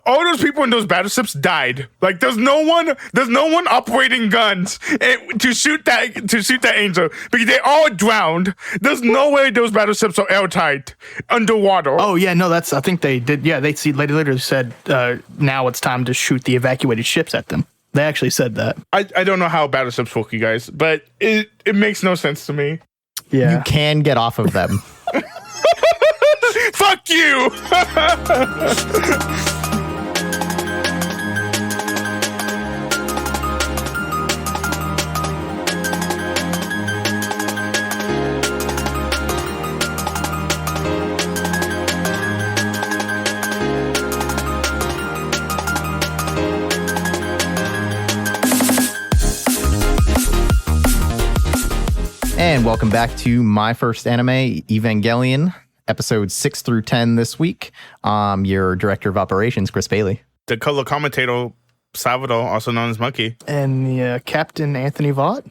all those people in those battleships died. Like there's no one operating guns to shoot that angel because they all drowned. There's no way those battleships are airtight underwater. Oh yeah, no, I think they did. Yeah, they later said now it's time to shoot the evacuated ships at them. They actually said that. I don't know how battleships work, you guys, but it makes no sense to me. Yeah, you can get off of them. Fuck you. And welcome back to my first anime, Evangelion, episodes 6 through 10 this week. Your director of operations, Chris Bailey. The color commentator, Salvador, also known as Monkey. And the Captain Anthony Vaught.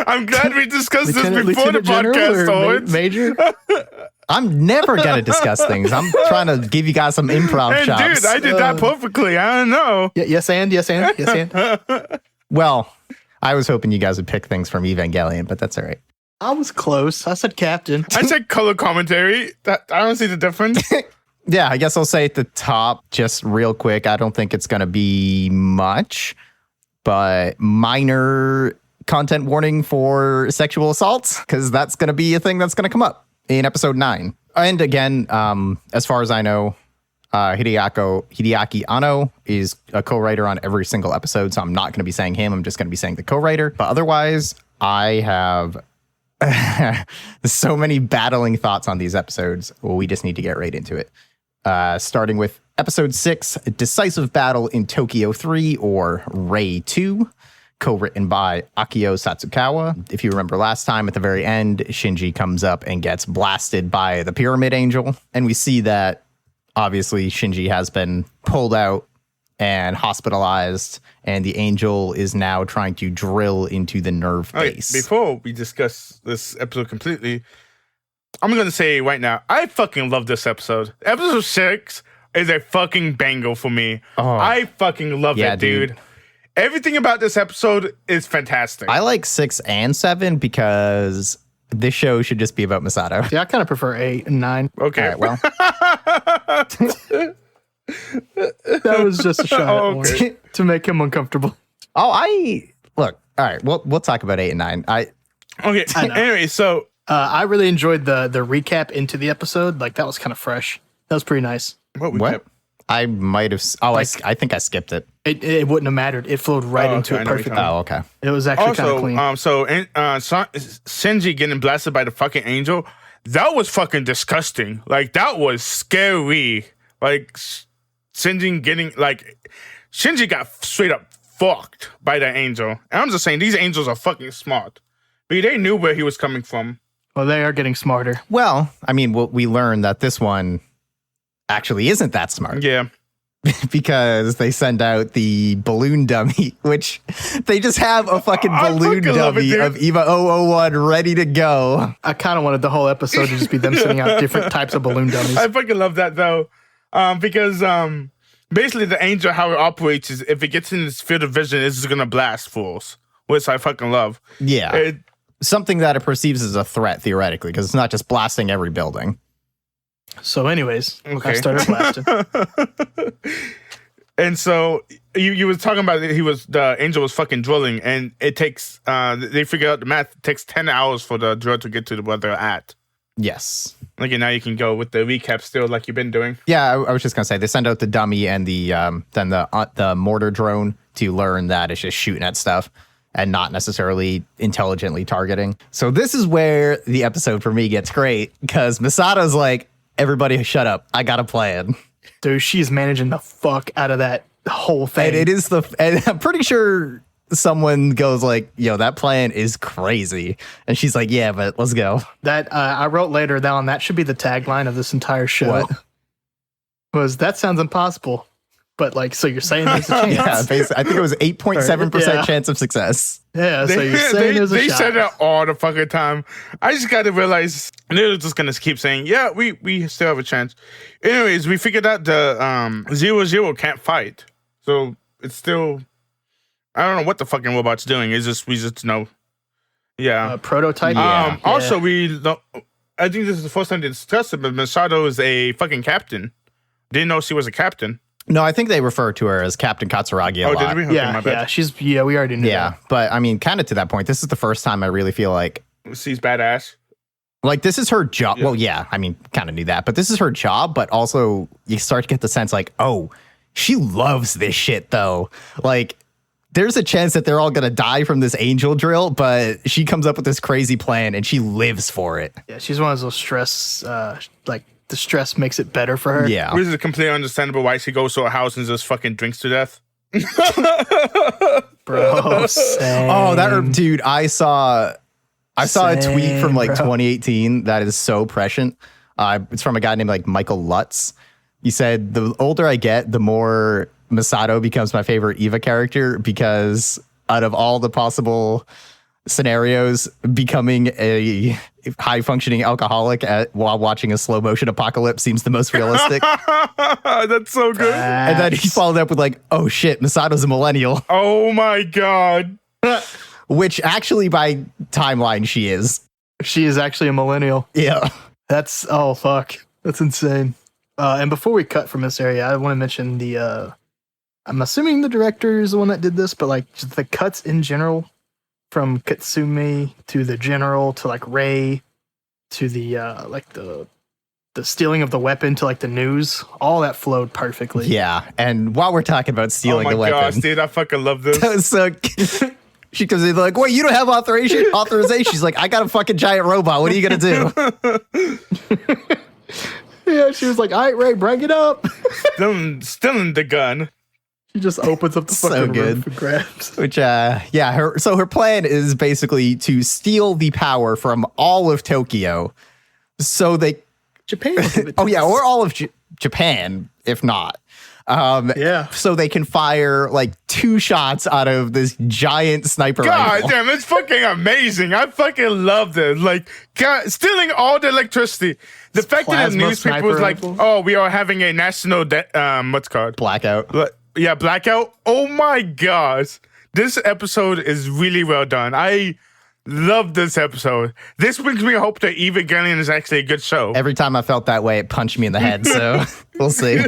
I'm glad we discussed this before the podcast, Owens. Major? I'm never going to discuss things. I'm trying to give you guys some improv chops. Dude, I did that perfectly. I don't know. Yes, and. Well, I was hoping you guys would pick things from Evangelion, but that's all right. I was close. I said Captain. I said color commentary. I don't see the difference. Yeah, I guess I'll say at the top, just real quick, I don't think it's going to be much, but minor content warning for sexual assaults, because that's going to be a thing that's going to come up in episode 9. And again, as far as I know, Hideaki Anno is a co-writer on every single episode, so I'm not going to be saying him. I'm just going to be saying the co-writer. But otherwise, I have so many battling thoughts on these episodes. Well, we just need to get right into it. Starting with episode 6, Decisive Battle in Tokyo 3, or Ray 2, co-written by Akio Satsukawa. If you remember last time, at the very end, Shinji comes up and gets blasted by the Pyramid Angel. And we see that obviously Shinji has been pulled out and hospitalized, and the angel is now trying to drill into the Nerv base. Before we discuss this episode completely, I'm going to say right now, I fucking love this episode. Episode 6 is a fucking banger for me. Oh, I fucking love it, dude. Everything about this episode is fantastic. I like 6 and 7 because this show should just be about Misato. Yeah, I kind of prefer 8 and 9. Okay. All right, well. That was just a shot to make him uncomfortable. Look, all right, we'll talk about 8 and 9. Anyway, so I really enjoyed the recap into the episode. Like, that was kind of fresh. That was pretty nice. What? I might have. Oh, I think I skipped it. It wouldn't have mattered. It flowed right into it perfectly. Oh, okay. It was actually kind of clean. Shinji getting blasted by the fucking angel, that was fucking disgusting. Like, that was scary. Like, Shinji got straight up fucked by that angel. And I'm just saying, these angels are fucking smart. But they knew where he was coming from. Well, they are getting smarter. Well, I mean, we learned that this one actually isn't that smart. Yeah. Because they send out the balloon dummy, which they just have a fucking balloon dummy of EVA 001 ready to go. I kind of wanted the whole episode to just be them sending out different types of balloon dummies. I fucking love that, though. Because basically the angel, how it operates is if it gets in its field of vision, it's just going to blast fools, which I fucking love. Yeah. Something that it perceives as a threat, theoretically, because it's not just blasting every building. So anyways, I started blasting. And so you was talking about the angel was fucking drilling, and it takes they figured out the math. It takes 10 hours for the drill to get to where they're at. Yes. Okay, now you can go with the recap still, like you've been doing. Yeah, I was just gonna say they send out the dummy and the mortar drone to learn that it's just shooting at stuff and not necessarily intelligently targeting. So this is where the episode for me gets great, because Misato's like, everybody shut up, I got a plan. Dude, she's managing the fuck out of that whole thing. And I'm pretty sure someone goes like, yo, that plan is crazy. And she's like, yeah, but let's go. That I wrote later that should be the tagline of this entire show. What? Was that sounds impossible. But like, so you're saying there's a chance? Yeah, basically, I think it was 8.7% Yeah. chance of success. Yeah, so you're saying there's a they shot. said it all the fucking time. I just got to realize they're just gonna keep saying, "Yeah, we still have a chance." Anyways, we figured out the 0-0 can't fight, so it's still. I don't know what the fucking robot's doing. It's just we just know. Yeah. Prototype. Also, I think this is the first time they discussed it, but Misato is a fucking captain. Didn't know she was a captain. No, I think they refer to her as Captain Katsuragi a lot. Did we? Okay, my bad. Yeah, we already knew Yeah, that. but I mean, kind of to that point, this is the first time I really feel like She's badass. Like, this is her job. Yeah. Well, yeah, I mean, kind of knew that, but this is her job. But also, you start to get the sense like, oh, she loves this shit, though. Like, there's a chance that they're all going to die from this angel drill, but she comes up with this crazy plan and she lives for it. Yeah, she's one of those stress, like, the stress makes it better for her. Yeah. Which is completely understandable why she goes to a house and just fucking drinks to death. Bro, same. Oh, dude, I saw a tweet from like Same, bro. 2018 that is so prescient. It's from a guy named like Michael Lutz. He said, the older I get, the more Misato becomes my favorite Eva character, because out of all the possible scenarios, becoming a high functioning alcoholic while watching a slow motion apocalypse seems the most realistic. That's so good. And then he followed up with like, oh shit, Misato's a millennial, Oh my god. which actually by timeline she is. She is actually a millennial. Yeah. That's, oh, fuck. That's insane. And before we cut from this area, I want to mention I'm assuming the director is the one that did this, but like just the cuts in general, from Katsumi to the general to like Rei to the like the stealing of the weapon to like the news, all that flowed perfectly. Yeah. And while we're talking about stealing Oh the my weapon, gosh, dude, I fucking love this. that was so she comes in like, wait, you don't have authorization? She's like, I got a fucking giant robot. What are you going to do? Yeah, she was like, all right, Rei, bring it up. Stealing the gun. She just opens up the So fucking good. room for grabs. Which, her plan is basically to steal the power from all of Tokyo so they, Japan. will give it to us. or all of Japan, if not. Yeah. So they can fire like 2 shots out of this giant sniper God rifle. damn, it's fucking amazing. I fucking love this. Like, God, stealing all the electricity. The fact that the plasma newspaper was sniper like, rifle. oh, we are having a national, what's it called? Blackout. Yeah, blackout. Oh my gosh. This episode is really well done. I love this episode. This brings me hope that Evangelion is actually a good show. Every time I felt that way, it punched me in the head. So we'll see.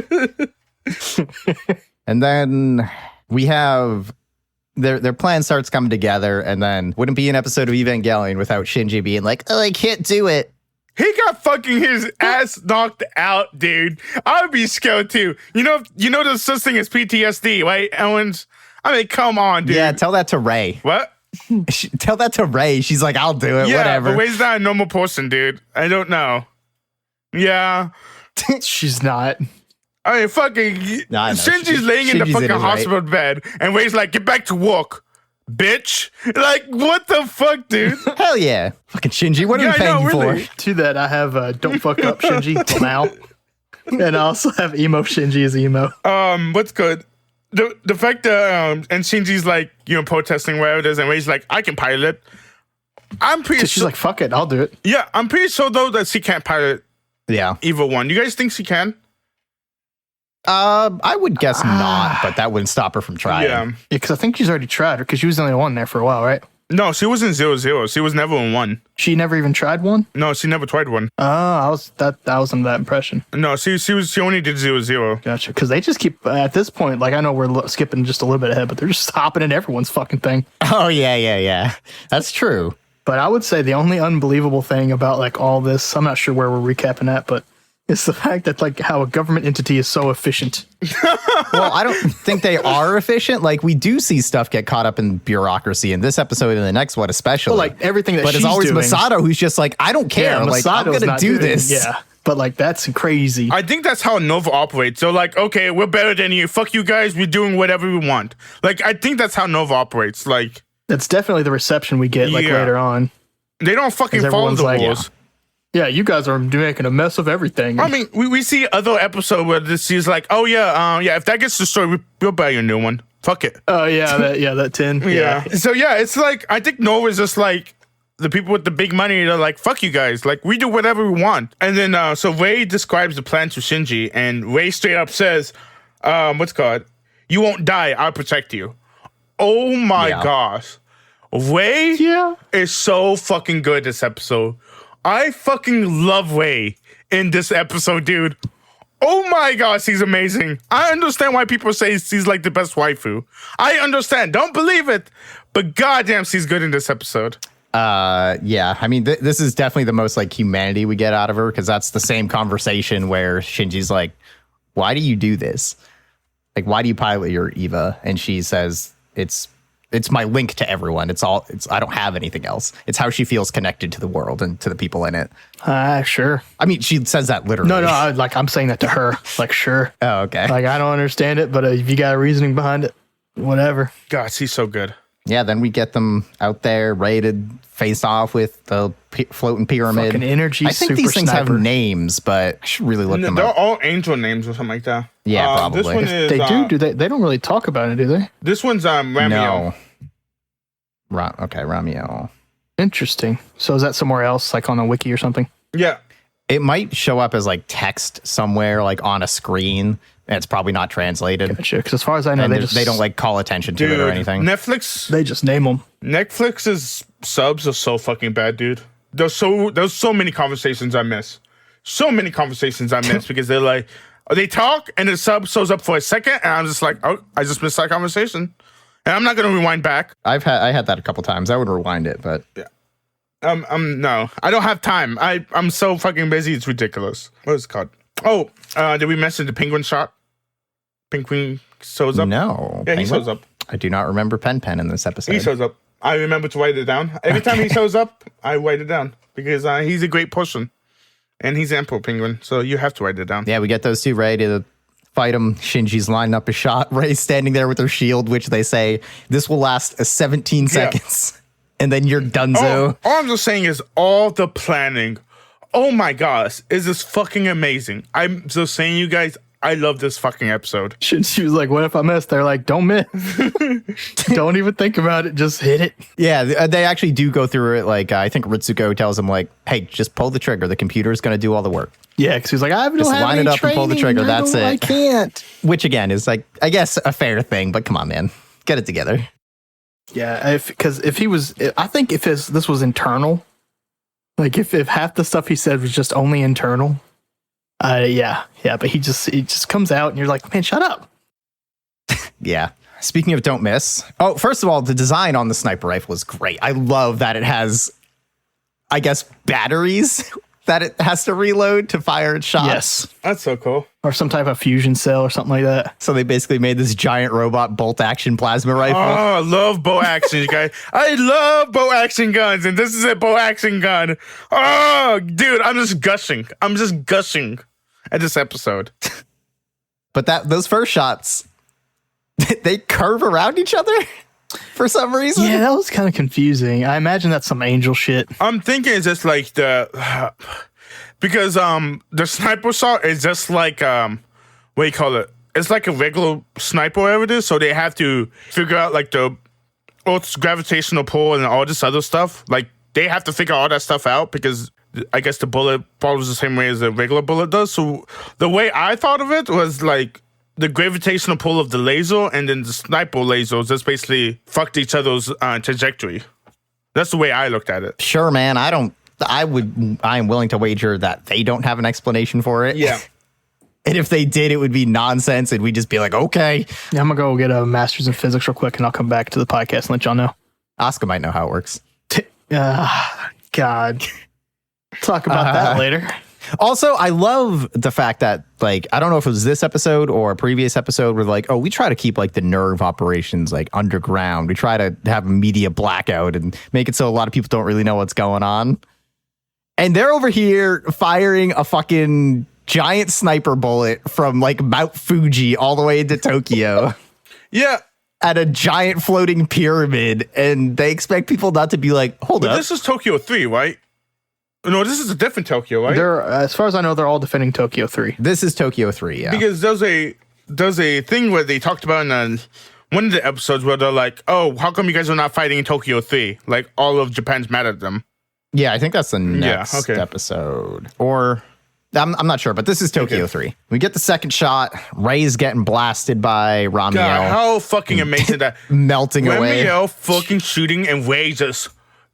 And then we have their plan starts coming together, and then wouldn't be an episode of Evangelion without Shinji being like, oh, I can't do it. He got fucking his ass knocked out, dude. I'd be scared too. You know there's such thing as PTSD, right, Owens? I mean, come on, dude. Yeah, tell that to Rei. What? Tell that to Rei. She's like, I'll do it, Yeah, whatever. but Ray's not a normal person, dude. I don't know. Yeah. She's not. I mean, fucking No, I know. Shinji's laying in the Shinji's fucking in his right. hospital bed, and Ray's like, get back to work, bitch. Like, what the fuck, dude? Hell yeah. Fucking Shinji, what are Yeah, we I paying know, you really. for? To that, I have Don't Fuck Up Shinji now. And I also have Emo Shinji as Emo. What's good? The fact that and Shinji's like, protesting whatever it is, and Ray's like, I can pilot it. I'm pretty So she's sure. like, fuck it, I'll do it. Yeah, I'm pretty sure though that she can't pilot Yeah. Evil One. You guys think she can? I would guess not, but that wouldn't stop her from trying. Yeah. Yeah, because I think she's already tried her, because she was the only one there for a while, right? No, she was in 0-0. She was never in 1. She never even tried one? No, she never tried 1. I was under that impression. No, she only did 0-0. Gotcha. Because they just keep, at this point, like, I know we're skipping just a little bit ahead, but they're just hopping in everyone's fucking thing. Oh, yeah. That's true. But I would say the only unbelievable thing about, like, all this, I'm not sure where we're recapping at, but it's the fact that, like, how a government entity is so efficient. Well, I don't think they are efficient. Like, we do see stuff get caught up in bureaucracy in this episode and the next one especially. Well, like, everything that but she's it's always doing. Misato who's just like, I don't care. Like, I'm Misato's going to not do doing- this. Yeah. But, like, that's crazy. I think that's how Nova operates. So, like, okay, we're better than you. Fuck you guys. We're doing whatever we want. Like, I think that's how Nova operates. Like, That's definitely the reception we get, like, Yeah. later on. they don't fucking 'Cause follow everyone's the like, rules. Yeah, you guys are making a mess of everything. I mean, we see other episode where she's like, oh yeah, if that gets destroyed, we'll buy you a new one. Fuck it. Oh yeah, that tin. Yeah. So yeah, it's like I think Nova's just like the people with the big money. They're like, fuck you guys. Like we do whatever we want. And then so Ray describes the plan to Shinji, and Ray straight up says, what's it called? You won't die. I'll protect you. Oh my gosh. Ray is so fucking good this episode. I fucking love Ray in this episode, dude. Oh my gosh, he's amazing. I understand why people say she's like the best waifu. I understand. Don't believe it. But goddamn, she's good in this episode. Yeah. I mean, this is definitely the most like humanity we get out of her, because that's the same conversation where Shinji's like, why do you do this? Like, why do you pilot your Eva? And she says, it's my link to everyone. I don't have anything else. It's how she feels connected to the world and to the people in it. Sure. I mean, she says that literally. No, I'm saying that to her. Like, sure. Oh, okay. Like, I don't understand it, but if you got a reasoning behind it, whatever. God, she's so good. Yeah, then we get them out there ready to face off with the floating pyramid. Fucking energy. I think these things have names, but I should really look them They're up. all angel names or something like that. Yeah, probably. This one is, They do? Do they? They don't really talk about it, do they? This one's Ramio. No. Okay, Ramiel. Interesting. So is that somewhere else, like on a wiki or something? Yeah. It might show up as like text somewhere, like on a screen, and it's probably not translated. Gotcha. Because as far as I know, And they don't like call attention to it or anything. Netflix just name them. Netflix's subs are so fucking bad, dude. There's so many conversations I miss. So many conversations I miss because they're like, they talk and the sub shows up for a second and I'm just like, oh, I just missed that conversation. And I'm not gonna rewind back. I had that a couple times. I would rewind it, but yeah. No, I don't have time. I'm so fucking busy. It's ridiculous. What is it called? Oh, did we mention the penguin shot? Penguin shows up. No. Yeah, he shows up. I do not remember Pen in this episode. He shows up. I remember to write it down. Every time he shows up, I write it down because he's a great person, and he's Emperor Penguin, so you have to write it down. Yeah, we get those two ready to fight him. Shinji's lining up a shot. Ray's standing there with her shield, which they say this will last 17 seconds, and then you're donezo. All I'm just saying is all the planning. Oh my gosh, is this fucking amazing? I'm just saying, you guys, I love this fucking episode. She was like, what if I miss? They're like, don't miss. Don't even think about it. Just hit it. Yeah, they actually do go through it. Like, I think Ritsuko tells him, like, hey, just pull the trigger. The computer's going to do all the work. Yeah, because he's like, I don't just have line any it up training. and pull the trigger. That's it. I can't. Which, again, is, like, I guess a fair thing. But come on, man. Get it together. Yeah, because if he was, I think if this was internal, like if half the stuff he said was just only internal, yeah, but he just comes out and you're like, man, shut up. Yeah. Speaking of don't miss. Oh, first of all, the design on the sniper rifle is great. I love that it has, I guess, batteries that it has to reload to fire its shots. Yes. That's so cool. Or some type of fusion cell or something like that. So they basically made this giant robot bolt action plasma rifle. Oh, I love bow action, guys. I love bow action guns, and this is a bow action gun. Oh, dude, I'm just gushing. At this episode. But those first shots, they curve around each other for some reason. Yeah, that was kind of confusing. I imagine that's some angel shit. I'm thinking it's just like because the sniper shot is just like what do you call it? It's like a regular sniper, whatever it is. So they have to figure out like the Earth's gravitational pull and all this other stuff. Like they have to figure all that stuff out because I guess the bullet follows the same way as a regular bullet does. So the way I thought of it was like the gravitational pull of the laser and then the sniper lasers just basically fucked each other's trajectory. That's the way I looked at it. Sure, man. I am willing to wager that they don't have an explanation for it. Yeah. And if they did, it would be nonsense. And we'd just be like, okay. Yeah, I'm going to go get a master's in physics real quick and I'll come back to the podcast and let y'all know. Asuka might know how it works. God. Talk about that later. Also, I love the fact that, like, I don't know if it was this episode or a previous episode where, like, oh, we try to keep, like, the Nerv operations, like, underground. We try to have a media blackout and make it so a lot of people don't really know what's going on. And they're over here firing a fucking giant sniper bullet from, like, Mount Fuji all the way into Tokyo. Yeah. At a giant floating pyramid. And they expect people not to be like, hold up. This is Tokyo 3, right? No, this is a different Tokyo, right? They're, as far as I know, they're all defending Tokyo 3. This is Tokyo 3, yeah. Because there's a thing where they talked about in one of the episodes where they're like, "Oh, how come you guys are not fighting in Tokyo 3? Like all of Japan's mad at them." Yeah, I think that's the next episode. Or I'm not sure, but this is Tokyo 3. We get the second shot. Ray's getting blasted by Ramiel. God, how fucking amazing that melting away. Ramiel fucking shooting and Ray just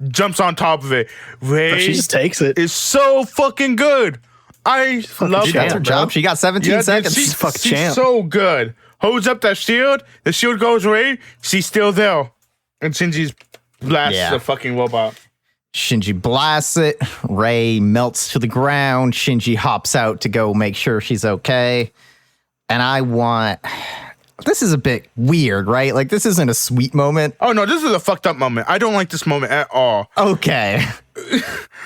jumps on top of it. Ray But she just takes it. is so fucking good. I love She got her her. job. She got 17 seconds. She's fucking champ. so good. Holds up that shield. The shield goes away. She's still there. And Shinji's blasts the fucking robot. Shinji blasts it. Ray melts to the ground. Shinji hops out to go make sure she's okay. And this is a bit weird, right? Like, this isn't a sweet moment. Oh, no, this is a fucked up moment. I don't like this moment at all. Okay.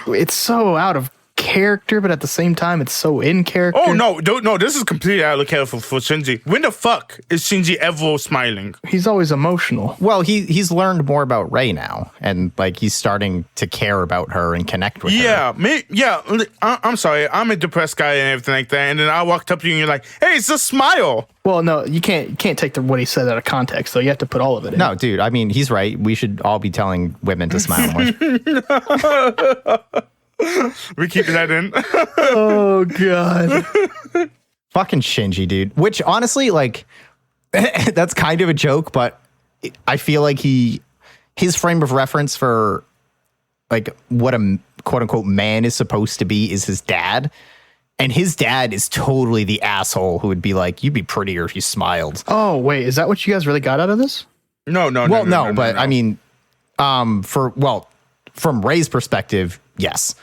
It's so out of character, but at the same time, it's so in character. Oh, no, this is completely out of character for Shinji. When the fuck is Shinji ever smiling? He's always emotional. Well, he's learned more about Ray now, and like he's starting to care about her and connect with her. I'm sorry. I'm a depressed guy and everything like that. And then I walked up to you and you're like, "Hey, it's a smile." Well, no, you can't take what he said out of context, though. You have to put all of it in. No, dude, I mean, he's right. We should all be telling women to smile more. We keep that in. Oh, God. Fucking Shinji, dude. Which, honestly, like, that's kind of a joke, but I feel like his frame of reference for, like, what a quote-unquote man is supposed to be is his dad. And his dad is totally the asshole who would be like, "You'd be prettier if you smiled." Oh, wait, is that what you guys really got out of this? No. I mean, from Ray's perspective, yes.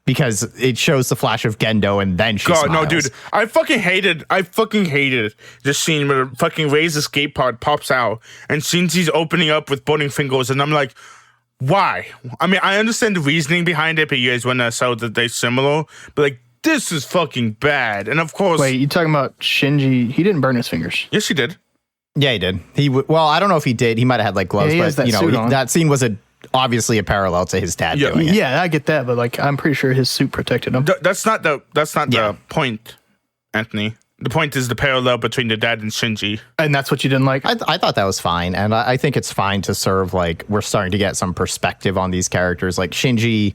Because it shows the flash of Gendo and then she smiles. No, dude. I fucking hated this scene where fucking Ray's escape pod pops out and Shinji's opening up with burning fingers, and I'm like, why? I mean, I understand the reasoning behind it, but you guys want to sell that they're similar, but like, this is fucking bad. And of course... Wait, you talking about Shinji? He didn't burn his fingers. Yes, he did. Yeah, he did. Well, I don't know if he did. He might have had like gloves, Yeah, but that scene was obviously a parallel to his dad doing it. Yeah, I get that, but like, I'm pretty sure his suit protected him. That's not the point, Anthony. The point is the parallel between the dad and Shinji. And that's what you didn't like? I thought that was fine. And I think it's fine to serve, like, we're starting to get some perspective on these characters. Like Shinji,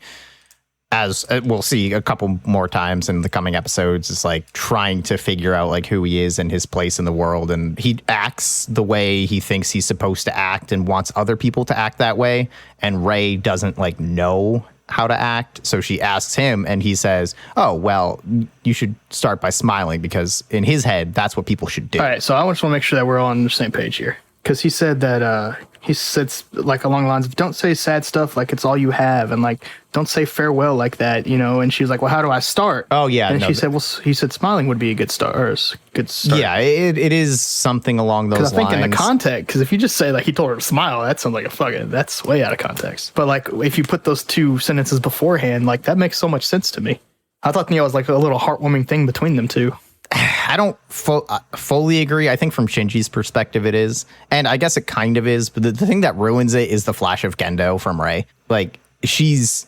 as we'll see a couple more times in the coming episodes, is like trying to figure out like who he is and his place in the world. And he acts the way he thinks he's supposed to act and wants other people to act that way. And Ray doesn't like know how to act. So she asks him and he says, "Oh, well, you should start by smiling," because in his head, that's what people should do. All right. So I just want to make sure that we're all on the same page here. Because he said that, he said like along the lines of, "Don't say sad stuff like it's all you have," and like, "Don't say farewell like that," you know. And she was like, "Well, how do I start?" Oh yeah, and she said, "Well, he said smiling would be a good start." Or a good start. Yeah, it is something along those lines. Because I think in the context, because if you just say like he told her to smile, that sounds like that's way out of context. But like if you put those two sentences beforehand, like that makes so much sense to me. I thought it was like a little heartwarming thing between them two. I don't fully agree. I think from Shinji's perspective it is. And I guess it kind of is. But the thing that ruins it is the flash of Gendo from Ray. Like, she's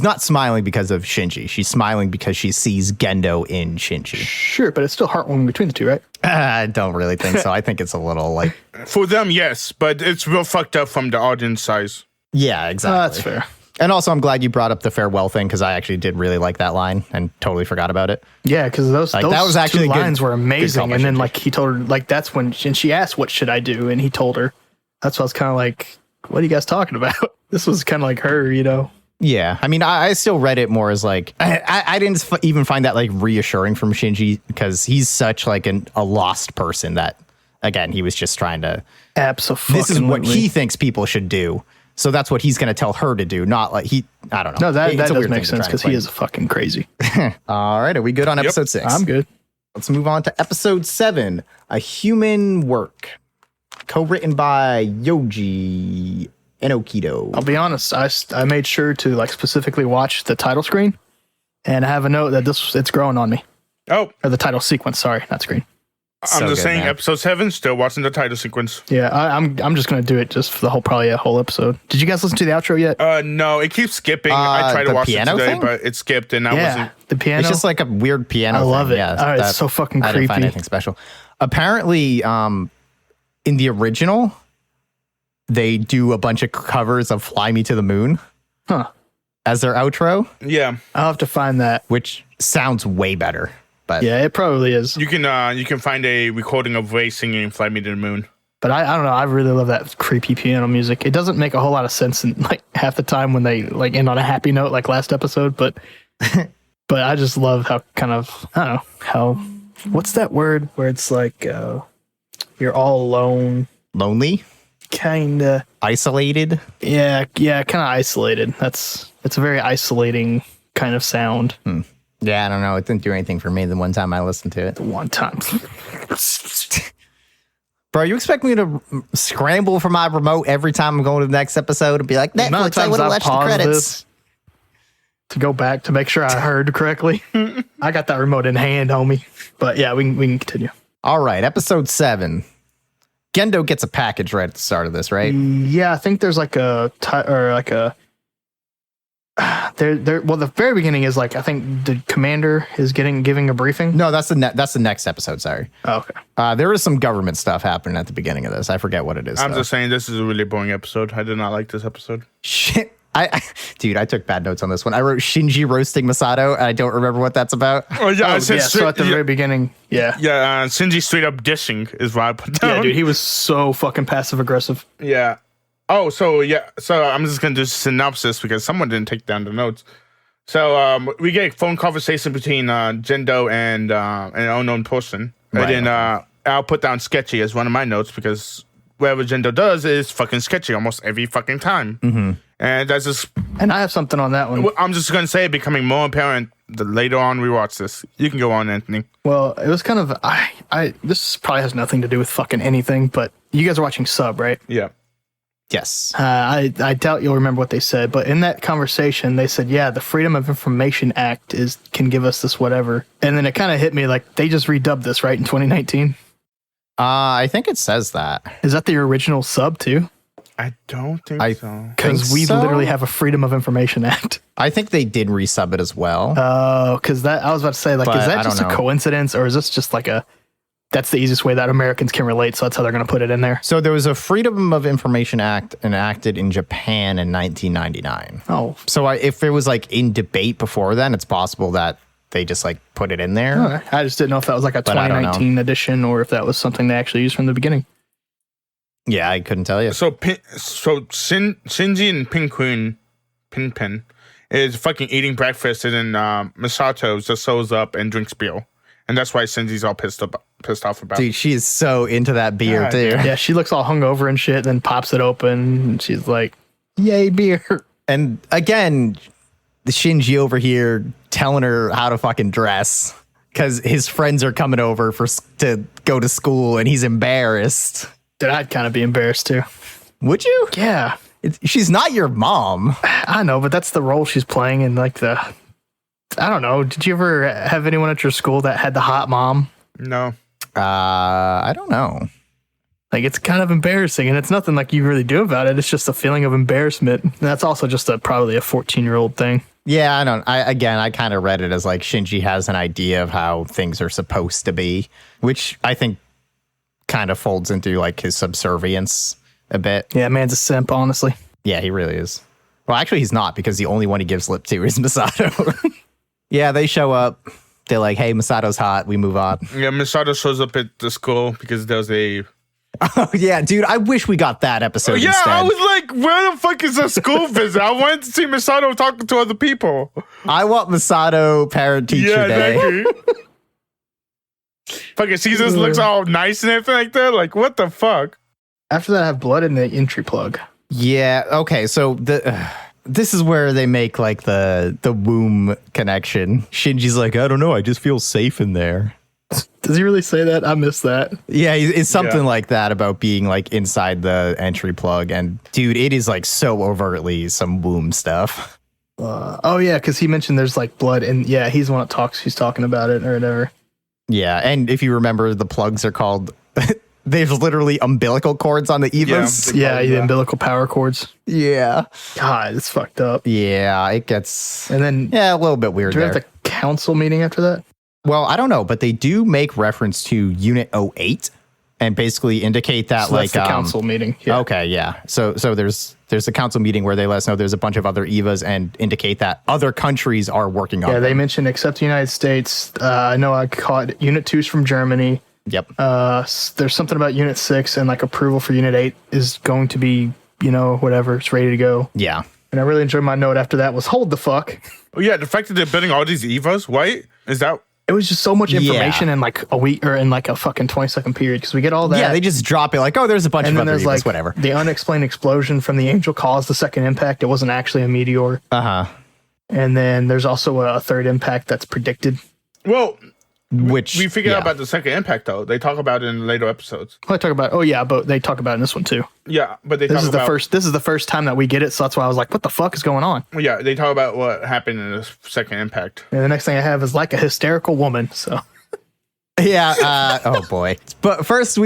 not smiling because of Shinji. She's smiling because she sees Gendo in Shinji. Sure, but it's still heartwarming between the two, right? I don't really think so. I think it's a little like... For them, yes. But it's real fucked up from the audience size. Yeah, exactly. That's fair. And also, I'm glad you brought up the farewell thing, because I actually did really like that line and totally forgot about it. Yeah, because those that was actually two lines were amazing. And then like he told her, like that's when she asked, "What should I do?" And he told her. That's why I was kind of like, "What are you guys talking about?" This was kind of like her, you know. Yeah, I mean, I still read it more as like I didn't even find that like reassuring from Shinji, because he's such like a lost person that, again, he was just trying to. Absolutely. This is what he thinks people should do. So that's what he's going to tell her to do, not like I don't know. No, that does make sense, because he is fucking crazy. All right, are we good on episode 6? I'm good. Let's move on to episode 7, A Human Work, co-written by Yoji Enokido. I'll be honest, I made sure to like specifically watch the title screen, and I have a note that it's growing on me. Oh. Or the title sequence, sorry, not screen. I'm just saying, man. episode 7, still watching the title sequence. Yeah, I'm just gonna do it just for the whole episode. Did you guys listen to the outro yet? No, it keeps skipping. I tried to the watch it piano today, thing? but it skipped, and I Yeah, wasn't. the piano. It's just like a weird piano. I love thing. it. Yeah, Oh, it's so fucking I didn't find creepy. anything special. Apparently, in the original, they do a bunch of covers of "Fly Me to the Moon" Huh. as their outro, Yeah, I'll have to find that. which sounds way better. But Yeah, it probably is. you can find a recording of Ray singing "Fly Me to the Moon." But I don't know. I really love that creepy piano music. It doesn't make a whole lot of sense in like half the time when they like end on a happy note like last episode. But but I just love how kind of I don't know how what's that word where it's like you're all alone, lonely, kinda. isolated. Yeah, kind of isolated. It's a very isolating kind of sound. Yeah, I don't know. It didn't do anything for me the one time I listened to it. One time. Bro, you expect me to scramble for my remote every time I'm going to the next episode and be like, The amount of Netflix, I times would have I've watched the paused credits. this to go back to make sure I heard correctly. I got that remote in hand, homie. But yeah, we can continue. All right, episode 7. Gendo gets a package right at the start of this, right? Yeah, I think there's like well, the very beginning is like I think the commander is giving a briefing. No, that's the next episode. Sorry. Oh, okay. There is some government stuff happening at the beginning of this. I forget what it is. I'm though. just saying, this is a really boring episode. I did not like this episode. Shit. Dude, I took bad notes on this one. I wrote Shinji roasting Misato, and I don't remember what that's about. Oh yeah, I said So at the very beginning, yeah. Shinji straight up dishing is what I put down. Yeah, dude, he was so fucking passive aggressive. Yeah. Oh, so I'm just gonna do a synopsis because someone didn't take down the notes. So we get a phone conversation between Gendo and an unknown person, Right, and then I'll put down sketchy as one of my notes because whatever Gendo does is fucking sketchy almost every fucking time. Mm-hmm. And that's just. And I have something on that one. I'm just gonna say it becoming more apparent the later on we watch this. You can go on, Anthony. Well, it was kind of this probably has nothing to do with fucking anything, but you guys are watching Sub, right? Yeah. Yes. I doubt you'll remember what they said, but in that conversation, they said, yeah, the Freedom of Information Act can give us this whatever. And then it kind of hit me like they just redubbed this, right, in 2019? I think it says that. Is that the original sub, too? I don't think so. Because we so? literally have a Freedom of Information Act. I think they did resub it as well. Oh, because I was about to say, like, But is I that just don't a know. coincidence, or is this just like that's the easiest way that Americans can relate, so that's how they're going to put it in there? So there was a Freedom of Information Act enacted in Japan in 1999. Oh, So if it was like in debate before then, it's possible that they just like put it in there. all right. I just didn't know if that was like a But I don't know. 2019 edition or if that was something they actually used from the beginning. Yeah, I couldn't tell you. So Shinji and Pinpin is fucking eating breakfast, and then Misato just shows up and drinks beer, and that's why Shinji's all pissed off about. Dude, she is so into that beer God too. Yeah, she looks all hungover and shit, then pops it open, and she's like, yay, beer. And again, the Shinji over here telling her how to fucking dress because his friends are coming over to go to school, and he's embarrassed. Dude, I'd kind of be embarrassed too. Would you? Yeah, She's not your mom. I know, but that's the role she's playing in like I don't know. Did you ever have anyone at your school that had the hot mom? No. I don't know. Like, it's kind of embarrassing, and it's nothing like you really do about it. It's just a feeling of embarrassment. And that's also just probably a 14-year-old thing. Yeah, I kind of read it as like Shinji has an idea of how things are supposed to be, which I think kind of folds into like his subservience a bit. Yeah, man's a simp, honestly. Yeah, he really is. Well, actually, he's not because the only one he gives lip to is Misato. Yeah, they show up. They're like, hey, Misato's hot. We move on. Yeah, Misato shows up at the school because there's a. Oh, yeah, dude, I wish we got that episode Yeah, instead. I was like, where the fuck is a school visit? I wanted to see Misato talking to other people. I want Misato parent-teacher Yeah, day. exactly. Fucking Jesus looks all nice and everything like that. Like, what the fuck? After that, I have blood in the entry plug. Yeah, okay, so this is where they make like the womb connection. Shinji's like, I don't know, I just feel safe in there. Does he really say that? I missed that. Yeah, it's something Yeah. like that about being like inside the entry plug. And dude, it is like so overtly some womb stuff. Oh, yeah, because he mentioned there's like blood, and yeah, he's the one that talks. He's talking about it or whatever. Yeah, and if you remember, the plugs are called. There's literally umbilical cords on the Evas. Yeah, the umbilical power cords. Yeah. God, it's fucked up. Yeah, it gets. And then Yeah, a little bit weird do we there. have the council meeting after that? Well, I don't know, but they do make reference to Unit 08 and basically indicate that So that's the council meeting. Yeah. Okay, yeah. So there's a council meeting where they let us know there's a bunch of other EVAs and indicate that other countries are working on Yeah, them. they mentioned except the United States. I know I caught Unit 2's from Germany. Yep. There's something about Unit 6 and like approval for Unit 8 is going to be, whatever. It's ready to go. Yeah. And I really enjoyed my note after that was hold the fuck. Oh yeah, the fact that they're building all these Evas, right? Is that It was just so much information in like a week or in like a fucking 20-second period because we get all that. Yeah, they just drop it like, oh, there's a bunch and of then other there's EVAs, like whatever. the unexplained explosion from the Angel caused the second impact. It wasn't actually a meteor. Uh-huh. And then there's also a third impact that's predicted. well? Which We figured yeah. out about the second impact though. They talk about it in later episodes. I talk about but they talk about it in this one too. Yeah, but they This talk is about this is the first time that we get it, so that's why I was like, what the fuck is going on? yeah, they talk about what happened in the second impact. And the next thing I have is like a hysterical woman. So Yeah. Oh boy. But first,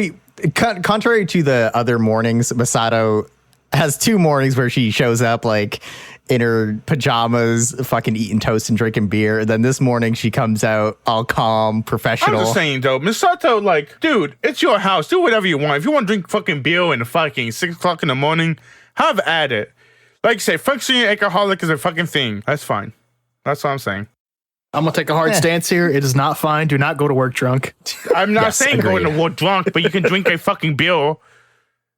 contrary to the other mornings, Misato has 2 mornings where she shows up like in her pajamas, fucking eating toast and drinking beer. And then this morning she comes out all calm, I'm professional. just saying though, Misato, like, dude, it's your house. Do whatever you want. If you want to drink fucking beer in the fucking 6:00 in the morning, have at it. Like you say, functioning alcoholic is a fucking thing. That's fine. That's what I'm saying. I'm gonna take a hard stance here. It is not fine. Do not go to work drunk. I'm not Yes, saying agreed. going to work drunk, but you can drink a fucking beer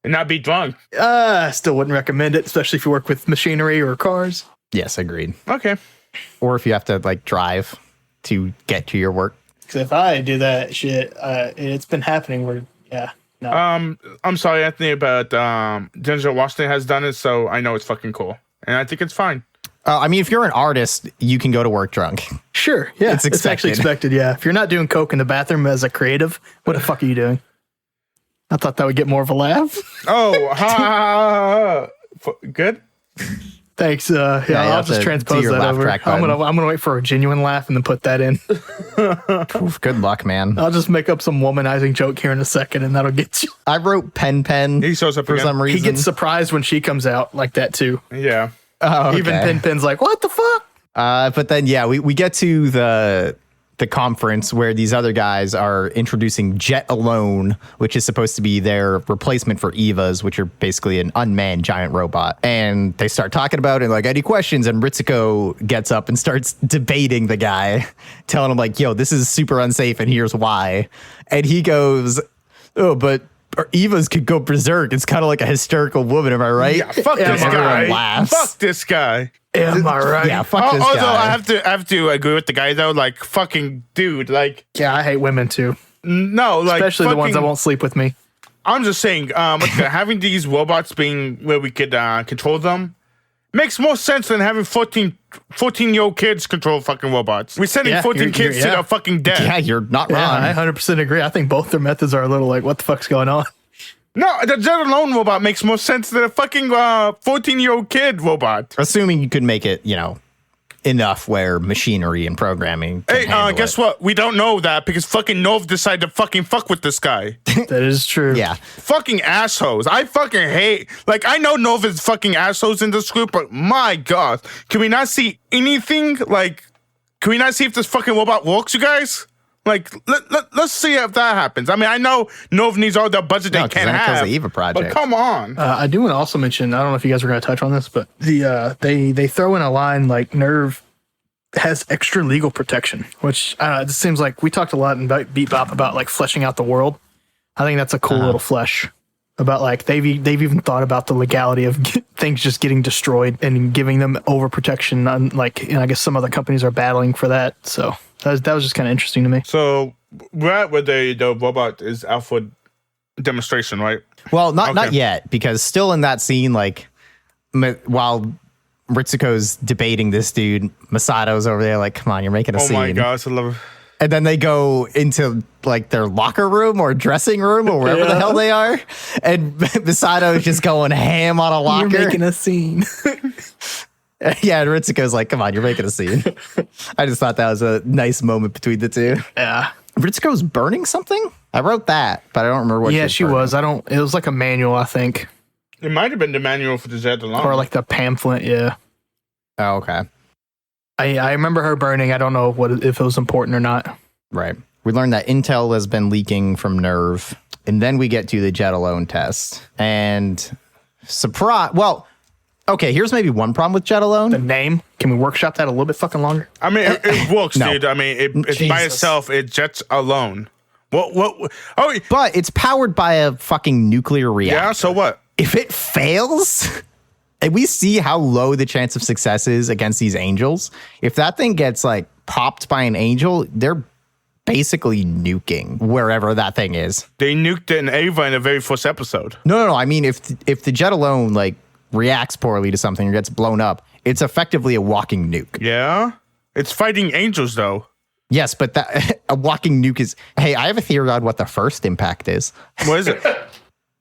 and not be drunk. I still wouldn't recommend it, especially if you work with machinery or cars. Yes, agreed. Okay. Or if you have to like drive to get to your work. Because if I do that shit, it's been happening where, no. I'm sorry, Anthony, but Denzel Washington has done it, so I know it's fucking cool. And I think it's fine. I mean, if you're an artist, you can go to work drunk. Sure, yeah. It's It's actually expected, yeah. If you're not doing coke in the bathroom as a creative, what the fuck are you doing? I thought that would get more of a laugh. Oh, ha, ha, ha, ha. Good? Thanks. you I'll have just to transpose do your that laugh over. track I'm button. gonna wait for a genuine laugh and then put that in. Oof, good luck, man. I'll just make up some womanizing joke here in a second, and that'll get you. I wrote pen He shows up for again. some reason. He gets surprised when she comes out like that too. Yeah. Oh, Even okay. Pin's like, "What the fuck?" But then, yeah, we get to the conference where these other guys are introducing Jet Alone, which is supposed to be their replacement for Evas, which are basically an unmanned giant robot. And they start talking about it, like, any questions? And Ritsuko gets up and starts debating the guy, telling him, like, yo, this is super unsafe, and here's why. And he goes, oh, but Evas could go berserk. It's kind of like a hysterical woman, am I right? Yeah, fuck Yeah, this everyone guy. laughs. Fuck this guy. Am I right? Yeah, fuck this Although guy. I have to agree with the guy though. Like, fucking dude. Like, Yeah, I hate women too, no, like, especially the ones that fucking- won't sleep with me. I'm just saying, having these robots being where we could control them makes more sense than having 14-year-old kids control fucking robots. We're sending Yeah, 14 you're- kids to yeah. their fucking death. Yeah, you're not Yeah, wrong. I 100% agree. I think both their methods are a little like, what the fuck's going on? No, the Jet Alone robot makes more sense than a fucking 14-year-old kid robot. Assuming you could make it, enough where machinery and programming can Hey, handle guess it. what? We don't know that because fucking Nerv decided to fucking fuck with this guy. That is true. Yeah. Fucking assholes. I fucking hate. Like, I know Nerv is fucking assholes in this group, but my God. Can we not see anything? Like, can we not see if this fucking robot works, you guys? Like, let's see if that happens. I mean, I know Nerv needs all the budget No, they 'cause can then it kills have. the Eva project. But come on. I do want to also mention, I don't know if you guys were going to touch on this, but they throw in a line like Nerv has extra legal protection, which it seems like we talked a lot in Beat Bop about like fleshing out the world. I think that's a cool little flesh about like they've even thought about the legality of things just getting destroyed and giving them overprotection. I guess some other companies are battling for that. So that was just kind of interesting to me. So, we're at where the robot is out for demonstration, right? Well, not Okay. yet, because still in that scene, like, while Ritsuko's debating this dude, Misato's over there like, come on, you're making a Oh scene. my gosh, I love it. And then they go into like their locker room or dressing room or wherever the hell they are. And Misato is just going ham on a locker. You're making a scene. Yeah, and Ritsuko's like, come on, you're making a scene. I just thought that was a nice moment between the two. Yeah. Ritsuko's burning something? I wrote that, but I don't remember what. Yeah, she burning. was. It was like a manual, I think, It might have been the manual for the Zed alone. or like the pamphlet. Yeah, Oh, okay. I remember her burning. I don't know if it was important or not. Right. We learned that intel has been leaking from Nerv, and then we get to the jet alone test. And surprise. Well, okay. Here's maybe one problem with jet alone. The name. Can we workshop that a little bit fucking longer? I mean, it works, No. dude. I mean, it's by Jesus. itself. It jets alone. What? Oh, But it's powered by a fucking nuclear reactor. yeah. So what? If it fails, and we see how low the chance of success is against these angels, if that thing gets like popped by an angel, they're basically nuking wherever that thing is. They nuked an Ava in the very first episode. No. I mean, if the jet alone like reacts poorly to something or gets blown up, it's effectively a walking nuke. Yeah. It's fighting angels, though. Yes, but that a walking nuke is. Hey, I have a theory on what the first impact is. What is it?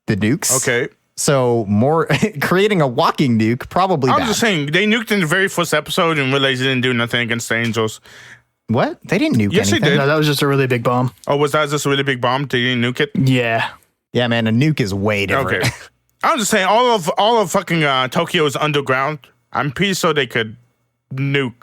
The nukes. Okay. So more creating a walking nuke probably. I'm bad. just saying, they nuked in the very first episode and realized they didn't do nothing against the angels. What? They didn't nuke Yes, they anything. did. No, that was just a really big bomb. Oh, was that just a really big bomb? They didn't nuke it? Yeah. Yeah, man, a nuke is way different. Okay. I'm just saying, all of fucking Tokyo is underground. I'm pretty sure they could nuke.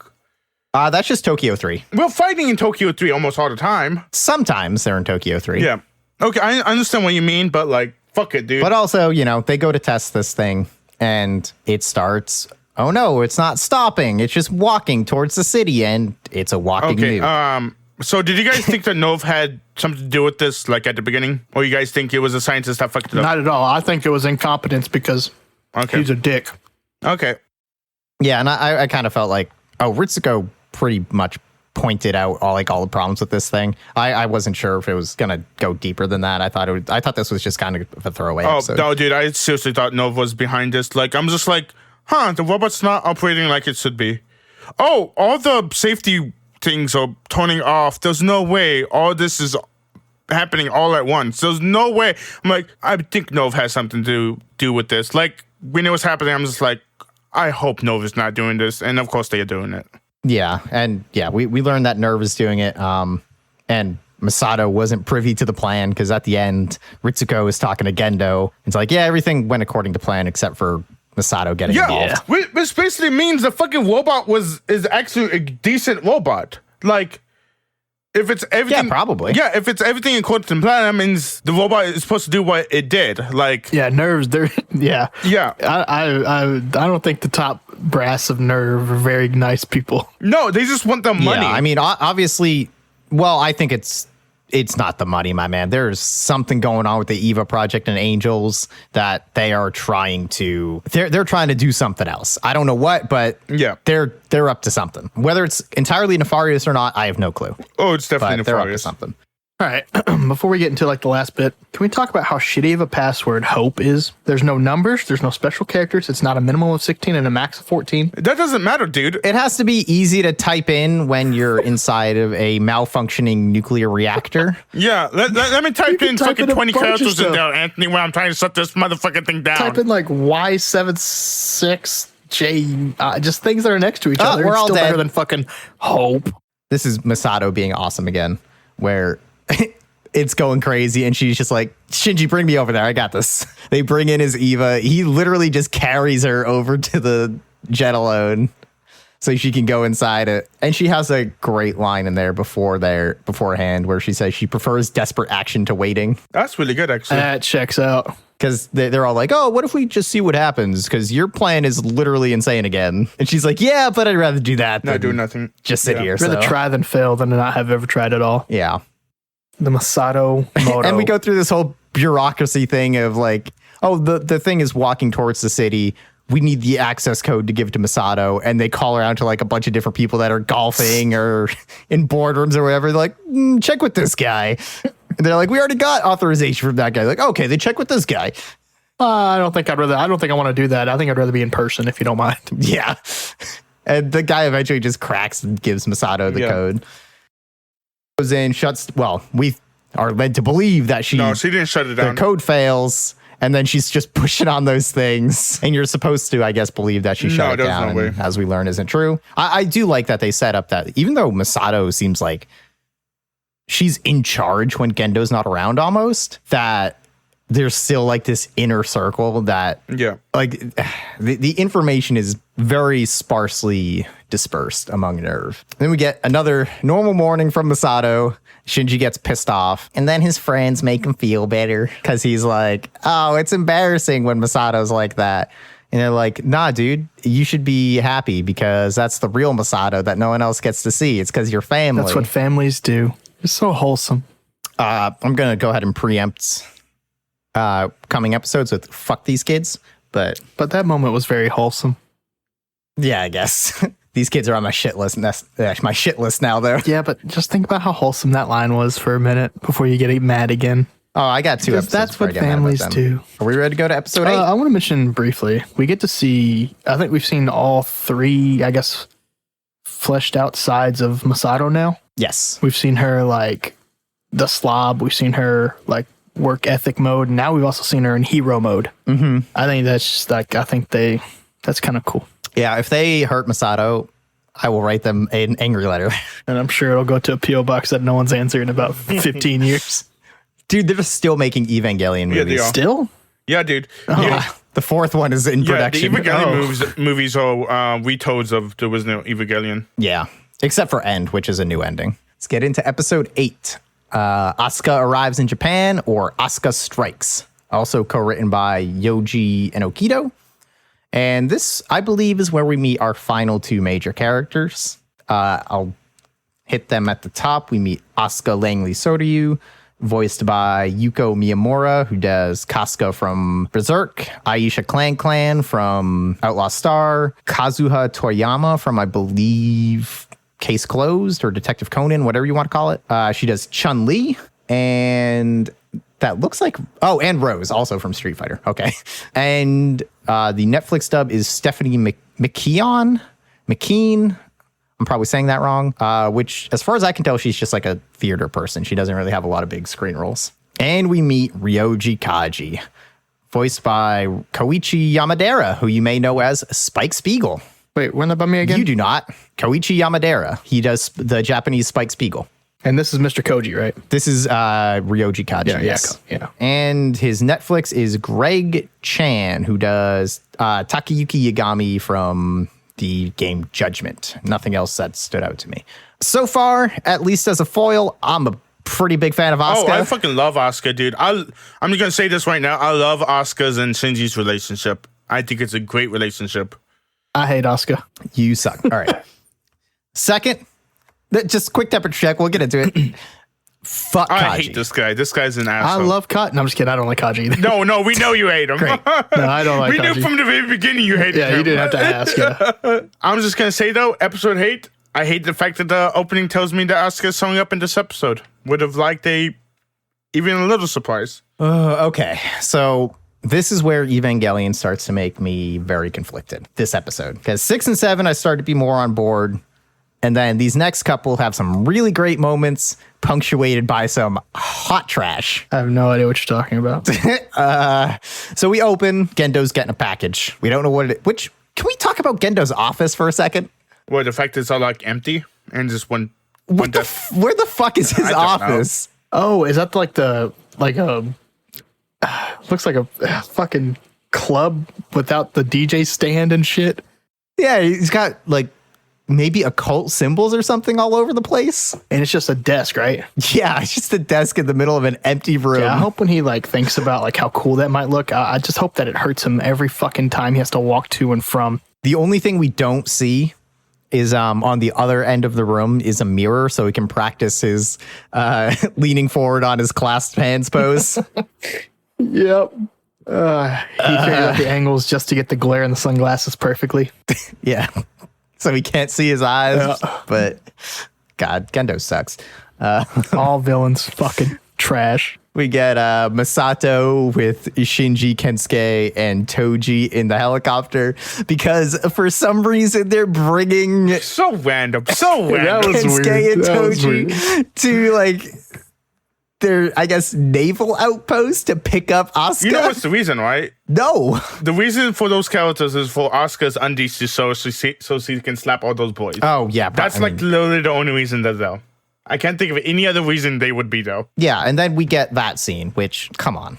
That's just Tokyo 3. We're fighting in Tokyo 3 almost all the time. Sometimes they're in Tokyo 3. Yeah. Okay, I understand what you mean, but like, fuck it, dude. But also, they go to test this thing and it starts. Oh no, it's not stopping. It's just walking towards the city and it's a walking okay, nuke. so did you guys think that Nerv had something to do with this, like at the beginning? Or you guys think it was a scientist that fucked it up? Not at all. I think it was incompetence because Okay. he's a dick. Okay. Yeah, and I kind of felt like, Ritsuko pretty much pointed out all the problems with this thing. I wasn't sure if it was gonna go deeper than that. I thought this was just kind of a throwaway Oh, episode. no, dude, I seriously thought Nerv was behind this. Like, I'm just like, the robot's not operating like it should be. Oh, all the safety things are turning off. There's no way all this is happening all at once. There's no way. I'm like, I think Nerv has something to do with this. Like, when it was happening, I'm just like, I hope Nerv is not doing this. And of course they are doing it. Yeah, and yeah, we learned that Nerv is doing it, and Misato wasn't privy to the plan because at the end, Ritsuko is talking to Gendo. It's like, yeah, everything went according to plan except for Misato getting involved. Which basically means the fucking robot is actually a decent robot. Like, if it's everything, Yeah, probably. Yeah, if it's everything according to plan, that means the robot is supposed to do what it did. Like, Yeah, Nerves. They're yeah. yeah. I don't think the top brass of Nerve are very nice people. No, they just want the money. Yeah, I mean, obviously, well, I think it's not the money, my man. There's something going on with the Eva project and Angels that they are trying to they're trying to do something else. I don't know what, but Yeah. they're up to something. Whether it's entirely nefarious or not, I have no clue. Oh, it's definitely But they're up to nefarious. something. All right. Before we get into like the last bit, can we talk about how shitty of a password Hope is? There's no numbers. There's no special characters. It's not a minimum of 16 and a max of 14. That doesn't matter, dude. It has to be easy to type in when you're inside of a malfunctioning nucler reactor. Yeah, let me type can in type fucking in a 20 bunch of characters in stuff. there, Anthony, when I'm trying to shut this motherfucking thing down. Type in like Y76J, just things that are next to each Oh, other. we're It's all still dead. better than fucking Hope. This is Misato being awesome again, where it's going crazy and she's just like, Shinji, bring me over there. I got this. They bring in his Eva. He literally just carries her over to the jet alone so she can go inside it. And she has a great line in there beforehand where she says she prefers desperate action to waiting. That's really good, actually. That checks out. Because they're all like, oh, what if we just see what happens? Because your plan is literally insane again. And she's like, yeah, but I'd rather do that Not than do nothing. just sit Yeah. here. Rather So, try than fail than to not have ever tried at all. yeah. The Misato Moto. And we go through this whole bureaucracy thing of like, oh, the thing is walking towards the city. We need the access code to give to Misato. And they call around to like a bunch of different people that are golfing or in boardrooms or whatever. They're like, check with this guy. And they're like, we already got authorization from that guy. Like, okay, they check with this guy. I don't think I want to do that. I think I'd rather be in person if you don't mind. Yeah. And the guy eventually just cracks and gives Misato the Yeah. code. Goes in, we are led to believe that No, she didn't shut it the down. code fails, and then she's just pushing on those things. And you're supposed to, I guess, believe that she shut it there's down. no and way. as we learn, isn't true. I do like that they set up that even though Misato seems like she's in charge when Gendo's not around almost, that there's still like this inner circle that like the information is very sparsely dispersed among Nerv. Then we get another normal morning from Misato. Shinji gets pissed off, and then his friends make him feel better because he's like, oh, it's embarrassing when Misato's like that. And they're like, nah, dude, you should be happy because that's the real Misato that no one else gets to see. It's because you're family. That's what families do. It's so wholesome. I'm going to go ahead and preempt coming episodes with fuck these kids. But that moment was very wholesome. Yeah, I guess. These kids are on my shit list. And that's my shit list now, though. Yeah, but just think about how wholesome that line was for a minute before you get mad again. Oh, I got 2 episodes. That's what families do. Are we ready to go to episode 8? I want to mention briefly, we get to see, I think we've seen all 3, I guess, fleshed out sides of Misato now. Yes. We've seen her like the slob. We've seen her like work ethic mode. And now we've also seen her in hero mode. Mm-hmm. I think that's just like, that's kind of cool. Yeah, if they hurt Misato, I will write them an angry letter. And I'm sure it'll go to a P.O. box that no one's answered in about 15 years. Dude, they're still making Evangelion movies. Yeah, they are. Still? Yeah, dude. Oh. Yeah. The 4th one is in production. The Evangelion movies are retold of the original Evangelion. Yeah, except for End, which is a new ending. Let's get into episode 8. Asuka arrives in Japan, or Asuka Strikes. Also co-written by Yoji and Okido. And this, I believe, is where we meet our final 2 major characters. I'll hit them at the top. We meet Asuka Langley Soryu, voiced by Yuko Miyamura, who does Casca from Berserk, Aisha Clan from Outlaw Star, Kazuha Toyama from, I believe, Case Closed or Detective Conan, whatever you want to call it. She does Chun-Li, and that looks like... Oh, and Rose, also from Street Fighter. Okay. And the Netflix dub is Stephanie McKeon? I'm probably saying that wrong. Which, as far as I can tell, she's just like a theater person. She doesn't really have a lot of big screen roles. And we meet Ryoji Kaji, voiced by Koichi Yamadera, who you may know as Spike Spiegel. Wait, run that by me again? You do not. Koichi Yamadera. He does the Japanese Spike Spiegel. And this is Mr. Koji, right? This is Ryoji Kaji, yes. Yeah. And his Netflix is Greg Chan, who does Takayuki Yagami from the game Judgment. Nothing else that stood out to me. So far, at least as a foil, I'm a pretty big fan of Asuka. Oh, I fucking love Asuka, dude. I'm just going to say this right now. I love Asuka's and Shinji's relationship. I think it's a great relationship. I hate Asuka. You suck. All right. Second, just quick temperature check. We'll get into it. Fuck Kaji. I hate this guy. This guy's an asshole. I love Kaji. No, I'm just kidding. I don't like Kaji either. No, we know you hate him. Great. No, I don't like we Kaji. knew from the very beginning you hated him. Yeah, you didn't have to ask. Yeah. I'm just going to say, though, episode 8, I hate the fact that the opening tells me that Asuka's showing up in this episode. Would have liked even a little surprise. Okay, so this is where Evangelion starts to make me very conflicted, this episode. Because 6 and 7, I started to be more on board. And then these next couple have some really great moments, punctuated by some hot trash. I have no idea what you're talking about. So we open, Gendo's getting a package. We don't know what it is. Can we talk about Gendo's office for a second? Well, the fact it's all like empty and just one where the fuck is his office? Oh, is that like looks like a fucking club without the DJ stand and shit? Yeah, he's got like maybe occult symbols or something all over the place. And it's just a desk, right? Yeah, it's just a desk in the middle of an empty room. Yeah, I hope when he like thinks about like how cool that might look, I just hope that it hurts him every fucking time he has to walk to and from. The only thing we don't see is on the other end of the room is a mirror so he can practice his leaning forward on his clasped hands pose. Yep. He figured out the angles just to get the glare in the sunglasses perfectly. Yeah. So he can't see his eyes, but God, Gendo sucks. All villains fucking trash. We get Misato with Shinji, Kensuke, and Toji in the helicopter because for some reason they're bringing so random. Kensuke and Toji to like their, I guess, naval outpost to pick up Asuka. You know what's the reason, right? No. The reason for those characters is for Asuka's undies to so she can slap all those boys. Oh, yeah. That's literally the only reason that's there. I can't think of any other reason they would be, though. Yeah, and then we get that scene, which, come on.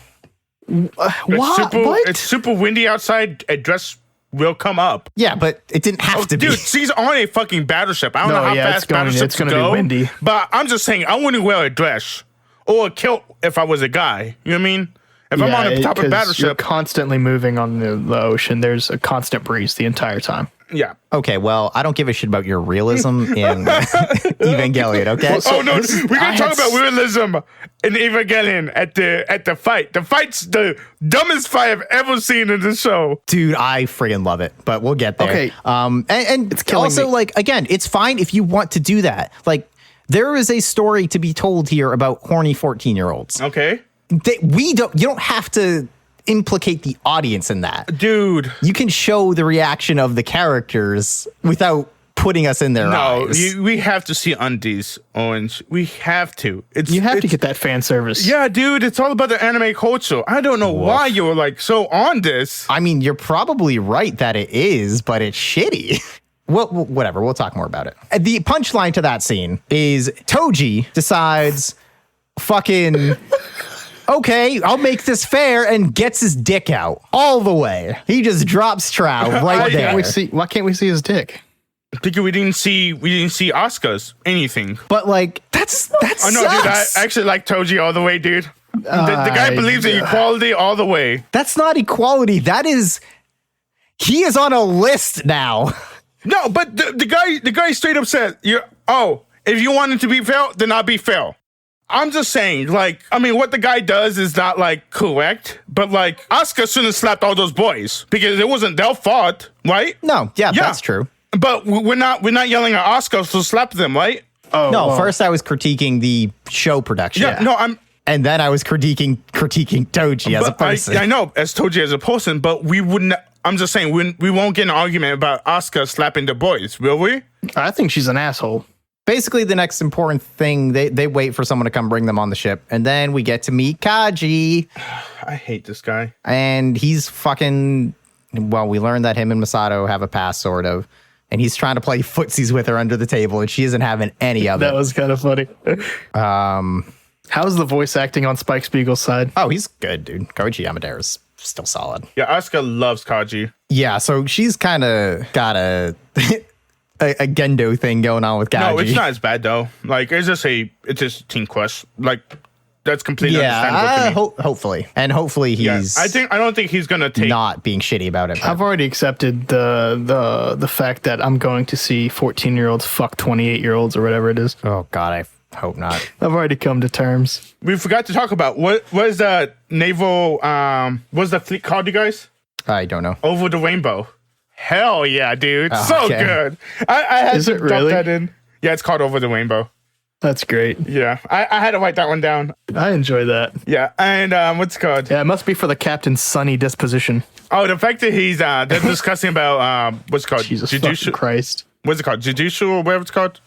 What? It's super windy outside. A dress will come up. Yeah, but it didn't have to be. Dude, she's on a fucking battleship. I don't know how fast battleships gonna go. Be windy. But I'm just saying, I wouldn't wear a dress or a kilt if I was a guy. You know what I mean? If I'm on the top of a battleship, you're constantly moving on the ocean. There's a constant breeze the entire time. yeah. Okay, well, I don't give a shit about your realism in Evangelion, okay? Oh no, we're gonna talk about realism in Evangelion at the fight. The fight's the dumbest fight I've ever seen in the show. Dude, I friggin' love it, but we'll get there. Okay. And it's also, like, again, it's fine if you want to do that. Like, there is a story to be told here about horny 14-year-olds. Okay. You don't have to implicate the audience in that. Dude. You can show the reaction of the characters without putting us in their eyes. We have to see undies, Orange. We have to. You have to get that fan service. Yeah, dude, it's all about the anime culture. I don't know why you're like so on this. I mean, you're probably right that it is, but it's shitty. Well, whatever. We'll talk more about it. The punchline to that scene is Toji decides fucking... okay, I'll make this fair, and gets his dick out all the way. He just drops trow right there. Why can't we see his dick? Because we didn't see Asuka's anything. But like that's Oh no, dude, I actually like Toji all the way, dude. The guy believes in equality all the way. That's not equality. He is on a list now. No, but the guy straight up said, if you want it to be fair, then I'll be fair. I'm just saying, like, I mean, what the guy does is not, like, correct, but, like, Asuka shouldn't have slapped all those boys because it wasn't their fault, right? No, yeah, that's true. But we're not yelling at Asuka to slap them, right? Oh, no, well. First I was critiquing the show production. Yeah, no, and then I was critiquing Toji as a person. I know, as Toji as a person, but we wouldn't. I'm just saying, we won't get an argument about Asuka slapping the boys, will we? I think she's an asshole. Basically, the next important thing, they wait for someone to come bring them on the ship, and then we get to meet Kaji. I hate this guy. And he's fucking... Well, we learned that him and Misato have a past, sort of. And he's trying to play footsies with her under the table, and she isn't having any of it. That was kind of funny. How's the voice acting on Spike Spiegel's side? Oh, he's good, dude. Koichi Yamadera's still solid. Yeah, Asuka loves Kaji. Yeah, so she's kind of got a Gendo thing going on with Kaji. No, it's not as bad though. Like it's just Team Quest. Like that's completely understandable to me. Hopefully, and hopefully he's. I don't think he's gonna take not being shitty about it. I've already accepted the fact that I'm going to see 14-year-olds fuck 28-year-olds or whatever it is. Oh God, I hope not. I've already come to terms. We forgot to talk about what is the naval what's the fleet called, you guys? I don't know. Over the Rainbow. Hell yeah, dude. Oh, so okay. Good. I had Is to it drop really? that in. Yeah, it's called Over the Rainbow. That's great. Yeah. I had to write that one down. I enjoy that. Yeah. And what's it called? Yeah, it must be for the captain's sunny disposition. Oh, the fact that he's they're discussing about what's it called? Jesus fucking Christ. What's it called? Judicial or whatever it's called?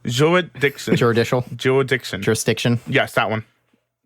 Jurisdiction. Jurisdiction. Yes, that one.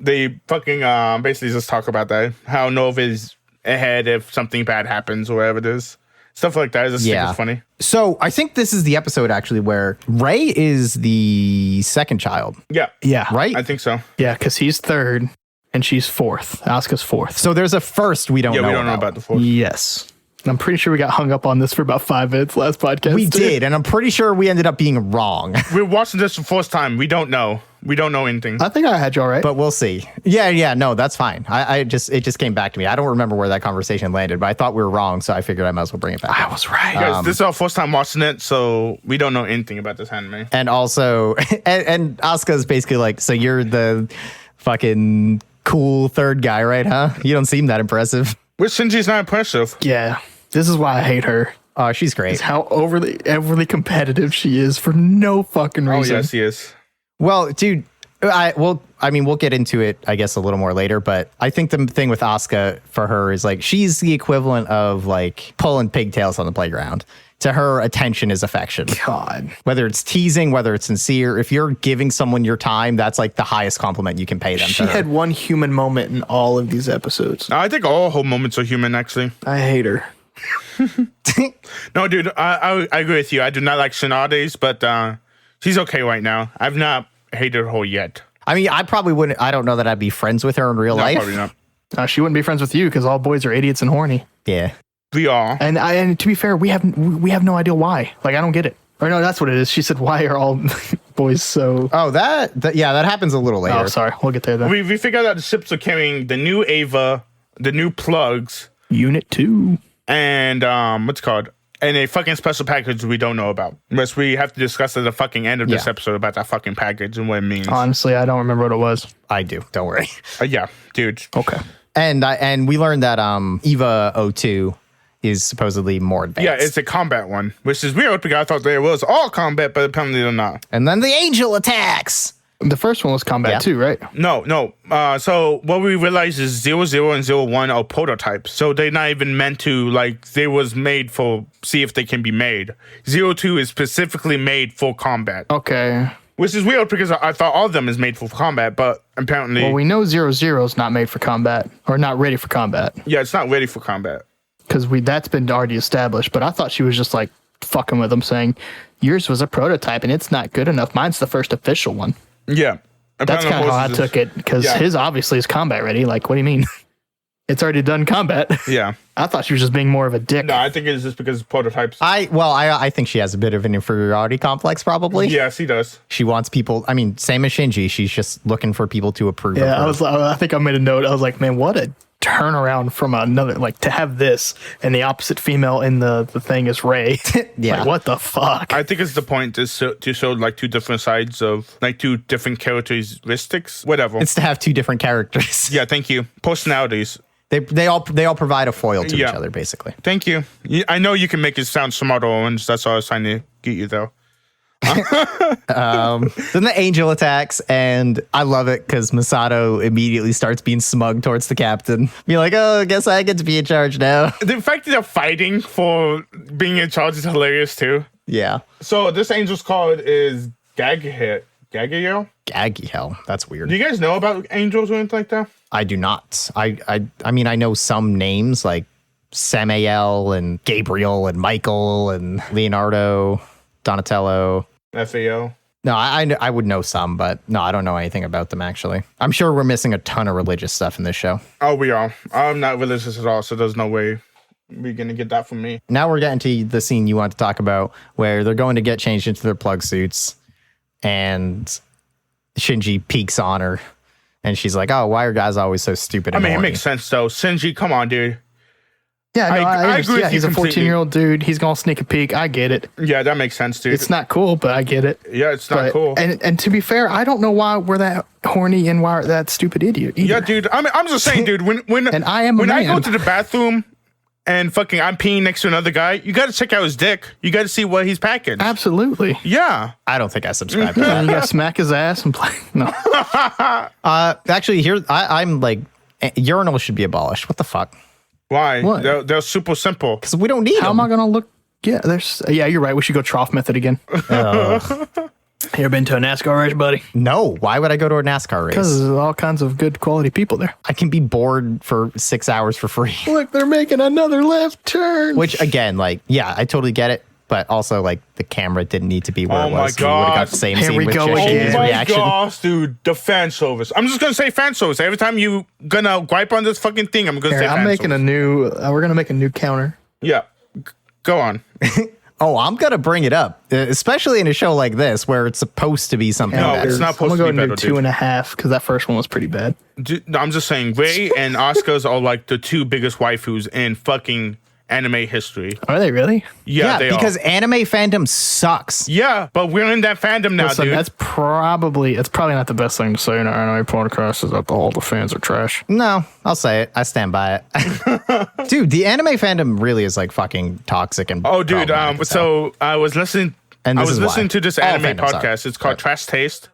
They fucking basically just talk about that. How Nerv is ahead if something bad happens or whatever it is. Stuff like that. It's funny. So I think this is the episode actually where Ray is the second child. Yeah. Yeah. Right? I think so. Yeah, because he's third and she's fourth. Asuka's fourth. So there's a first we don't know. Yeah, we don't know about the fourth. Yes. I'm pretty sure we got hung up on this for about 5 minutes last podcast. We did, and I'm pretty sure we ended up being wrong. We're watching this for the first time. We don't know. We don't know anything. I think I had you all right. But we'll see. Yeah, no, that's fine. It just came back to me. I don't remember where that conversation landed, but I thought we were wrong, so I figured I might as well bring it back. I was right. Guys, this is our first time watching it, so we don't know anything about this anime. And also, and Asuka's basically like, so you're the fucking cool third guy, right, huh? You don't seem that impressive. Which Shinji's not impressive. Yeah. This is why I hate her. Oh, she's great. It's how overly competitive she is for no fucking reason. Oh, yes, he is. Well, dude, we'll get into it, I guess, a little more later, but I think the thing with Asuka for her is like, she's the equivalent of like pulling pigtails on the playground. To her, attention is affection. God. Whether it's teasing, whether it's sincere, if you're giving someone your time, that's like the highest compliment you can pay them. She had one human moment in all of these episodes. I think all whole moments are human, actually. I hate her. No, dude, I agree with you. I do not like Shinades, but She's okay right now. I've not hated her yet. I mean, I probably wouldn't. I don't know that I'd be friends with her in real No, life. probably not. She wouldn't be friends with you because all boys are idiots and horny. Yeah. We are. And to be fair, we have no idea why. Like, I don't get it. Or no, that's what it is. She said, "Why are all boys so?" Oh, that happens a little later. Oh, sorry. We'll get there then. We figured out the ships are carrying the new Ava, the new plugs, Unit 2. and what's it called? And a fucking special package we don't know about. Unless we have to discuss at the fucking end of this episode about that fucking package and what it means. Honestly, I don't remember what it was. I do. Don't worry. Yeah, dude. Okay. And we learned that Eva 02 is supposedly more advanced. Yeah, it's a combat one, which is weird because I thought there was all combat, but apparently they're not. And then the angel attacks. The first one was combat too, right? No. So what we realized is 00 and 01 are prototypes. So they're not even meant to, like, they was made for, see if they can be made. 02 is specifically made for combat. Okay. Which is weird because I thought all of them is made for combat, but apparently... Well, we know 00 is not made for combat, or not ready for combat. Yeah, it's not ready for combat. Because that's been already established, but I thought she was just, like, fucking with them, saying, yours was a prototype and it's not good enough. Mine's the first official one. Yeah. That's kind of how I took it, because his obviously is combat ready. Like, what do you mean? It's already done combat. Yeah. I thought she was just being more of a dick. No, I think it's just because prototypes. I think she has a bit of an inferiority complex, probably. Yes, he does. She wants people. I mean, same as Shinji. She's just looking for people to approve of her. I think I made a note. I was like, man, what a turnaround from another, like, to have this and the opposite female in the thing is Ray. Yeah. Like, what the fuck? I think it's the point to show like two different sides of, like, two different characteristics. Whatever. It's to have two different characters. Yeah, thank you. Personalities. They all provide a foil to each other, basically. Thank you. I know you can make it sound smart, Orange. That's all I was trying to get you, though. Then the angel attacks, and I love it because Misato immediately starts being smug towards the captain. Be like, oh, I guess I get to be in charge now. The fact that they're fighting for being in charge is hilarious, too. Yeah. So this angel's card is Gagayo? Gaggy hell. That's weird. Do you guys know about angels or anything like that? I do not. I mean, I know some names like Samael and Gabriel and Michael and Leonardo, Donatello. FAO. No, I would know some, but no, I don't know anything about them, actually. I'm sure we're missing a ton of religious stuff in this show. Oh, we are. I'm not religious at all, so there's no way we're going to get that from me. Now we're getting to the scene you want to talk about where they're going to get changed into their plug suits and Shinji peeks on her and she's like, oh, why are guys always so stupid? I and mean, it horny? makes sense, though. Shinji, come on, dude. Yeah, no, I agree with you he's a completely. 14-year-old dude. He's going to sneak a peek. I get it. Yeah, that makes sense, dude. It's not cool, but I get it. Yeah, it's not cool. And to be fair, I don't know why we're that horny and why we're that stupid idiot either. Yeah, dude. I mean, I'm just saying, dude. When And I am a when I go man. to the bathroom and fucking I'm peeing next to another guy, you got to check out his dick. You got to see what he's packaged. Absolutely. Yeah. I don't think I subscribe to And that. you got to smack his ass and play. No. Actually, here, I'm like, urinals should be abolished. What the fuck? Why? What? They're super simple. Because we don't need How them. am I going to look? Yeah, you're right. We should go trough method again. You ever been to a NASCAR race, buddy? No, why would I go to a NASCAR race? Because there's all kinds of good quality people there. I can be bored for 6 hours for free. Look, they're making another left turn. Which, again, like, yeah, I totally get it. But also, like, the camera didn't need to be where Oh it my was. We would have got God. the same Here scene we with go Shinji's again. Oh my reaction. gosh, dude. The fan service. I'm just going to say fan service. Every time you gonna gripe on this fucking thing, I'm going to say Here, fan I'm making service. a new. We're gonna make a new counter. Yeah. Go on. Oh, I'm going to bring it up, especially in a show like this where it's supposed to be something No, better. it's not I'm supposed gonna to go be into better, dude. 2.5 because that first one was pretty bad. Dude, I'm just saying, Ray and Oscars are like the two biggest waifus in fucking anime history. Are they really? Yeah, they because are. anime fandom sucks. Yeah, but we're in that fandom now, Listen, dude. it's probably not the best thing to say in our anime podcast is that all the fans are trash. No, I'll say it. I stand by it. Dude, the anime fandom really is like fucking toxic and Oh, dude. problematic as hell. So I was listening. And I this was is why. listening to this All anime fandoms are. podcast. It's called Trash Taste,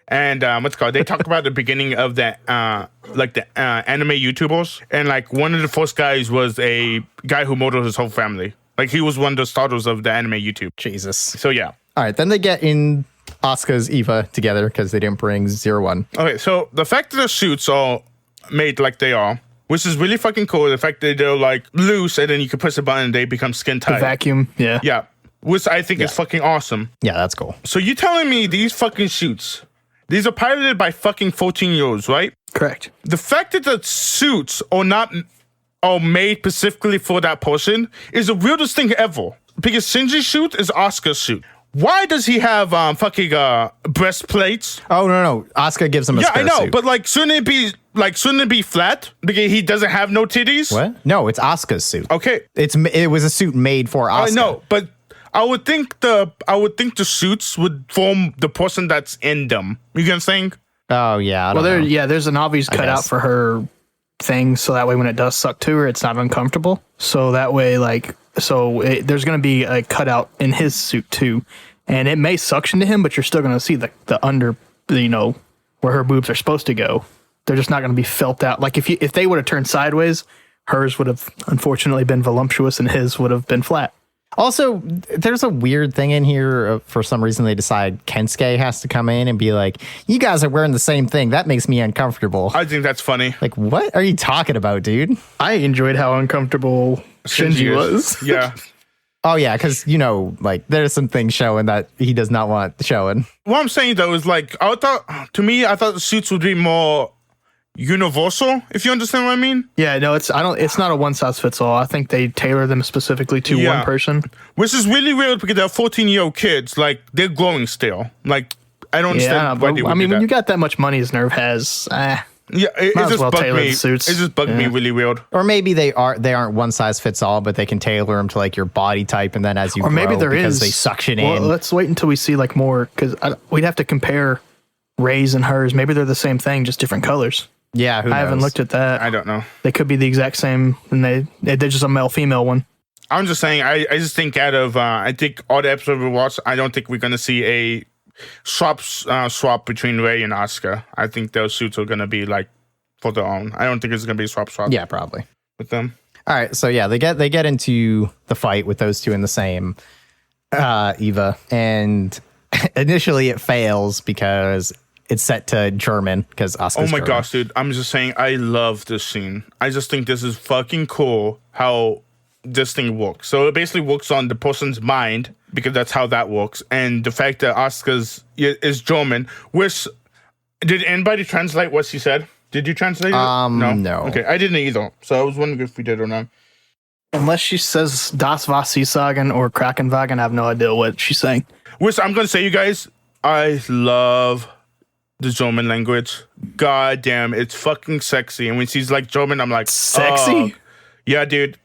and what's it called? They talk about the beginning of that, like the anime YouTubers, and like one of the first guys was a guy who murdered his whole family. Like he was one of the starters of the anime YouTube. Jesus. So yeah. All right, then they get in Asuka's Eva together because they didn't bring 01. Okay, so the fact that the suits are made like they are, which is really fucking cool. The fact that they're like loose, and then you can push a button and they become skin The tight. vacuum, yeah. Yeah. which I think is fucking awesome. Yeah, that's cool. So you telling me these fucking suits, these are piloted by fucking 14-year-olds, right? Correct. The fact that the suits are made specifically for that person is the weirdest thing ever. Because Shinji's suit is Asuka's suit. Why does he have fucking breastplates? Oh no, Asuka gives him a spare I know, suit. but shouldn't it be flat because he doesn't have no titties? What? No, it's Asuka's suit. Okay, It was a suit made for Asuka. I know, but I would think the suits would form the person that's in them. You get what I'm saying? Oh yeah. I don't know. There's an obvious cutout guess. for her thing, so that way when it does suck to her, it's not uncomfortable. So that way, there's going to be a cutout in his suit too, and it may suction to him, but you're still going to see the under, where her boobs are supposed to go. They're just not going to be felt out. Like if they would have turned sideways, hers would have unfortunately been voluptuous, and his would have been flat. Also, there's a weird thing in here. For some reason, they decide Kensuke has to come in and be like, "You guys are wearing the same thing. That makes me uncomfortable." I think that's funny. Like, what are you talking about, dude? I enjoyed how uncomfortable Shinji was. Yeah. Oh yeah, because there's some things showing that he does not want showing. What I'm saying though is I thought the suits would be more universal, if you understand what I mean. Yeah, no, it's not a one size fits all. I think they tailor them specifically to one person. Which is really weird because they're 14-year-old kids. They're growing still. I don't understand why they would do when that. you got that much money as Nerv has, it might as just well bugged tailor me. the suits. It just bugged me really weird. Or maybe they aren't one size fits all, but they can tailor them to your body type, and then as you or maybe grow, there because is they suction well, in. Let's wait until we see more, because we'd have to compare Ray's and hers. Maybe they're the same thing, just different colors. Yeah, who knows? I haven't looked at that. I don't know. They could be the exact same, and they're just a male female one. I'm just saying. I just think out of I think all the episodes we watched, I don't think we're gonna see a swap between Ray and Asuka. I think those suits are gonna be for their own. I don't think it's gonna be a swap. Yeah, probably. With them. All right, so yeah, they get into the fight with those two in the same Eva, and initially it fails because it's set to German because Asuka's Oh my German. gosh, dude! I'm just saying, I love this scene. I just think this is fucking cool how this thing works. So it basically works on the person's mind because that's how that works, and the fact that Asuka's is German. Which did anybody translate what she said? Did you translate it? No. Okay, I didn't either. So I was wondering if we did or not. Unless she says Das was sie sagen or Krakenwagen, I have no idea what she's saying. Which I'm gonna say, you guys, I love the German language. God damn, it's fucking sexy. And when she's German, I'm like, Sexy? oh. Yeah, dude.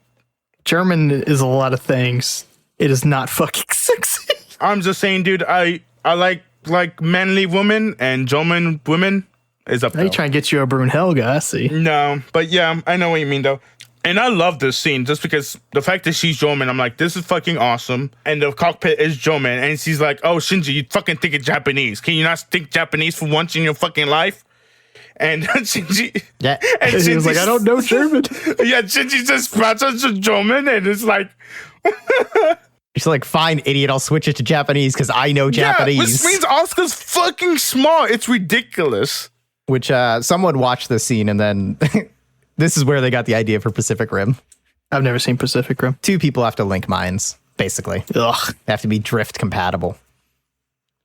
German is a lot of things. It is not fucking sexy. I'm just saying, dude, I like manly women, and German women is up Now there. you trying to get you a Brunhilde, I see. No, but yeah, I know what you mean though. And I love this scene just because the fact that she's German, I'm like, this is fucking awesome. And the cockpit is German, and she's like, oh, Shinji, you fucking think it's Japanese. Can you not think Japanese for once in your fucking life? And Shinji, Yeah. And he was like, I don't know German. Yeah, Shinji just sprouts to German, and it's like, She's like, fine, idiot, I'll switch it to Japanese because I know Japanese. yeah, which means Asuka's fucking smart. It's ridiculous. Which someone watched this scene, and then this is where they got the idea for Pacific Rim. I've never seen Pacific Rim. Two people have to link minds, basically. Ugh. They have to be drift compatible.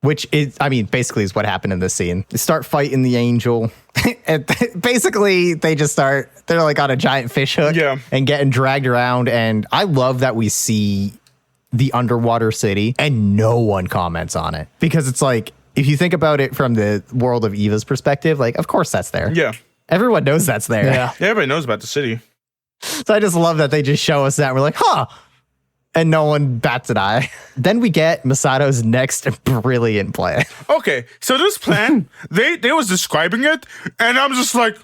Which is, basically is what happened in this scene. They start fighting the angel. And basically, they're on a giant fish hook and getting dragged around. And I love that we see the underwater city and no one comments on it. Because it's if you think about it from the world of Eva's perspective, of course that's there. Yeah. Everyone knows that's there. Yeah. Everybody knows about the city. So I just love that they just show us that. We're like, huh. And no one bats an eye. Then we get Misato's next brilliant plan. Okay, so this plan, they was describing it, and I'm just like,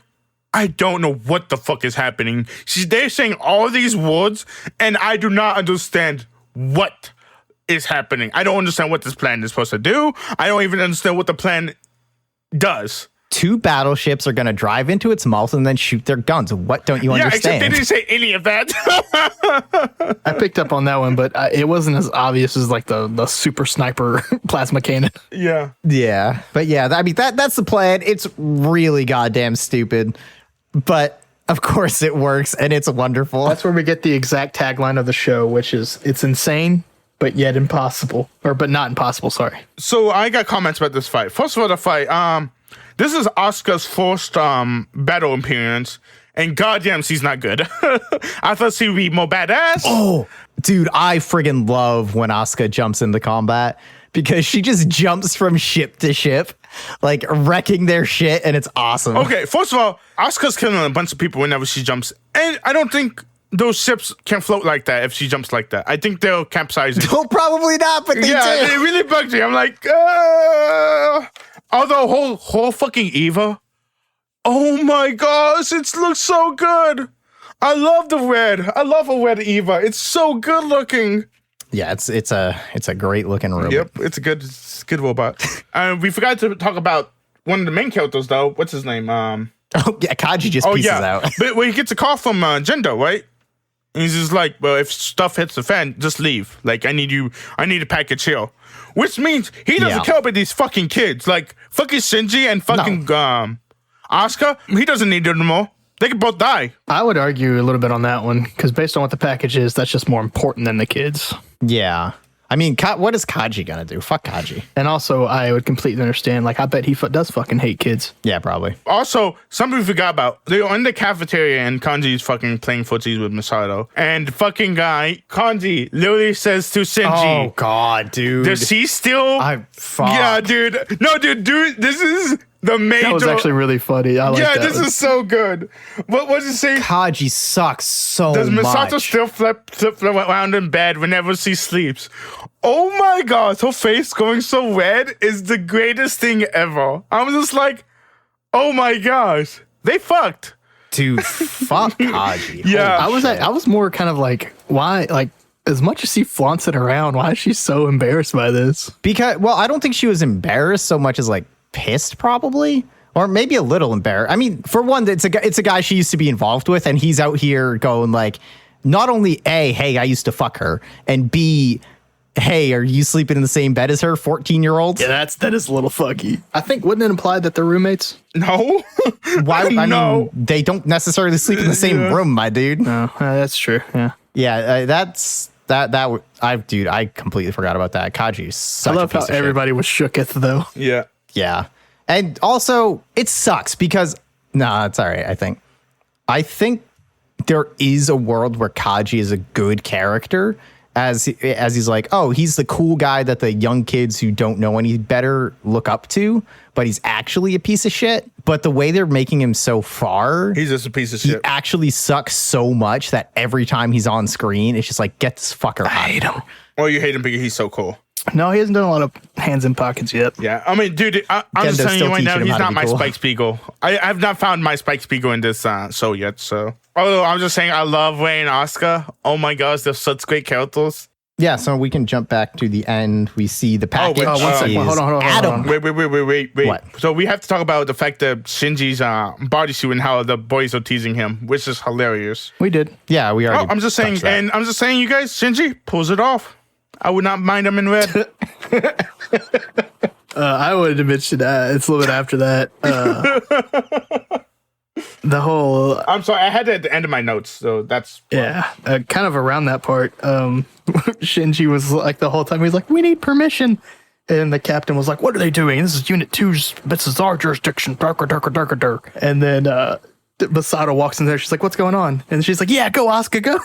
I don't know what the fuck is happening. They're saying all these words, and I do not understand what is happening. I don't understand what this plan is supposed to do. I don't even understand what the plan does. Two battleships are going to drive into its mouth and then shoot their guns. What don't you understand? Except they didn't say any of that. I picked up on that one, but it wasn't as obvious as the super sniper plasma cannon. Yeah. Yeah. But yeah, that's the plan. It's really goddamn stupid. But of course it works and it's wonderful. That's where we get the exact tagline of the show, which is, it's insane, but yet impossible. But not impossible, sorry. So I got comments about this fight. First of all, the fight. This is Asuka's first battle appearance, and goddamn, she's not good. I thought she'd be more badass. Oh, dude, I friggin' love when Asuka jumps into combat because she just jumps from ship to ship, like wrecking their shit, and it's awesome. Okay, first of all, Asuka's killing a bunch of people whenever she jumps, and I don't think those ships can float like that if she jumps like that. I think they'll capsize. Well, probably not, but they do. It really bugs me. I'm like, although whole fucking Eva. Oh my gosh, it looks so good. I love the red. I love a red Eva. It's so good looking. Yeah, it's a great looking robot. Yep, it's a good robot. We forgot to talk about one of the main characters though. What's his name? Oh yeah, Kaji just pieces out. But when he gets a call from Jendo, right? And he's just like, well, if stuff hits the fan, just leave. Like, I need a package here. Which means he doesn't care about these fucking kids. Like, fucking Shinji and fucking Asuka, he doesn't need them anymore. They could both die. I would argue a little bit on that one, because based on what the package is, that's just more important than the kids. Yeah. I mean, what is Kaji gonna do? Fuck Kaji. And also, I would completely understand. Like, I bet he does fucking hate kids. Yeah, probably. Also, something we forgot about. They were in the cafeteria and Kanji's fucking playing footsies with Misato. And fucking guy, Kanji, literally says to Shinji, Oh, God, dude. does he still... Fuck. Yeah, dude. No, dude, this is the major... That was actually really funny. I like that. Yeah, this is so good. What was it saying? Kaji sucks so Does Misato much. still flip around in bed whenever she sleeps? Oh my god, her face going so red is the greatest thing ever. I'm just like, oh my gosh, they fucked. Dude, fuck Kaji. Yeah. I was more kind of like, why? Like, as much as she flaunts it around, why is she so embarrassed by this? Because, well, I don't think she was embarrassed so much as like pissed, probably. Or maybe a little embarrassed. I mean, for one, it's a guy she used to be involved with, and he's out here going like, not only A, hey, I used to fuck her, and B, hey, are you sleeping in the same bed as her, 14-year-olds? Yeah, that is a little fucky. I think, wouldn't it imply that they're roommates? No. Why? I No. mean, they don't necessarily sleep in the same room, my dude. No, that's true. Yeah. Yeah, dude, I completely forgot about that. Kaji is such I love a piece how of shit. everybody was shooketh though. Yeah. Yeah. And also, it sucks because, nah, it's all right, I think there is a world where Kaji is a good character as he's like, oh, he's the cool guy that the young kids who don't know any better look up to, but he's actually a piece of shit. But the way they're making him so far, He's just a piece of he shit. actually sucks so much that every time he's on screen, it's just like, get this fucker out. I hate him. Oh, you hate him because he's so cool. No, he hasn't done a lot of hands in pockets yet. Yeah. I mean, dude, I'm just Gendo's telling you still right now, teaching him he's how to not be my cool. Spike Spiegel. I have not found my Spike Spiegel in this show yet, so. Although I'm just saying I love Rei and Asuka. Oh my gosh, they're such great characters. Yeah, so we can jump back to the end. We see the package. wait, 1 second. is Hold on. Adam. Wait. What? So we have to talk about the fact that Shinji's bodysuit and how the boys are teasing him, which is hilarious. We did. Yeah, we already. I'm just saying, touched that. and I'm just saying, you guys, Shinji pulls it off. I would not mind him in red. I wanted to mention that. It's a little bit after that. The whole I'm sorry, I had it at the end of my notes, so that's kind of around that part. Shinji was like the whole time he's like, "We need permission," and the captain was like, "What are they doing? This is Unit 2's. This is our jurisdiction." Dark. And then Misato walks in there. She's like, "What's going on?" And she's like, "Yeah, go, Asuka, go."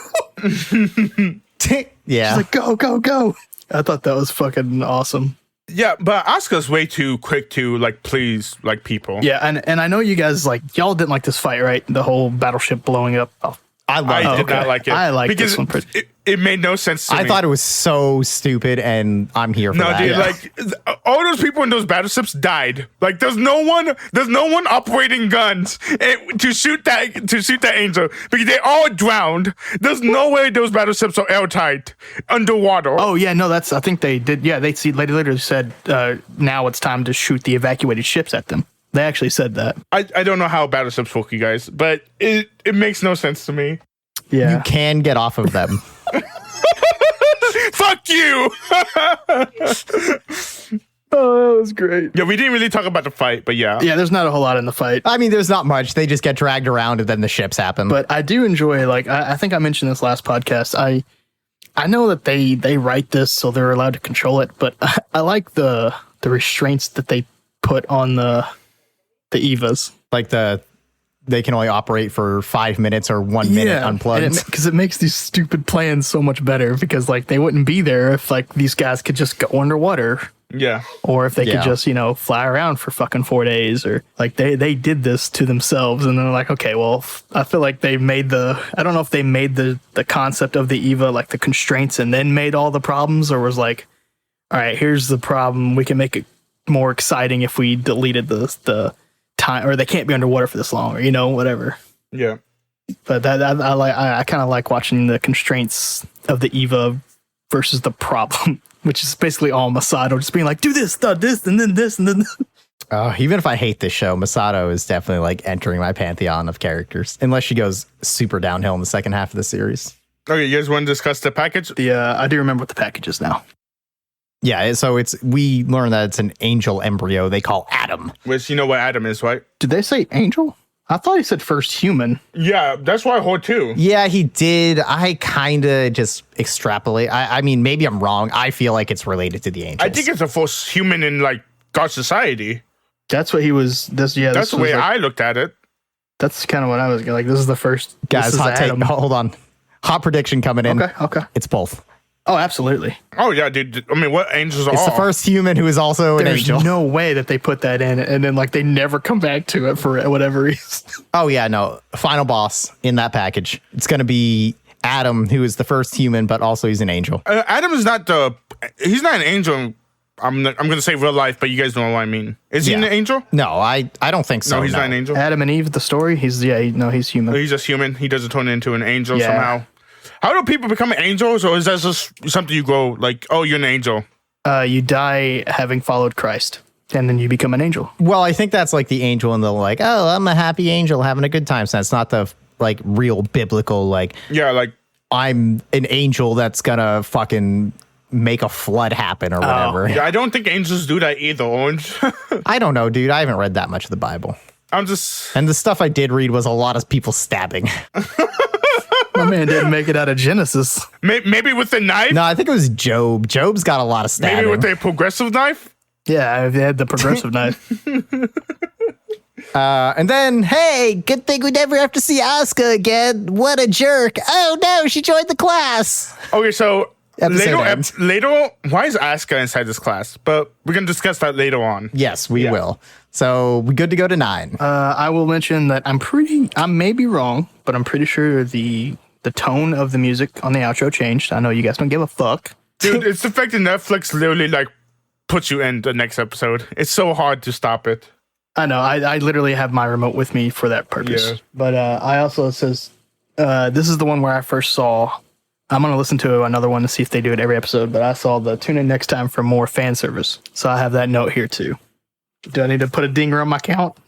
Yeah. She's like, "Go." I thought that was fucking awesome. Yeah, but Asuka's way too quick to like please like people. Yeah, and I know you guys y'all didn't like this fight, right? The whole battleship blowing up. Oh, I did not like it. I like because this one pretty. it made no sense to me. I thought it was so stupid, and I'm here for no, that. dude, Yeah. like all those people in those battleships died. Like there's no one operating guns to shoot that angel because they all drowned. There's no way those battleships are airtight underwater. Oh yeah, no, I think they did. Yeah, they literally said now it's time to shoot the evacuated ships at them. They actually said that. I don't know how battleships work, you guys, but it makes no sense to me. Yeah. You can get off of them. Fuck you. Oh, that was great. Yeah, we didn't really talk about the fight, but yeah. Yeah, there's not a whole lot in the fight. I mean, there's not much. They just get dragged around, and then the ships happen. But I do enjoy, I think I mentioned this last podcast. I I know that they write this so they're allowed to control it, but I like the restraints that they put on the Evas. Like they can only operate for 5 minutes or 1 minute unplugged. Because it makes these stupid plans so much better. Because like they wouldn't be there if like these guys could just go underwater. Yeah. Or if they could just, fly around for fucking 4 days, or like they did this to themselves, and they're like, okay, well, I feel like they made I don't know if they made the concept of the Eva, like the constraints, and then made all the problems, or was like, all right, here's the problem. We can make it more exciting if we deleted the time, or they can't be underwater for this long, or, whatever. Yeah. But I kind of like watching the constraints of the Eva versus the problem, which is basically all Misato just being like, do this, and then this, and then this. Even if I hate this show, Misato is definitely like entering my pantheon of characters, unless she goes super downhill in the second half of the series. Okay, you guys want to discuss the package? I do remember what the package is now. Yeah, so we learned that it's an angel embryo they call Adam. Which, you know what Adam is, right? Did they say angel? I thought he said first human. Yeah, that's why I hold too. Yeah, he did. I kind of just extrapolate. I mean, maybe I'm wrong. I feel like it's related to the angels. I think it's the first human in like God's society. That's what he was. That's the way I looked at it. That's kind of what I was like. This is the first. Guys, hot take. Hold on. Hot prediction coming in. Okay. It's both. Oh, absolutely. Oh, yeah, dude. I mean, what angels are It's the first human who is also an angel. There's no way that they put that in and then like they never come back to it for whatever reason. Oh, yeah, no. Final boss in that package. It's going to be Adam, who is the first human, but also he's an angel. Adam is not he's not an angel. I'm going to say real life, but you guys know what I mean. Is he an angel? No, I don't think so. No, he's not an angel. Adam and Eve, the story, he's human. He's just human. He doesn't turn into an angel somehow. How do people become angels, or is that just something you grow, like, oh, you're an angel? You die having followed Christ, and then you become an angel. Well, I think that's like the angel and the like, oh, I'm a happy angel having a good time. So that's not the like real biblical, like, yeah, like I'm an angel that's gonna fucking make a flood happen or whatever. Yeah, I don't think angels do that either, Orange. I don't know, dude. I haven't read that much of the Bible. And the stuff I did read was a lot of people stabbing. My man didn't make it out of Genesis. Maybe with the knife? No, I think it was Job. Job's got a lot of stabbing. Maybe with a progressive knife? Yeah, they had the progressive knife. And then, hey, good thing we never have to see Asuka again. What a jerk. Oh, no, she joined the class. Okay, so later, why is Asuka inside this class? But we're going to discuss that later on. Yes, we will. So we good to go to 9. I will mention that I may be wrong, but I'm pretty sure the tone of the music on the outro changed. I know you guys don't give a fuck. Dude, it's the fact that Netflix literally like puts you in the next episode. It's so hard to stop it. I know. I literally have my remote with me for that purpose. Yeah. But I also, it says, this is the one where I first saw. I'm going to listen to another one to see if they do it every episode, but I saw the tune in next time for more fan service. So I have that note here too. Do I need to put a dinger on my count?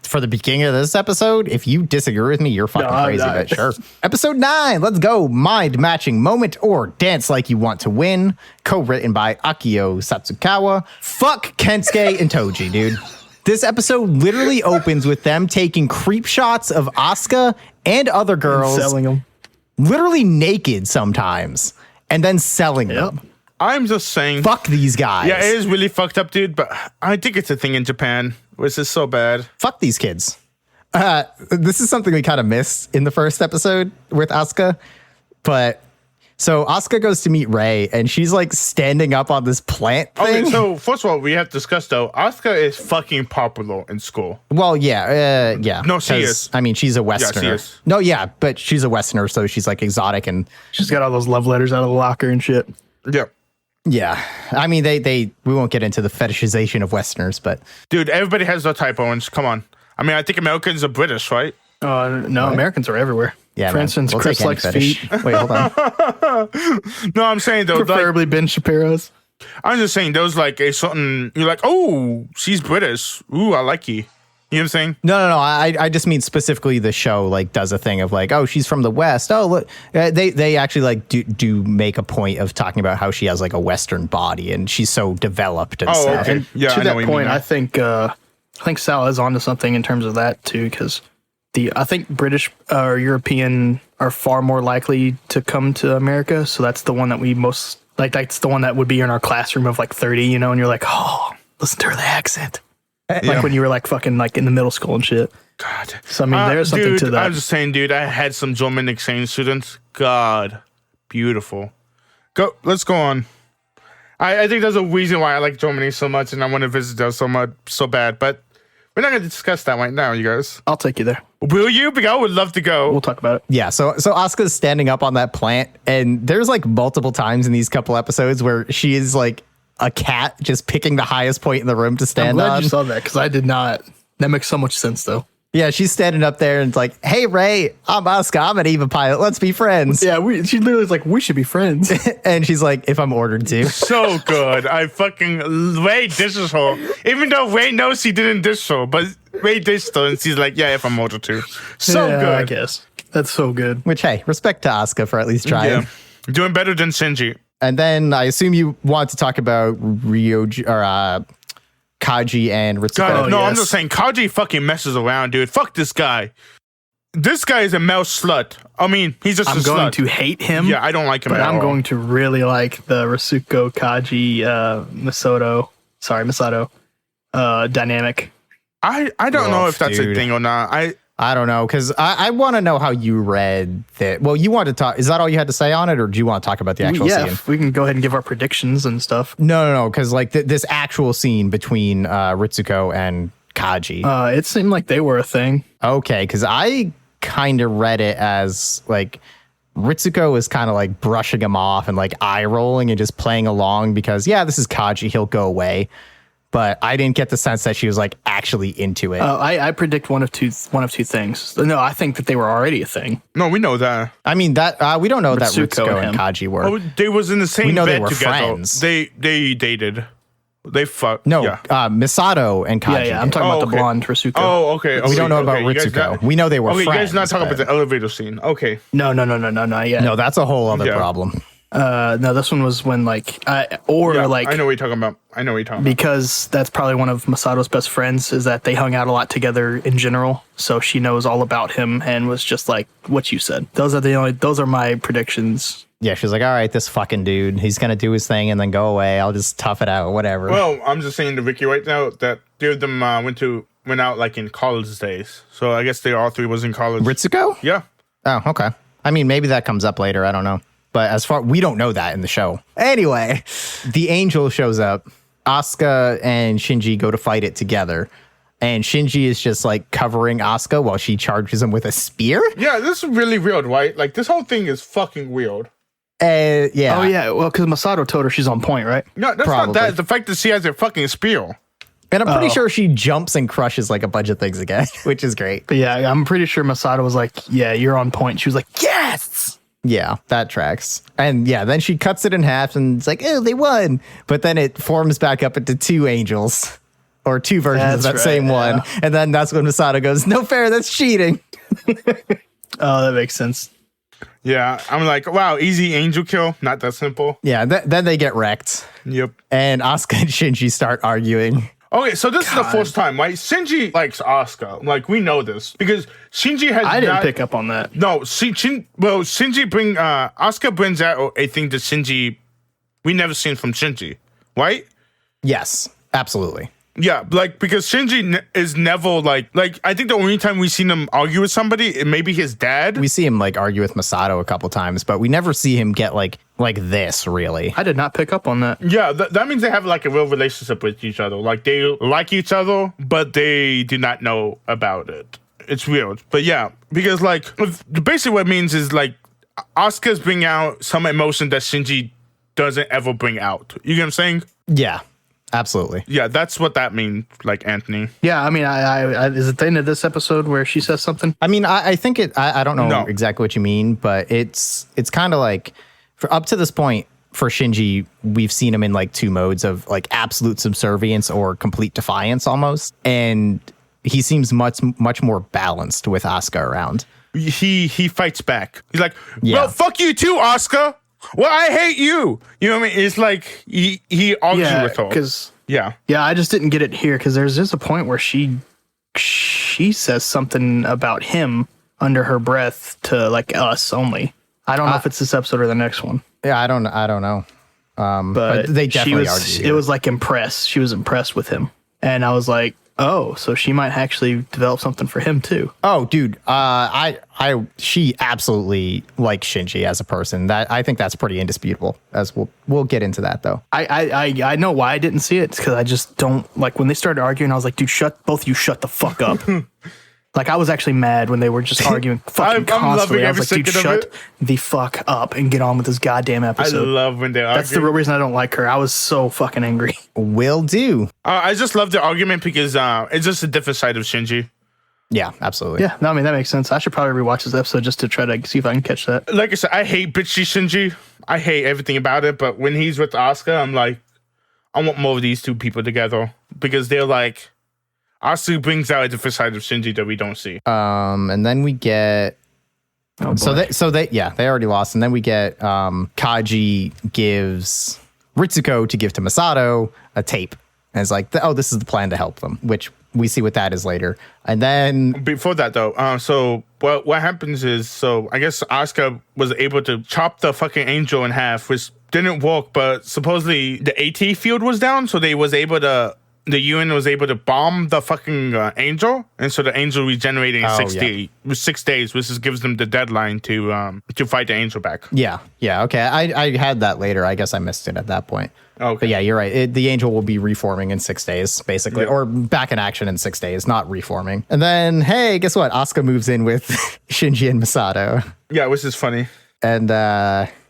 For the beginning of this episode, if you disagree with me, you're fucking crazy, but sure. Episode 9, let's go. Mind matching moment or dance like you want to win. Co-written by Akio Satsukawa. Fuck Kensuke and Toji, dude. This episode literally opens with them taking creep shots of Asuka and other girls. And selling them. Literally naked sometimes. And then selling them. I'm just saying. Fuck these guys. Yeah, it is really fucked up, dude, but I think it's a thing in Japan, which is so bad. Fuck these kids. This is something we kind of missed in the first episode with Asuka. But so Asuka goes to meet Rei, and she's like standing up on this plant thing. Okay, so first of all, we have to discuss though, Asuka is fucking popular in school. Well, yeah. No, she is. I mean, she's a Westerner. Yeah, she is. No, yeah, but she's a Westerner, so she's like exotic and she's got all those love letters out of the locker and shit. Yeah. Yeah, I mean, we won't get into the fetishization of Westerners, but dude, everybody has their type, Owens. Come on. I mean, I think Americans are British, right? No, what? Americans are everywhere. Yeah, for instance, Chris likes feet. Wait, hold on. No, I'm saying though, preferably Ben Shapiro's. I'm just saying those like a certain. You're like, oh, she's British. Ooh, I like you. You know what I'm saying? No. I just mean specifically the show like does a thing of like, oh, she's from the West. Oh, look, they actually like do make a point of talking about how she has like a Western body and she's so developed and stuff. Okay. And to that point, I think Sal is onto something in terms of that too, because I think British or European are far more likely to come to America. So that's the one that we most like. That's the one that would be in our classroom of like 30, you know, and you're like, oh, listen to her, the accent. Like when you were like fucking like in the middle school and shit. God. So I mean, there's something dude, to that. I'm just saying, dude, I had some German exchange students. God, beautiful. Let's go on. I think there's a reason why I like Germany so much and I want to visit there so bad, but we're not going to discuss that right now, you guys. I'll take you there. Will you? Because I would love to go. We'll talk about it. Yeah, so Asuka's standing up on that plant, and there's like multiple times in these couple episodes where she is like a cat just picking the highest point in the room to stand I'm glad on. you saw that because I did not. That makes so much sense though. Yeah, she's standing up there and it's like, hey, Ray, I'm Asuka. I'm an Eva pilot. Let's be friends. Yeah, she literally is like, we should be friends. And she's like, if I'm ordered to. So good. I fucking Ray dishes her. Even though Ray knows he didn't dish her, but Ray dished her and she's like, yeah, if I'm ordered to. So yeah, good. I guess. That's so good. Which, hey, respect to Asuka for at least trying. Yeah. Doing better than Shinji. And then I assume you want to talk about Kaji and Ritsuko. God, no, yes. I'm just saying, Kaji fucking messes around, dude. Fuck this guy. This guy is a male slut. I mean, he's just I'm a going slut. to hate him. Yeah, I don't like him But at I'm all. going to really like the Rasuko Kaji Misato dynamic. I don't know if that's dude. a thing or not. I don't know, because I want to know how you read that. Well, you want to talk. Is that all you had to say on it, or do you want to talk about the actual scene? We can go ahead and give our predictions and stuff. No, because like this actual scene between Ritsuko and Kaji. It seemed like they were a thing. Okay, because I kind of read it as like Ritsuko was kind of like brushing him off and like eye rolling and just playing along because, yeah, this is Kaji. He'll go away. But I didn't get the sense that she was like actually into it. I predict one of two things. No, I think that they were already a thing. No, we know that. I mean, that we don't know that Ritsuko Ritsuko and and him. Kaji were. Oh, they was in the same We know they bed were together. friends. They dated. They fucked. No, Yeah. Misato and Kaji. Yeah, I'm did. talking about Oh, the okay. blonde Rasuko. Oh, okay. We don't know about you guys Ritsuko. We know they were Okay, friends. you guys not talking but- about the elevator scene. Okay. No, not yet. No, that's a whole other Yeah. problem. No, this one was when like Yeah, I know what you're talking about. because that's probably one of Masato's best friends is that they hung out a lot together in general. So she knows all about him and was just like what you said. Those are my predictions. Yeah, she's like, all right, this fucking dude, he's going to do his thing and then go away. I'll just tough it out, whatever. Well, I'm just saying to Vicky right now that three of them went out like in college days. So I guess they all three was in college. Ritsuko? Yeah. Oh, okay. I mean, maybe that comes up later. I don't know. But as far, we don't know that in the show. Anyway, the angel shows up. Asuka and Shinji go to fight it together. And Shinji is just like covering Asuka while she charges him with a spear. Yeah, this is really weird, right? Like this whole thing is fucking weird. Yeah. Oh yeah, well, because Misato told her she's on point, right? No, that's Probably. not that. It's the fact that she has a fucking spear. And I'm pretty sure she jumps and crushes like a bunch of things again, which is great. But yeah, I'm pretty sure Misato was like, "Yeah, you're on point." She was like, "Yes." Yeah, that tracks. And yeah, then she cuts it in half and it's like, oh, they won. But then it forms back up into two angels or two versions of That's that right, same one. And then that's when Misato goes, no fair, that's cheating. Oh, that makes sense. Yeah, I'm like, wow, easy angel kill. Not that simple. Yeah, then they get wrecked. Yep. And Asuka and Shinji start arguing. Okay, so this is the first time, right? Shinji likes Asuka. Like, we know this. Because Shinji has I didn't not- pick up on that. No, Shinji Asuka brings out a thing that Shinji, we never seen from Shinji, right? Yes, absolutely. Yeah, like, because Shinji is never, like, I think the only time we've seen him argue with somebody, it may be his dad. We see him like argue with Misato a couple times, but we never see him get like this, really. I did not pick up on that. Yeah, that means they have, like, a real relationship with each other. Like, they like each other, but they do not know about it. It's weird. But yeah, because, like, basically what it means is, like, Asuka's bringing out some emotion that Shinji doesn't ever bring out. You get what I'm saying? Yeah, absolutely. Yeah, that's what that means, like, Anthony. Yeah, I mean, I is it the end of this episode where she says something? I mean, I think I don't know No. exactly what you mean, but it's kind of like for up to this point for Shinji, we've seen him in like two modes of like absolute subservience or complete defiance almost. And he seems much more balanced with Asuka around. He fights back. He's like, Yeah. well, fuck you too, Asuka. Well, I hate you. You know what I mean? It's like he argues Yeah, with her. because Yeah. I just didn't get it here because there's just a point where she she says something about him under her breath to like us only. I don't know if it's this episode or the next one. Yeah, I don't know. But they definitely argue. It was like impressed. She was impressed with him, and I was like, oh, so she might actually develop something for him too. Oh, dude, she absolutely likes Shinji as a person. That I think that's pretty indisputable. As we'll get into that though. I know why I didn't see it. It's because I just don't like when they started arguing. I was like, dude, both of you shut the fuck up. Like, I was actually mad when they were just arguing fucking constantly. I was like, dude, shut the fuck up and get on with this goddamn episode. I love when they argue. That's the real reason I don't like her. I was so fucking angry. Will do. I just love the argument because it's just a different side of Shinji. Yeah, absolutely. Yeah, no, I mean, that makes sense. I should probably rewatch this episode just to try to see if I can catch that. Like I said, I hate bitchy Shinji. I hate everything about it. But when he's with Asuka, I'm like, I want more of these two people together because they're like, Asuka brings out a different side of Shinji that we don't see. And then we get they already lost, and then we get Kaji gives Ritsuko to give to Misato a tape, and it's like, this is the plan to help them, which we see what that is later. And then before that though, so what happens is, so I guess Asuka was able to chop the fucking angel in half, which didn't work, but supposedly the AT field was down, so the UN was able to bomb the fucking angel, and so the angel regenerated in 6 days, which gives them the deadline to fight the angel back. Yeah, okay. I had that later. I guess I missed it at that point. Okay. But yeah, you're right. The angel will be reforming in 6 days, basically, or back in action in 6 days, not reforming. And then, hey, guess what? Asuka moves in with Shinji and Misato. Yeah, which is funny. And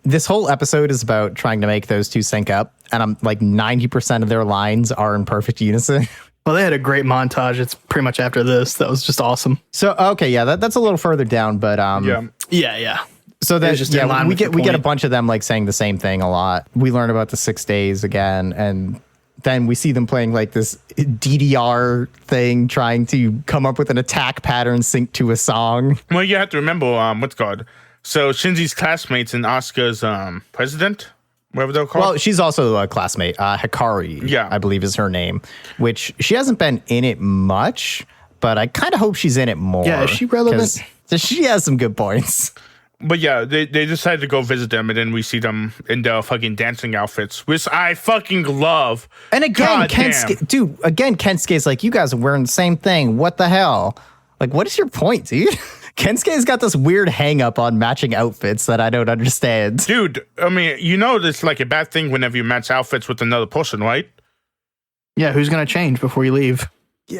this whole episode is about trying to make those two sync up. And I'm like 90% of their lines are in perfect unison. Well, they had a great montage. It's pretty much after this. That was just awesome. So, okay, yeah, that's a little further down, but yeah. So that we get a bunch of them like saying the same thing a lot. We learn about the 6 days again, and then we see them playing like this DDR thing, trying to come up with an attack pattern synced to a song. Well, you have to remember what's called. So Shinji's classmates and Asuka's president, whatever they're called. Well, she's also a classmate. Hikari, I believe is her name, which she hasn't been in it much, but I kind of hope she's in it more. Yeah, is she relevant? She has some good points. But yeah, they decided to go visit them, and then we see them in their fucking dancing outfits, which I fucking love. And again, Kensuke's like, you guys are wearing the same thing. What the hell? Like, what is your point, dude? Kensuke's got this weird hang up on matching outfits that I don't understand. Dude, I mean, it's like a bad thing whenever you match outfits with another person, right? Yeah, who's going to change before you leave?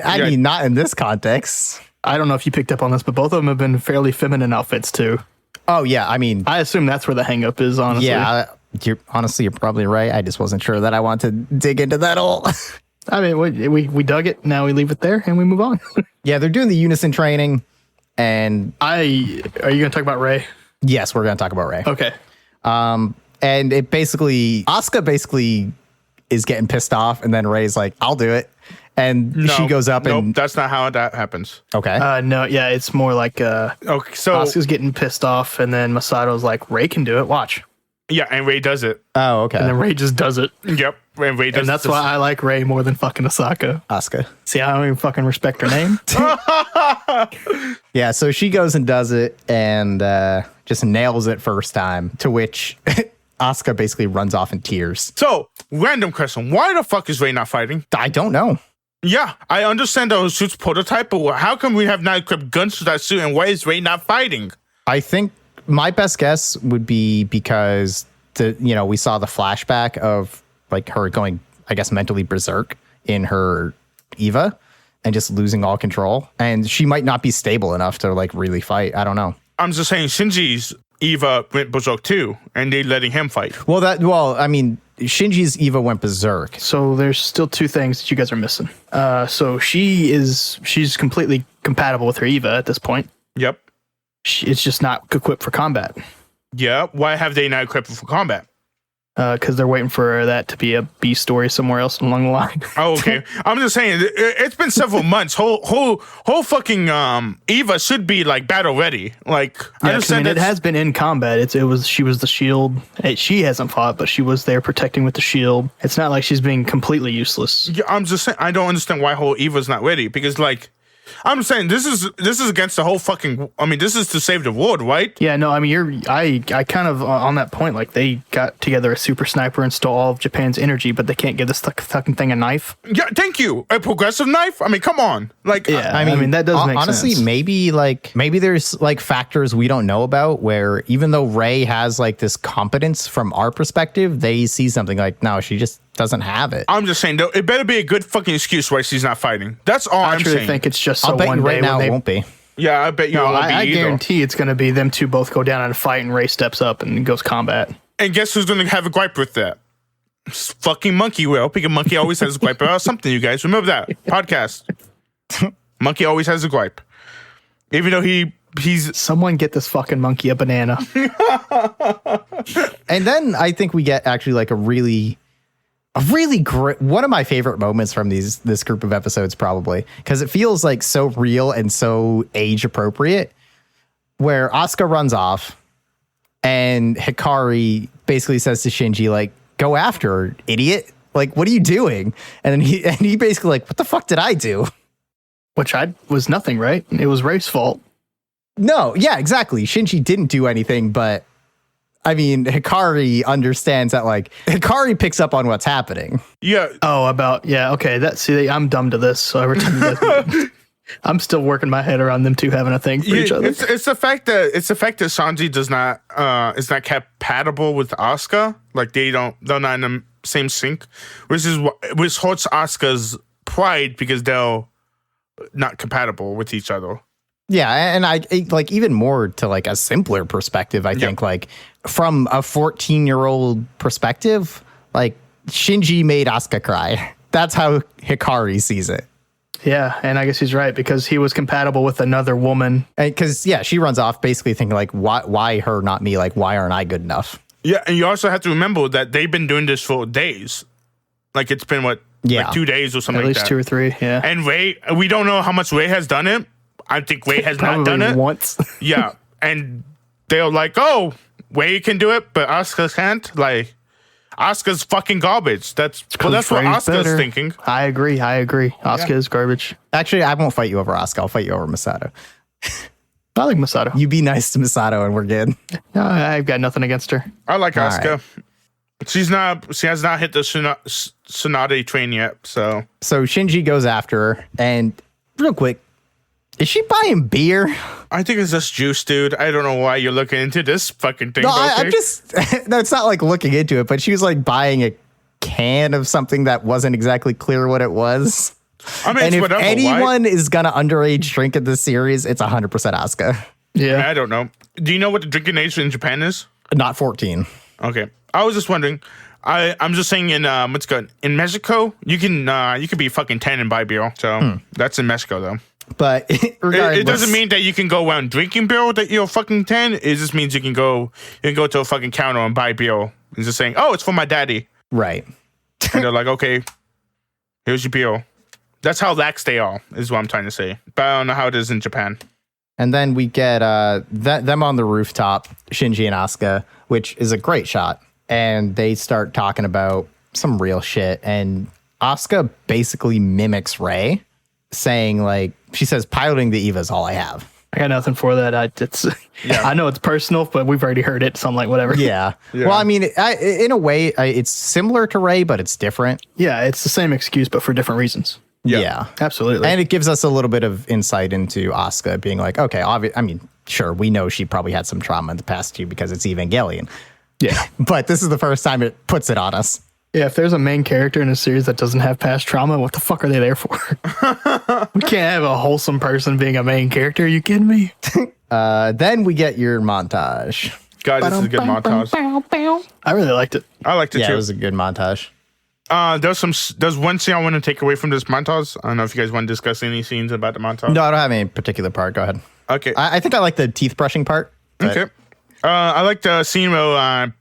I mean, not in this context. I don't know if you picked up on this, but both of them have been fairly feminine outfits too. Oh, yeah, I mean... I assume that's where the hang up is, honestly. Yeah, you're probably right. I just wasn't sure that I want to dig into that all. I mean, we dug it, now we leave it there, and we move on. Yeah, they're doing the unison training. And are you going to talk about Rei? Yes, we're going to talk about Rei. Okay. And Asuka basically is getting pissed off, and then Rei's like, I'll do it. And she goes up and... that's not how that happens. Okay. No, yeah, it's more like okay, so Asuka's getting pissed off, and then Masato's like, Rei can do it, watch. Yeah, and Rei does it. Oh, okay. And then Rei just does it. Yep, and Rei does it. And that's why I like Rei more than fucking Asuka. See, I don't even fucking respect her name. Yeah, so she goes and does it, and just nails it first time, to which Asuka basically runs off in tears. So, random question. Why the fuck is Rei not fighting? I don't know. Yeah, I understand the suit's prototype, but how come we have not equipped guns to that suit, and why is Rei not fighting? I think my best guess would be because we saw the flashback of like her going, I guess, mentally berserk in her Eva and just losing all control. And she might not be stable enough to like really fight. I don't know. I'm just saying Shinji's Eva went berserk too, and they letting him fight. Well, I mean, Shinji's Eva went berserk. So there's still two things that you guys are missing. So she's completely compatible with her Eva at this point. Yep. It's just not equipped for combat. Yeah. Why have they not equipped for combat? Because they're waiting for that to be a B story somewhere else along the line. Oh, okay. I'm just saying, it's been several months. Whole fucking Eva should be like battle ready. Like, yeah, I understand it has been in combat. She was the shield. She hasn't fought, but she was there protecting with the shield. It's not like she's being completely useless. Yeah, I'm just saying, I don't understand why whole Eva's not ready, because like I'm saying this is against the whole fucking. I mean, this is to save the world, right? Yeah, no, I mean, I kind of on that point, like they got together a super sniper and stole all of Japan's energy, but they can't give this fucking thing a knife. Yeah, thank you. A progressive knife? I mean, come on. Like, Yeah, I mean that does make honestly, sense. maybe there's like factors we don't know about where even though Rey has like this competence from our perspective, they see something like, no, she just doesn't have it. I'm just saying, though, it better be a good fucking excuse why she's not fighting. That's all I'm truly saying. think it's just so I'll bet one you day right now when it they won't be. Yeah, I bet you No, it won't I be either. guarantee it's going to be them two both go down and fight, and Ray steps up and goes combat. And guess who's going to have a gripe with that? Fucking Monkey will. Because Monkey always has a gripe about something, you guys. Remember that. Podcast. Monkey always has a gripe. Even though he's... Someone get this fucking monkey a banana. And then I think we get actually like a really great, one of my favorite moments from this group of episodes, probably because it feels like so real and so age appropriate, where Asuka runs off and Hikari basically says to Shinji, like, go after her, idiot. Like, what are you doing? And then he basically like, what the fuck did I do? Which was nothing, right? It was Ray's fault. No, yeah, exactly. Shinji didn't do anything, but I mean, Hikari understands that, like, Hikari picks up on what's happening. Yeah. Oh, okay. I'm dumb to this. So every time you guys, I'm still working my head around them two having a thing for each other. It's the fact that Sanji is not compatible with Asuka. Like they're not in the same sync, which hurts Asuka's pride because they're not compatible with each other. Yeah, and I like even more to like a simpler perspective. I think like from a 14-year-old perspective, like Shinji made Asuka cry. That's how Hikari sees it. Yeah, and I guess he's right because he was compatible with another woman. Because she runs off basically thinking like, why her, not me? Like, why aren't I good enough? Yeah, and you also have to remember that they've been doing this for days. Like it's been like 2 days or something At like least that. 2 or 3, yeah. And Ray, we don't know how much Ray has done it. I think Ray has not done it once. Yeah, and they're like, "Oh, Ray can do it, but Asuka can't." Like, Asuka's fucking garbage. That's what Asuka's thinking. I agree. Asuka is garbage. Actually, I won't fight you over Asuka. I'll fight you over Misato. I like Misato. You be nice to Misato, and we're good. No, I've got nothing against her. I like All Asuka. right. She has not hit the Tsunade train yet. So Shinji goes after her, and real quick, is she buying beer? I think it's just juice, dude. I don't know why you're looking into this fucking thing. No, I'm just, no, it's not like looking into it, but she was like buying a can of something that wasn't exactly clear what it was. I mean, And it's if whatever. anyone is going to underage drink in this series, it's 100% Asuka. Yeah. I don't know. Do you know what the drinking age in Japan is? Not 14. Okay. I was just wondering. I'm just saying in Mexico, you can be fucking 10 and buy beer. So that's in Mexico though. But regardless, It doesn't mean that you can go around drinking beer that you're fucking 10. It just means you can go to a fucking counter and buy beer. And just saying, oh, it's for my daddy. Right. And they're like, okay, here's your beer. That's how lax they are, is what I'm trying to say. But I don't know how it is in Japan. And then we get them on the rooftop, Shinji and Asuka, which is a great shot. And they start talking about some real shit. And Asuka basically mimics Rey, saying like, she says, piloting the Eva is all I have. I got nothing for that. I know it's personal, but we've already heard it, so I'm like, whatever. Yeah. Well, I mean, in a way, it's similar to Rey, but it's different. Yeah, it's the same excuse, but for different reasons. Yeah. Absolutely. And it gives us a little bit of insight into Asuka being like, okay, I mean, sure, we know she probably had some trauma in the past too because it's Evangelion. Yeah. But this is the first time it puts it on us. Yeah, if there's a main character in a series that doesn't have past trauma, what the fuck are they there for? We can't have a wholesome person being a main character. Are you kidding me? Then we get your montage. God, this is a good montage. I really liked it. I liked it Yeah, too. it was a good montage. There's one scene I want to take away from this montage. I don't know if you guys want to discuss any scenes about the montage. No, I don't have any particular part. Go ahead. Okay. I think I like the teeth brushing part. but- Okay. I like the scene where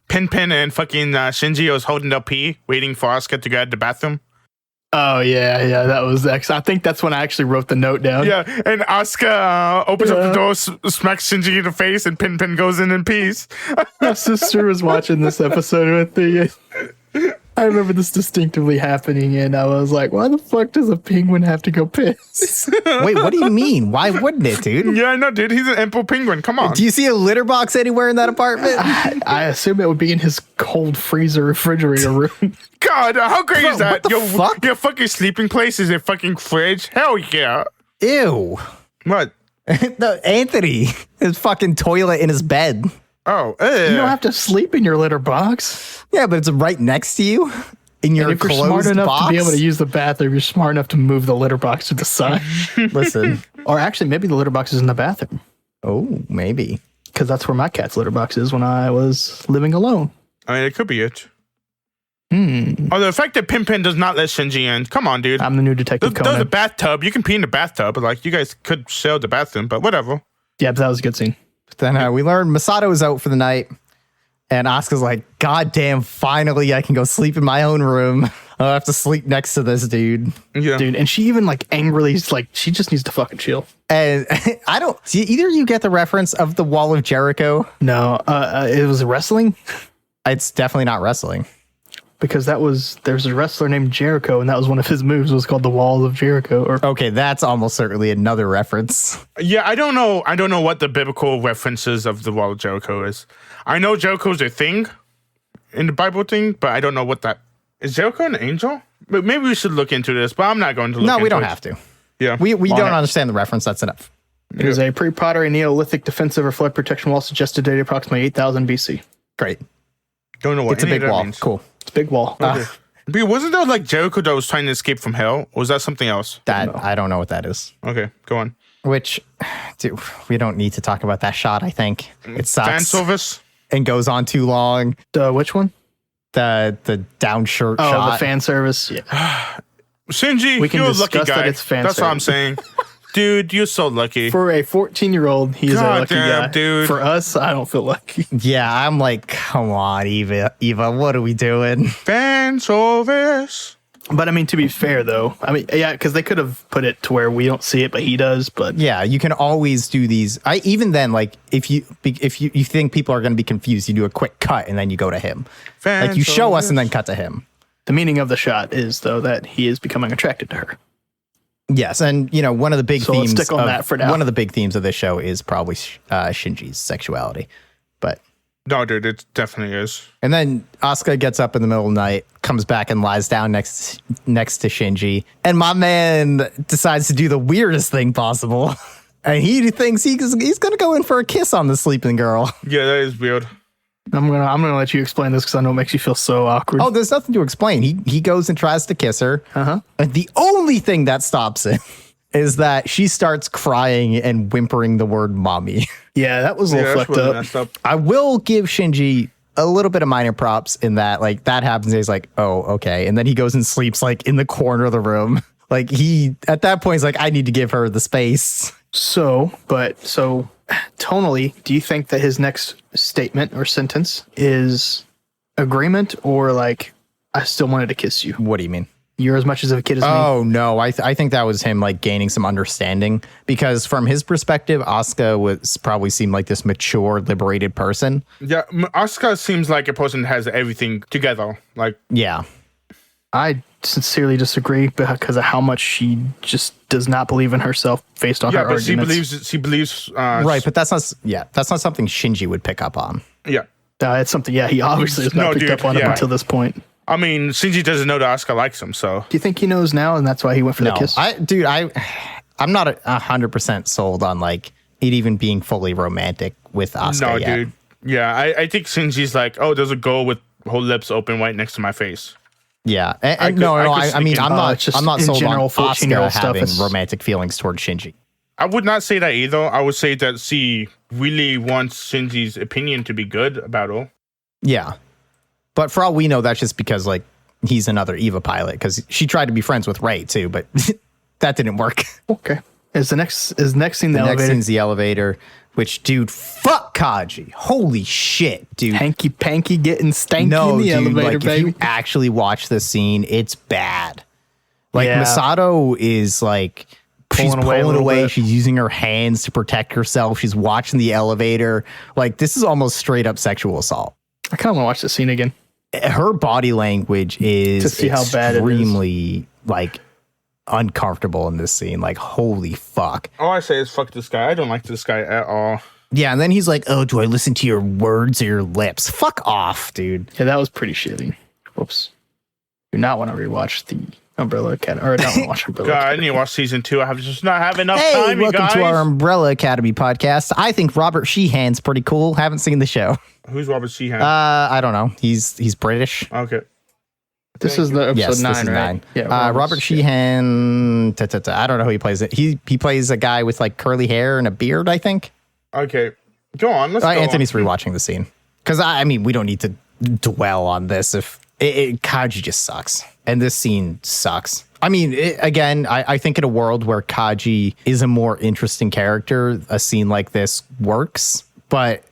Pin and fucking Shinji was holding the pee, waiting for Asuka to go to the bathroom. Oh, yeah, that was excellent. I think that's when I actually wrote the note down. Yeah, and Asuka opens up the door, smacks Shinji in the face, and Pin goes in and pees. My sister was watching this episode with the... I remember this distinctively happening, and I was like, why the fuck does a penguin have to go piss? Wait, what do you mean? Why wouldn't it, dude? Yeah, I know, dude. He's an emperor penguin. Come on. Do you see a litter box anywhere in that apartment? I assume it would be in his cold freezer refrigerator room. God, how great Bro, is that? what the fuck? Your fucking sleeping place is a fucking fridge? Hell yeah. Ew. What? No, Anthony, his fucking toilet in his bed. Oh, You don't have to sleep in your litter box. Yeah, but it's right next to you in your And if you're closed smart enough box. to be able to use the bathroom, you're smart enough to move the litter box to the side. Listen. Or actually, maybe the litter box is in the bathroom. Oh, maybe. Because that's where my cat's litter box is when I was living alone. I mean, it could be it. Oh, the fact that Pimpin does not let Shinji in. Come on, dude. I'm the new Detective There's a Conan. bathtub. You can pee in the bathtub, but like you guys could share the bathroom, but whatever. Yeah, but that was a good scene. Then we learned Misato is out for the night. And Asuka's like, God damn, finally I can go sleep in my own room. I don't have to sleep next to this dude. Yeah. Dude, and she even like angrily is like, she just needs to fucking chill. And I don't see either you get the reference of the Wall of Jericho. No, it was wrestling It's definitely not wrestling. because there's a wrestler named Jericho, and that was one of his moves was called the Wall of Jericho. Or Okay, that's almost certainly another reference. Yeah, I don't know. I don't know what the biblical references of the wall of Jericho is. I know Jericho's a thing in the Bible thing, but I don't know what that is. Jericho an angel? But maybe we should look into this, but I'm not going to look No, into we don't it. have to. Yeah. We Why don't not? understand the reference. That's enough. it is a pre-pottery Neolithic defensive or flood protection wall suggested dated approximately 8,000 BC. Great. Don't know what It's a any of big that wall. means. Cool. It's a big wall. Okay. But wasn't there like Jericho that was trying to escape from hell? Or was that something else? That I don't know what that is. Okay, go on. Which, dude, we don't need to talk about that shot. I think it Fan sucks service? and goes on too long. Which one? The down shirt Oh, shot. the fan service. Yeah. Shinji, We can you're a lucky discuss that guy. it's fan That's what I'm service. saying. Dude, you're so lucky. For a 14-year-old, he's a God lucky damn, guy. dude. For us, I don't feel lucky. Yeah, I'm like, come on, Eva, what are we doing? Fan service. But I mean, to be fair, though, I mean, yeah, because they could have put it to where we don't see it, but he does. But Yeah, you can always do these. Even then, like if you think people are going to be confused, you do a quick cut and then you go to him. Fan Like you show us service. and then cut to him. the meaning of the shot is, though, that he is becoming attracted to her. Yes, and you know one of the big So let's themes stick on of, that for now. one of the big themes of this show is probably Shinji's sexuality. But No, dude, it definitely is. and then Asuka gets up in the middle of the night, comes back and lies down next to Shinji, and my man decides to do the weirdest thing possible. And he thinks he's gonna go in for a kiss on the sleeping girl. Yeah, that is weird. I'm gonna let you explain this because I know it makes you feel so awkward. Oh, there's nothing to explain. He goes and tries to kiss her. And the only thing that stops it is that she starts crying and whimpering the word mommy. yeah, that was a little that's fucked really up. messed up. I will give Shinji a little bit of minor props in that, like, that happens and he's like, oh, okay. And then he goes and sleeps, like, in the corner of the room. Like, at that point, he's like, I need to give her the space. So tonally, do you think that his next statement or sentence is agreement or like, I still wanted to kiss you? What do you mean? You're as much as a kid as me. Oh, no. I think that was him, like, gaining some understanding. Because from his perspective, Asuka probably seemed like this mature, liberated person. Yeah, Asuka seems like a person that has everything together. Like, Yeah. I sincerely disagree because of how much she just does not believe in herself based on yeah, her but arguments. she believes. Right, but that's not something Shinji would pick up on. Yeah, It's something, yeah, he obviously has not No, picked dude, up on it yeah. until this point. I mean, Shinji doesn't know that Asuka likes him, so Do you think he knows now and that's why he went for the No, kiss? I'm not 100% sold on like it even being fully romantic with Asuka no, yet. dude. Yeah, I think Shinji's like, oh, there's a girl with her lips open right next to my face. Yeah, and I mean, I'm not, it's just I'm not in sold general, on 14-year-old Asuka stuff having is- romantic feelings toward Shinji. I would not say that either. I would say that she really wants Shinji's opinion to be good about her. Yeah, but for all we know, that's just because like he's another Eva pilot. Because she tried to be friends with Rei too, but that didn't work. Okay. Is next scene the Next elevator? scene's the elevator. Which, dude, fuck Kaji. Holy shit, dude. Hanky panky getting stanky in No, the dude, elevator, like baby. if you actually watch this scene, it's bad. Like Yeah. Misato is like she's Pulling away a pulling little away. bit. She's using her hands to protect herself. She's watching the elevator. Like this is almost straight up sexual assault. I kind of want to watch this scene again. her body language is To see how bad it is. extremely like uncomfortable in this scene. Like, holy fuck. All I say is fuck this guy. I don't like this guy at all. Yeah, and then he's like, oh, do I listen to your words or your lips? Fuck off, dude. Yeah, that was pretty shitty. Whoops. Do not want to rewatch the Umbrella Academy. Or I don't want to watch Umbrella God, I Academy. need to watch season 2. I have just not have enough Hey, time, you welcome guys. to our Umbrella Academy podcast. I think Robert Sheehan's pretty cool. Haven't seen the show. Who's Robert Sheehan? I don't know. He's British. Okay. This is the episode Yes, 9, this is right? 9. Yeah, Robert Sheehan. I don't know who he plays. He plays a guy with like curly hair and a beard, I think. Okay. Go on. Let's go Anthony's on. rewatching the scene because I mean we don't need to dwell on this. If Kaji just sucks and this scene sucks. I mean, again, I think in a world where Kaji is a more interesting character, a scene like this works. But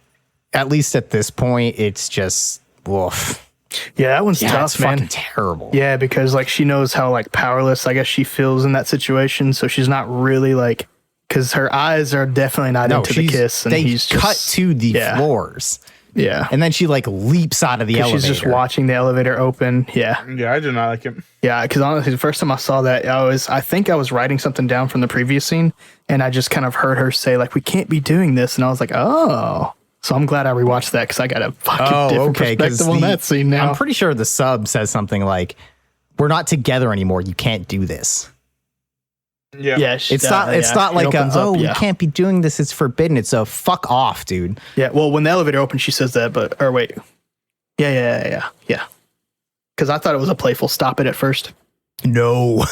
at least at this point, it's just woof. Yeah, that one's Yeah, tough, it's man. fucking terrible. Yeah, because like she knows how like powerless I guess she feels in that situation, so she's not really like, because her eyes are definitely not into the kiss, and they he's cut just, to the floors, yeah, and then she like leaps out of the elevator. she's just watching the elevator open. Yeah, Yeah, I do not like him. yeah, because honestly, the first time I saw that, I think I was writing something down from the previous scene, and I just kind of heard her say like, "We can't be doing this," and I was like, "Oh." So I'm glad I rewatched that because I got a fucking different perspective on that scene now. I'm pretty sure the sub says something like, "We're not together anymore. You can't do this." Yeah. yeah, It's not. It's not like we can't be doing this. It's forbidden. It's a fuck off, dude. Yeah, well, when the elevator opens, she says that, but or wait, yeah. Because I thought it was a playful stop it at first, No,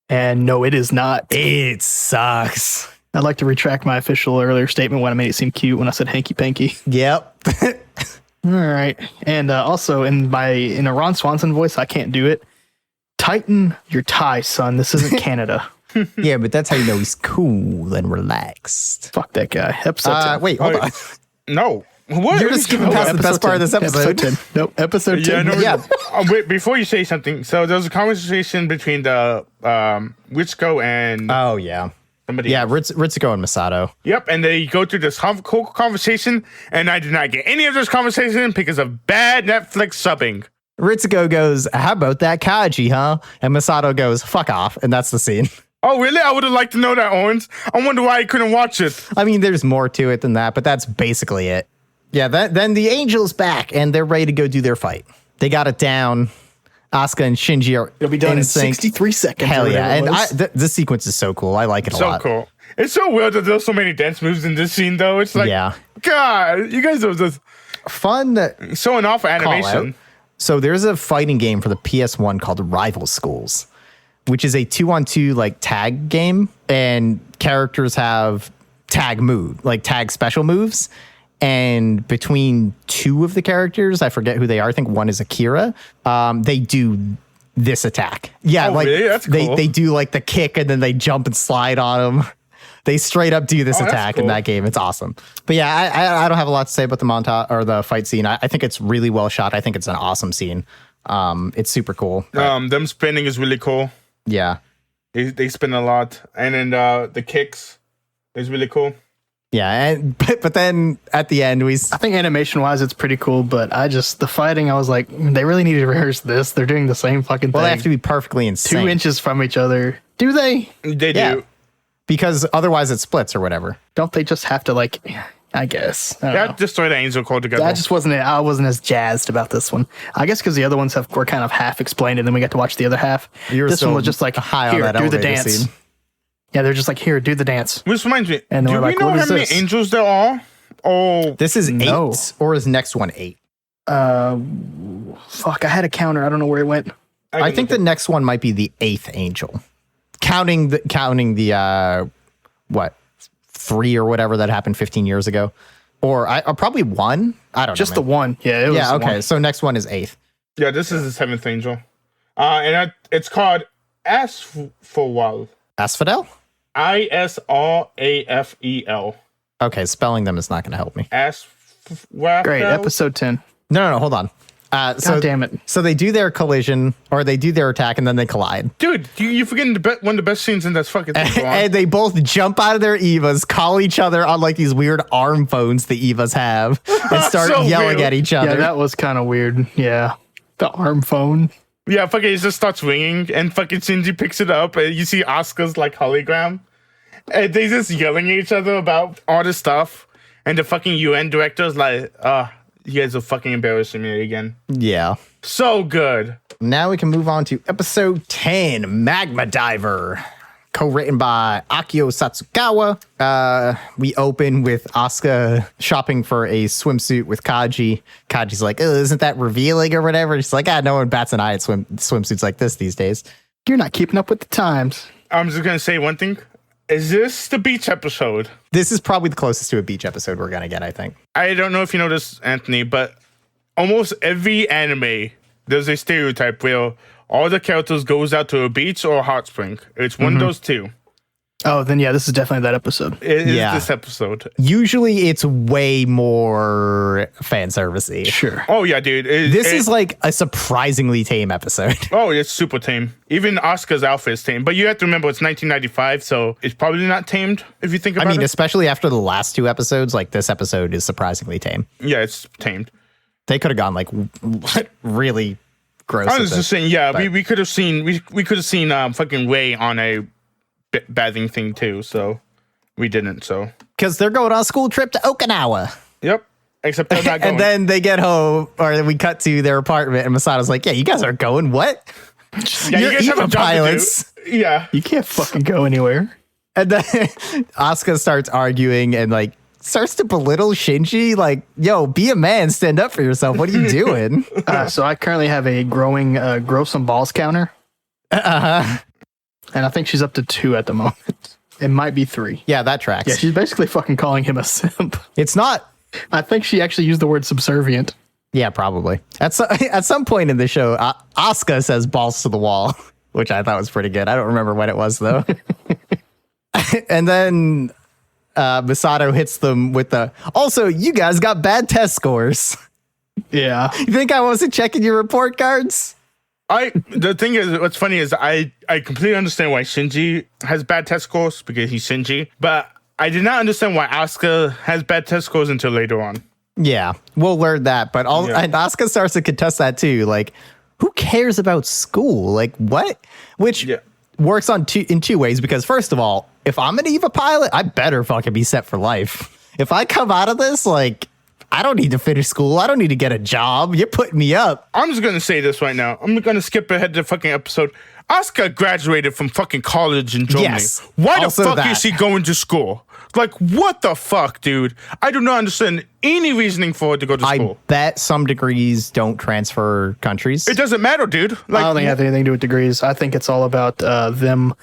and no, it is not. it sucks. I'd like to retract my official earlier statement when I made it seem cute when I said hanky panky. Yep. All right, and also in a Ron Swanson voice, I can't do it. Tighten your tie, son. This isn't Canada. Yeah, but that's how you know he's cool and relaxed. Fuck that guy. Episode 10. Wait, hold Wait. on. No. What? You're just skipping past the best part of this episode. 10. Nope, episode 10. Yeah, no, Yeah. wait, before you say something, so there was a conversation between the Wichiko and Oh yeah, somebody. yeah. else. Ritsuko and Misato. Yep, and they go through this whole conversation, and I did not get any of this conversation because of bad Netflix subbing. Ritsuko goes, "How about that Kaji, huh?" And Misato goes, "Fuck off," and that's the scene. Oh, really? I would have liked to know that, Owens. I wonder why I couldn't watch it. I mean, there's more to it than that, but that's basically it. Yeah, then the Angel's back, and they're ready to go do their fight. They got it down. Asuka and Shinji are It'll be done in sync. 63 seconds. Hell or yeah. whatever it And was. this sequence is so cool. I like it a So lot. cool. It's so weird that there's so many dance moves in this scene, though. It's like, Yeah. God, you guys are just Fun showing off call animation. out. So there's a fighting game for the PS1 called Rival Schools, which is a 2-on-2 like tag game, and characters have tag special moves. And between two of the characters, I forget who they are. I think one is Akira. They do this attack. Yeah, Oh, like really? That's cool. they do like the kick and then they jump and slide on them. They straight up do this Oh, that's attack in cool. that game. It's awesome. But yeah, I don't have a lot to say about the montage or the fight scene. I think it's really well shot. I think it's an awesome scene. It's super cool. Them spinning is really cool. Yeah. They spin a lot. And then the kicks is really cool. Yeah, and but then at the end I think animation wise, it's pretty cool, but the fighting, I was like, they really need to rehearse this. They're doing the same fucking they thing. have to be perfectly in 2 sync. inches from each other. Do they? They Yeah. do. Because otherwise it splits or whatever. Don't they just have to like? I guess. I don't know. That destroyed the Angel Code together. I wasn't as jazzed about this one. I guess because the other ones were kind of half explained, and then we got to watch the other half. You were This one still was just like, high on here, that do the elevator dance. scene. Yeah, they're just like, here, do the dance. Which reminds me, And then do we're we like, know what how is many this? angels there are? Oh, This is No. 8, or is next one 8? Fuck, I had a counter. I don't know where it went. I think the next one might be the 8th angel. Counting the what, 3 or whatever that happened 15 years ago. Or probably 1. I don't know. Just the one. Yeah, it was Yeah, the okay. one. So next one is 8th. Yeah, this is the 7th angel. It's called Asphawel. Asphodel? Israfel. Okay, spelling them is not going to help me. Asphawel. Great, episode 10. No, hold on. God damn it. So they do their collision, or they do their attack, and then they collide. Dude, you forgetting one of the best scenes in this fucking thing. Go on. And they both jump out of their Evas, call each other on like these weird arm phones the Evas have, and start So yelling weird. at each Yeah, other. that was kind of weird. Yeah. The arm phone. Yeah, fucking it just starts ringing, and fucking Shinji picks it up, and you see Asuka's like hologram, and they just yelling at each other about all this stuff, and the fucking UN director's like, you guys are fucking embarrassing me again. Yeah. So good. Now we can move on to episode 10, Magma Diver, co-written by Akio Satsukawa. We open with Asuka shopping for a swimsuit with Kaji. Kaji's like, oh, isn't that revealing or whatever? She's like, no one bats an eye at swimsuits like this these days. You're not keeping up with the times. I'm just going to say one thing. Is this the beach episode? This is probably the closest to a beach episode we're going to get, I think. I don't know if you know this, Anthony, but almost every anime, there's a stereotype where all the characters goes out to a beach or a hot spring. It's one of those two. Oh, then yeah, this is definitely that episode. It is this episode. Usually it's way more fan servicey. Sure. Oh, yeah, dude. This is like a surprisingly tame episode. Oh, it's super tame. Even Asuka's outfit is tame. But you have to remember it's 1995, so it's probably not tamed if you think about it. I mean, especially after the last two episodes, like this episode is surprisingly tame. Yeah, it's tamed. They could have gone like really gross. I was just saying, yeah, we could have seen we could have seen fucking Ray on a bathing thing too, so we didn't. So because they're going on a school trip to Okinawa. Yep. Except they're not going. And then they get home, or we cut to their apartment, and Misato's like, "Yeah, you guys aren't going. What? Yeah, You're you guys have a Eva job pilots. to do. Yeah. You can't fucking go anywhere. And then Asuka starts arguing and like starts to belittle Shinji, like, "Yo, be a man, stand up for yourself. What are you doing?" So I currently have a growing grow some balls counter. And I think she's up to 2 at the moment. It might be 3. Yeah, that tracks. Yeah, she's basically fucking calling him a simp. It's not. I think she actually used the word subservient. Yeah, probably. At some point in the show, Asuka says balls to the wall, which I thought was pretty good. I don't remember when it was, though. And then Misato hits them with the, also, you guys got bad test scores. Yeah. You think I wasn't checking your report cards? The thing is, what's funny is I completely understand why Shinji has bad test scores because he's Shinji, but I did not understand why Asuka has bad test scores until later on. Yeah, we'll learn that. But and Asuka starts to contest that too. Like, who cares about school? Like, what? Which works in two ways. Because first of all, if I'm an EVA pilot, I better fucking be set for life. If I come out of this, like, I don't need to finish school. I don't need to get a job. You're putting me up. I'm just going to say this right now. I'm going to skip ahead to the fucking episode. Asuka graduated from fucking college in Germany. Yes, why the fuck is she going to school? Like, what the fuck, dude? I do not understand any reasoning for her to go to school. I bet some degrees don't transfer countries. It doesn't matter, dude. Like, I don't think it has anything to do with degrees. I think it's all about them.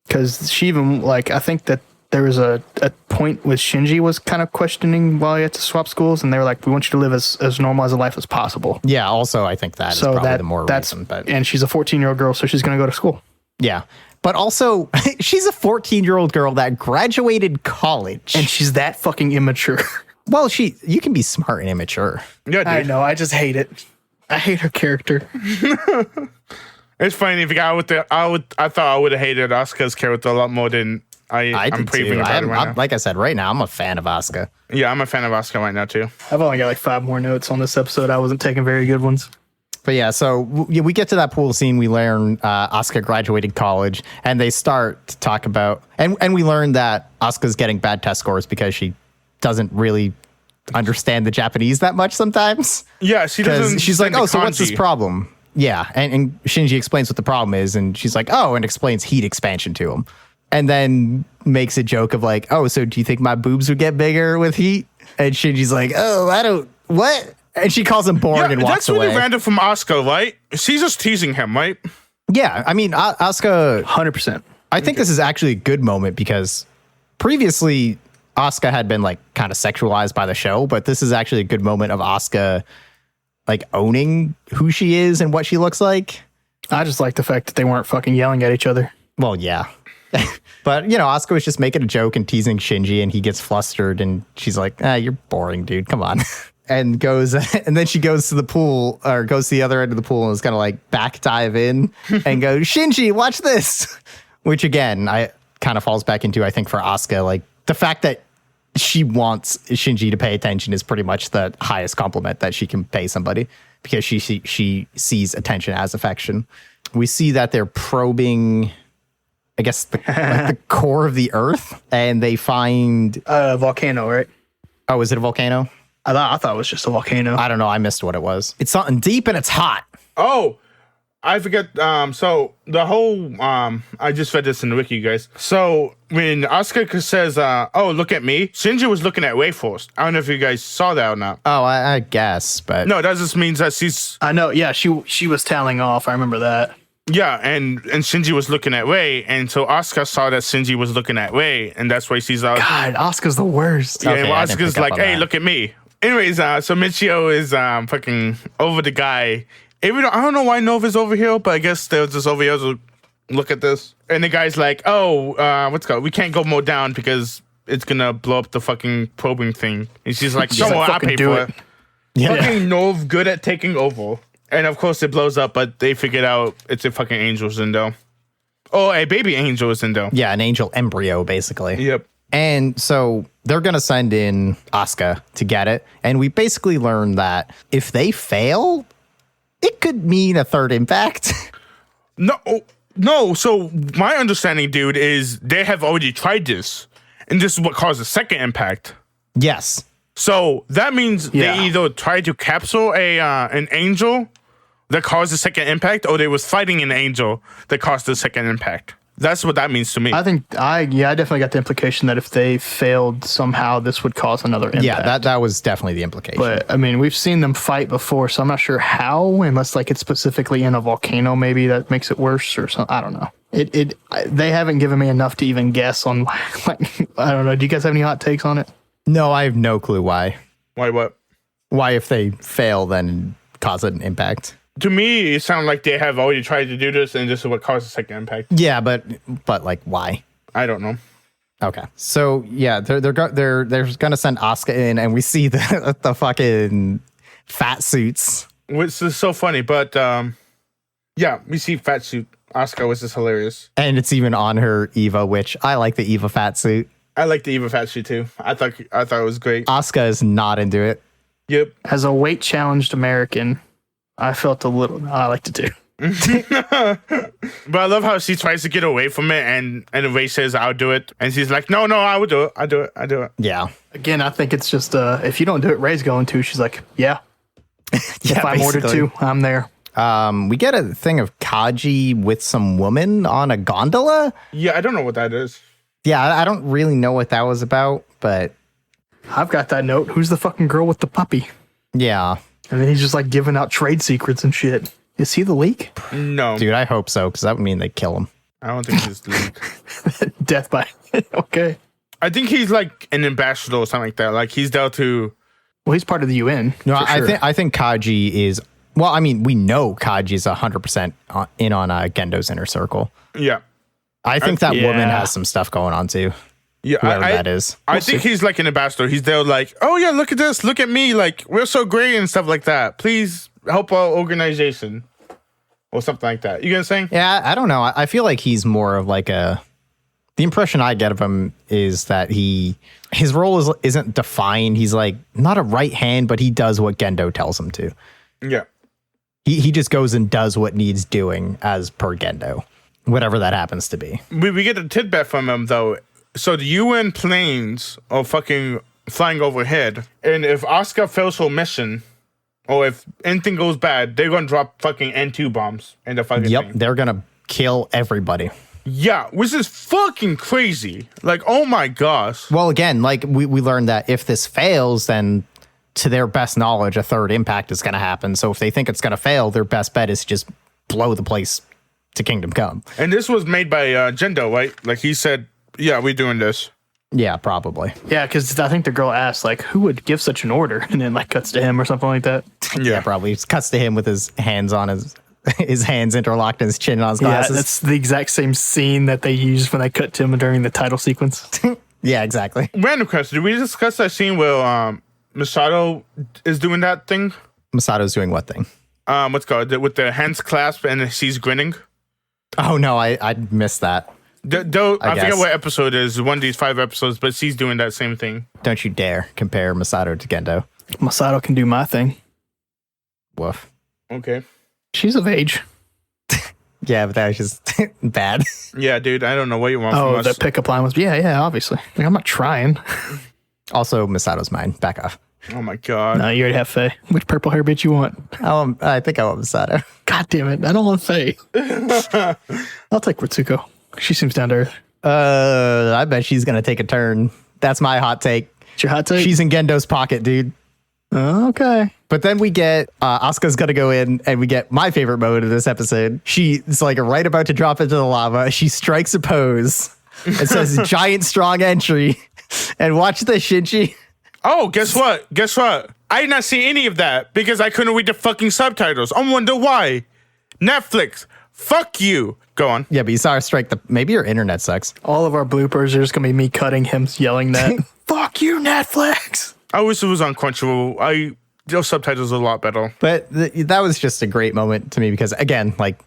Because she even, like, I think that there was a point with Shinji was kind of questioning why he had to swap schools, and they were like, we want you to live as normal as a life as possible. Yeah, also, I think that is probably the more reason. But and she's a 14-year-old girl, so she's going to go to school. Yeah. But also, she's a 14-year-old girl that graduated college. And she's that fucking immature. Well, you can be smart and immature. yeah, dude. I know, I just hate it. I hate her character. It's funny. If I thought I would have hated Asuka's character a lot more than I I'm did craving too. about it right now. Like I said, right now, I'm a fan of Asuka. Yeah, I'm a fan of Asuka right now, too. I've only got like 5 more notes on this episode. I wasn't taking very good ones. But yeah, so we get to that pool scene. We learn Asuka graduated college, and they start to talk about, and we learn that Asuka's getting bad test scores because she doesn't really understand the Japanese that much sometimes. Yeah, she doesn't. She's like, oh, so what's this kanji. problem? Yeah, and Shinji explains what the problem is, and she's like, oh, and explains heat expansion to him. And then makes a joke of like, oh, so do you think my boobs would get bigger with heat? And Shinji's like, oh, I don't, what? And she calls him boring and walks that's really away. random from Asuka, right? She's just teasing him, right? Yeah, I mean, Asuka, 100%. I think this is actually a good moment because previously Asuka had been like kind of sexualized by the show, but this is actually a good moment of Asuka like owning who she is and what she looks like. I just like the fact that they weren't fucking yelling at each other. Well, yeah. But, you know, Asuka was just making a joke and teasing Shinji, and he gets flustered, and she's like, you're boring, dude. Come on. And then she goes to the pool, or goes to the other end of the pool, and is going to like back dive in and go, Shinji, watch this. Which, again, I kind of falls back into, I think, for Asuka, like the fact that she wants Shinji to pay attention is pretty much the highest compliment that she can pay somebody, because she sees attention as affection. We see that they're probing, I guess, the core of the earth, and they find volcano, right? Oh, is it a volcano? I thought it was just a volcano. I don't know. I missed what it was. It's something deep and it's hot. Oh, I forget. So the whole I just read this in the wiki, guys. So when Asuka says, "Oh, look at me," Shinji was looking at Wayforce. I don't know if you guys saw that or not. Oh, I guess, but No, that just means that she's I know. Yeah, she was tailing off. I remember that. yeah, and Shinji was looking at Wei, and so Asuka saw that Shinji was looking at Wei, and that's why she's out. God, Asuka's the worst. Yeah, Okay, and I didn't Asuka's pick up like, on "Hey, that. look at me." Anyways, so Michio is fucking over the guy. Even I don't know why Nova is over here, but I guess they was just over here to look at this. And the guy's like, "Oh, what's it called? We can't go more down because it's gonna blow up the fucking probing thing." And she's like, "So like, I "Fucking pay do for it." it." yeah. Fucking Nerv good at taking over. And of course it blows up, but they figured out it's a fucking angel Zindo. Oh, a baby angel Zindo. Yeah, an angel embryo, basically. Yep. And so they're going to send in Asuka to get it. And we basically learn that if they fail, it could mean a third impact. No. So my understanding, dude, is they have already tried this, and this is what caused the second impact. Yes. So that means Yeah. they either tried to capsule an angel that caused the second impact, or they was fighting an angel that caused the second impact. That's what that means to me. I definitely got the implication that if they failed somehow, this would cause another impact. Yeah, that was definitely the implication. But I mean, we've seen them fight before, so I'm not sure how, unless like it's specifically in a volcano, maybe that makes it worse or something. I don't know. They haven't given me enough to even guess on. Like, I don't know. Do you guys have any hot takes on it? No, I have no clue why. Why what? Why, if they fail, then cause an impact. To me, it sounded like they have already tried to do this, and this is what caused the second impact. Yeah, but like, why? I don't know. Okay, so yeah, they're gonna send Asuka in, and we see the fucking fat suits. Which is so funny, but yeah, we see fat suit Asuka, which is hilarious. And it's even on her Eva, which I like the Eva fat suit. I like the Eva fat suit too. I thought it was great. Asuka is not into it. Yep. As a weight challenged American, I felt a little. I liked it too. But I love how she tries to get away from it, and Ray says, "I'll do it," and she's like, "No, I will do it. I do it." Yeah. Again, I think it's just if you don't do it, Ray's going to. She's like, yeah. If I'm ordered basically. to, I'm there. We get a thing of Kaji with some woman on a gondola. Yeah, I don't know what that is. Yeah, I don't really know what that was about, but I've got that note. Who's the fucking girl with the puppy? yeah. And then he's just like giving out trade secrets and shit. Is he the leak? No, Dude, I hope so, because that would mean they kill him. I don't think he's Luke. Death by. Okay. I think he's like an ambassador or something like that. Like he's there to. Well, he's part of the UN. No, for sure. I think Kaji is. Well, I mean, we know Kaji is 100% in on Gendo's inner circle. Yeah, I think that Yeah. woman has some stuff going on too. yeah. Whoever I that is. I think he's like an ambassador. He's there, like, "Oh yeah, look at this, look at me, like we're so great and stuff like that. Please help our organization." Or something like that. You get what I'm saying? Yeah, I don't know. I feel like he's more of like a. The impression I get of him is that his role isn't defined. He's like not a right hand, but he does what Gendo tells him to. Yeah. He just goes and does what needs doing as per Gendo, whatever that happens to be. We get a tidbit from him though. So the UN planes are fucking flying overhead, and if Asuka fails her mission, or if anything goes bad, they're gonna drop fucking N2 bombs in the fucking Yep, thing. they're gonna kill everybody. Yeah, which is fucking crazy. Like, oh my gosh. Well, again, like we learned that if this fails, then to their best knowledge, a third impact is going to happen. So if they think it's going to fail, their best bet is to just blow the place to Kingdom Come. And this was made by Gendo, right? Like he said, "Yeah, we're doing this." Yeah, probably. Yeah, because I think the girl asked, like, who would give such an order? And then, like, cuts to him or something like that. Yeah, probably. It cuts to him with his hands on his hands interlocked and his chin on his glasses. Yeah, that's the exact same scene that they used when they cut to him during the title sequence. Yeah, exactly. Random question: did we discuss that scene where Misato is doing that thing? Misato's doing what thing? What's it called with the hands clasped and she's grinning? Oh no, I missed that. I forget guess. what episode it is. One of these 5 episodes, but she's doing that same thing. Don't you dare compare Misato to Gendo. Misato can do my thing. Woof. Okay. She's of age. Yeah, but that was just bad. Yeah, dude. I don't know what you want from Oh, us. the pickup line was, yeah, obviously. Like, I'm not trying. Also, Misato's mine. Back off. Oh my god. No, you already have Faye. Which purple hair bitch you want? I think I want Misato. God damn it. I don't want Faye. I'll take Ritsuko. She seems down to earth. I bet she's going to take a turn. That's my hot take. It's your hot take? She's in Gendo's pocket, dude. Okay. But then we get Asuka's gonna go in, and we get my favorite moment of this episode. She's like right about to drop into the lava. She strikes a pose. It says giant strong entry. And watch this, Shinji. Oh, guess what? I did not see any of that because I couldn't read the fucking subtitles. I wonder why. Netflix, fuck you. Go on. Yeah, but you saw her strike the. Maybe your internet sucks. All of our bloopers are just going to be me cutting him yelling that. Fuck you, Netflix. I wish it was on Crunchyroll. Those subtitles are a lot better. But that was just a great moment to me because, again, like,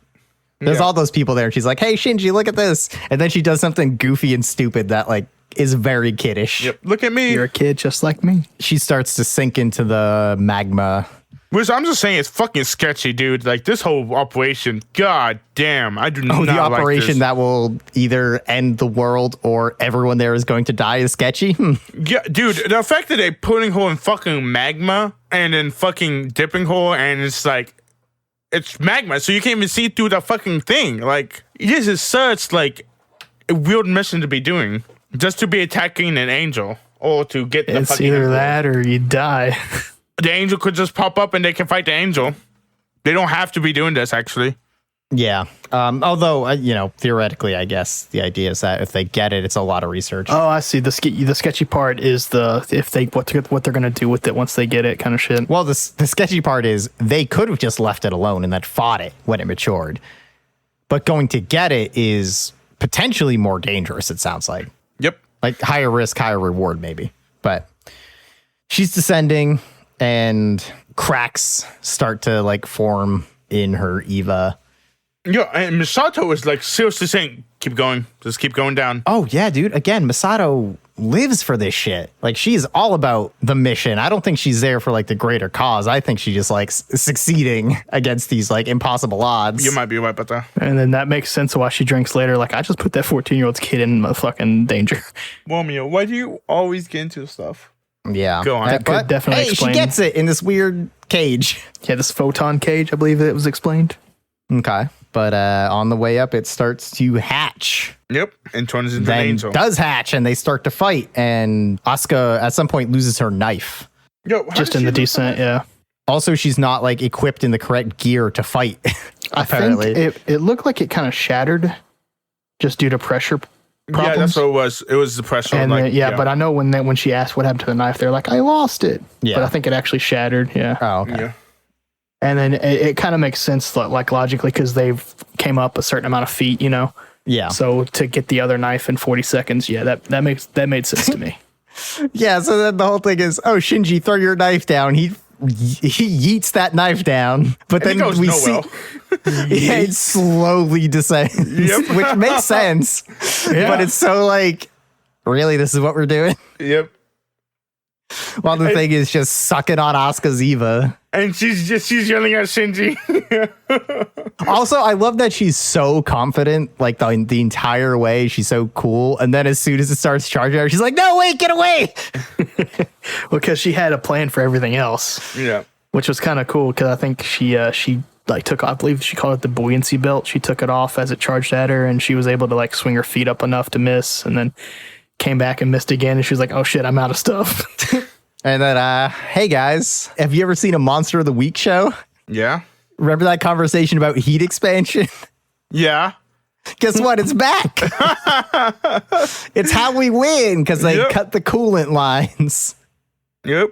there's all those people there, and she's like, "Hey, Shinji, look at this," and then she does something goofy and stupid that like is very kiddish. Yep. Look at me. You're a kid just like me. She starts to sink into the magma. Which I'm just saying it's fucking sketchy, dude. Like this whole operation, god damn. I do not The like operation this. that will either end the world or everyone there is going to die is sketchy. Yeah, dude, the fact that they putting her in fucking magma and then fucking dipping her and it's like it's magma, so you can't even see through the fucking thing. Like this is such like a weird mission to be doing. Just to be attacking an angel or to get the It's fucking either emperor. that or you die. The angel could just pop up and they can fight the angel. They don't have to be doing this, actually. Yeah. Although, theoretically, I guess the idea is that if they get it, it's a lot of research. Oh, I see. The sketchy part is what they're gonna do with it once they get it, kind of shit. Well, the sketchy part is they could have just left it alone and then fought it when it matured. But going to get it is potentially more dangerous, it sounds like. Yep. Like higher risk, higher reward, maybe. But she's descending and cracks start to like form in her Eva. Yeah, and Misato is like seriously saying, keep going. Just keep going down. Oh, yeah, dude. Again, Misato lives for this shit. Like, she's all about the mission. I don't think she's there for like the greater cause. I think she just likes succeeding against these like impossible odds. You might be right about that. And then that makes sense why she drinks later. Like, I just put that 14-year-old kid in fucking danger. Romeo, why do you always get into stuff? Yeah. Go on. That could But, definitely hey, explain. she gets it in this weird cage. Yeah, this photon cage, I believe it was explained. Okay. But on the way up, it starts to hatch. Yep, and turns into Then an angel. does hatch, and they start to fight. And Asuka, at some point, loses her knife. Yo, how Just did in the she lose descent, yeah. Also, she's not like equipped in the correct gear to fight. Apparently, I think it looked like it kind of shattered just due to pressure problems. Yeah, that's what it was. It was the pressure. And like, then, but I know when she asked what happened to the knife, they're like, I lost it. Yeah. But I think it actually shattered, yeah. oh, okay. Yeah. And then it kind of makes sense, like logically, because they've came up a certain amount of feet, you know? Yeah. So to get the other knife in 40 seconds, yeah, that made sense to me. Yeah, so then the whole thing is, oh, Shinji, throw your knife down. He yeets that knife down, but And then it goes we nowhere. see it slowly descends, Yep. which makes sense. Yeah. But it's so like, really, this is what we're doing? Yep. While the thing is just sucking on Asuka's Eva. And she's yelling at Shinji. Also, I love that she's so confident, like the entire way. She's so cool, and then as soon as it starts charging her, she's like, "No, wait, get away!" Because she had a plan for everything else, Yeah. which was kind of cool. Because I think she like took, I believe she called it the buoyancy belt. She took it off as it charged at her, and she was able to like swing her feet up enough to miss, and then came back and missed again. And she was like, "Oh shit, I'm out of stuff." And then, hey guys, have you ever seen a Monster of the Week show? Yeah. Remember that conversation about heat expansion? Yeah. Guess what? It's back. It's how we win because they Yep. cut the coolant lines. Yep.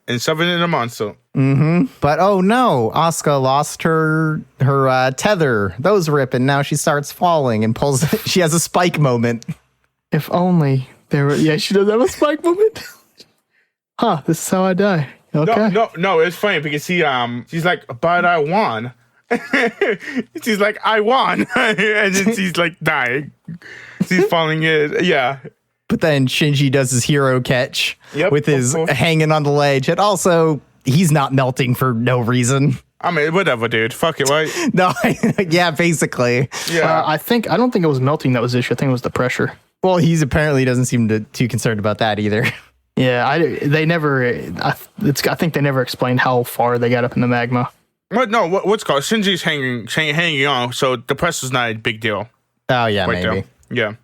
And something in a monster. But oh no, Asuka lost her tether. Those rip, and now she starts falling and pulls. She has a spike moment. If only there were. Yeah, she does have a spike moment. Huh? This is how I die. Okay. No, it's funny because she's like, but I won. She's like, I won. And then she's like dying. He's falling in. Yeah. But then Shinji does his hero catch with his hanging on the ledge. And also, he's not melting for no reason. I mean, whatever, dude. Fuck it, right? No, yeah, basically. Yeah. I don't think it was melting that was the issue. I think it was the pressure. Well, he's apparently doesn't seem too concerned about that either. Yeah, I think they never explained how far they got up in the magma. What? No, what's called? Shinji's hanging on, so the pressure's not a big deal. Oh, yeah, Right maybe. there. Yeah.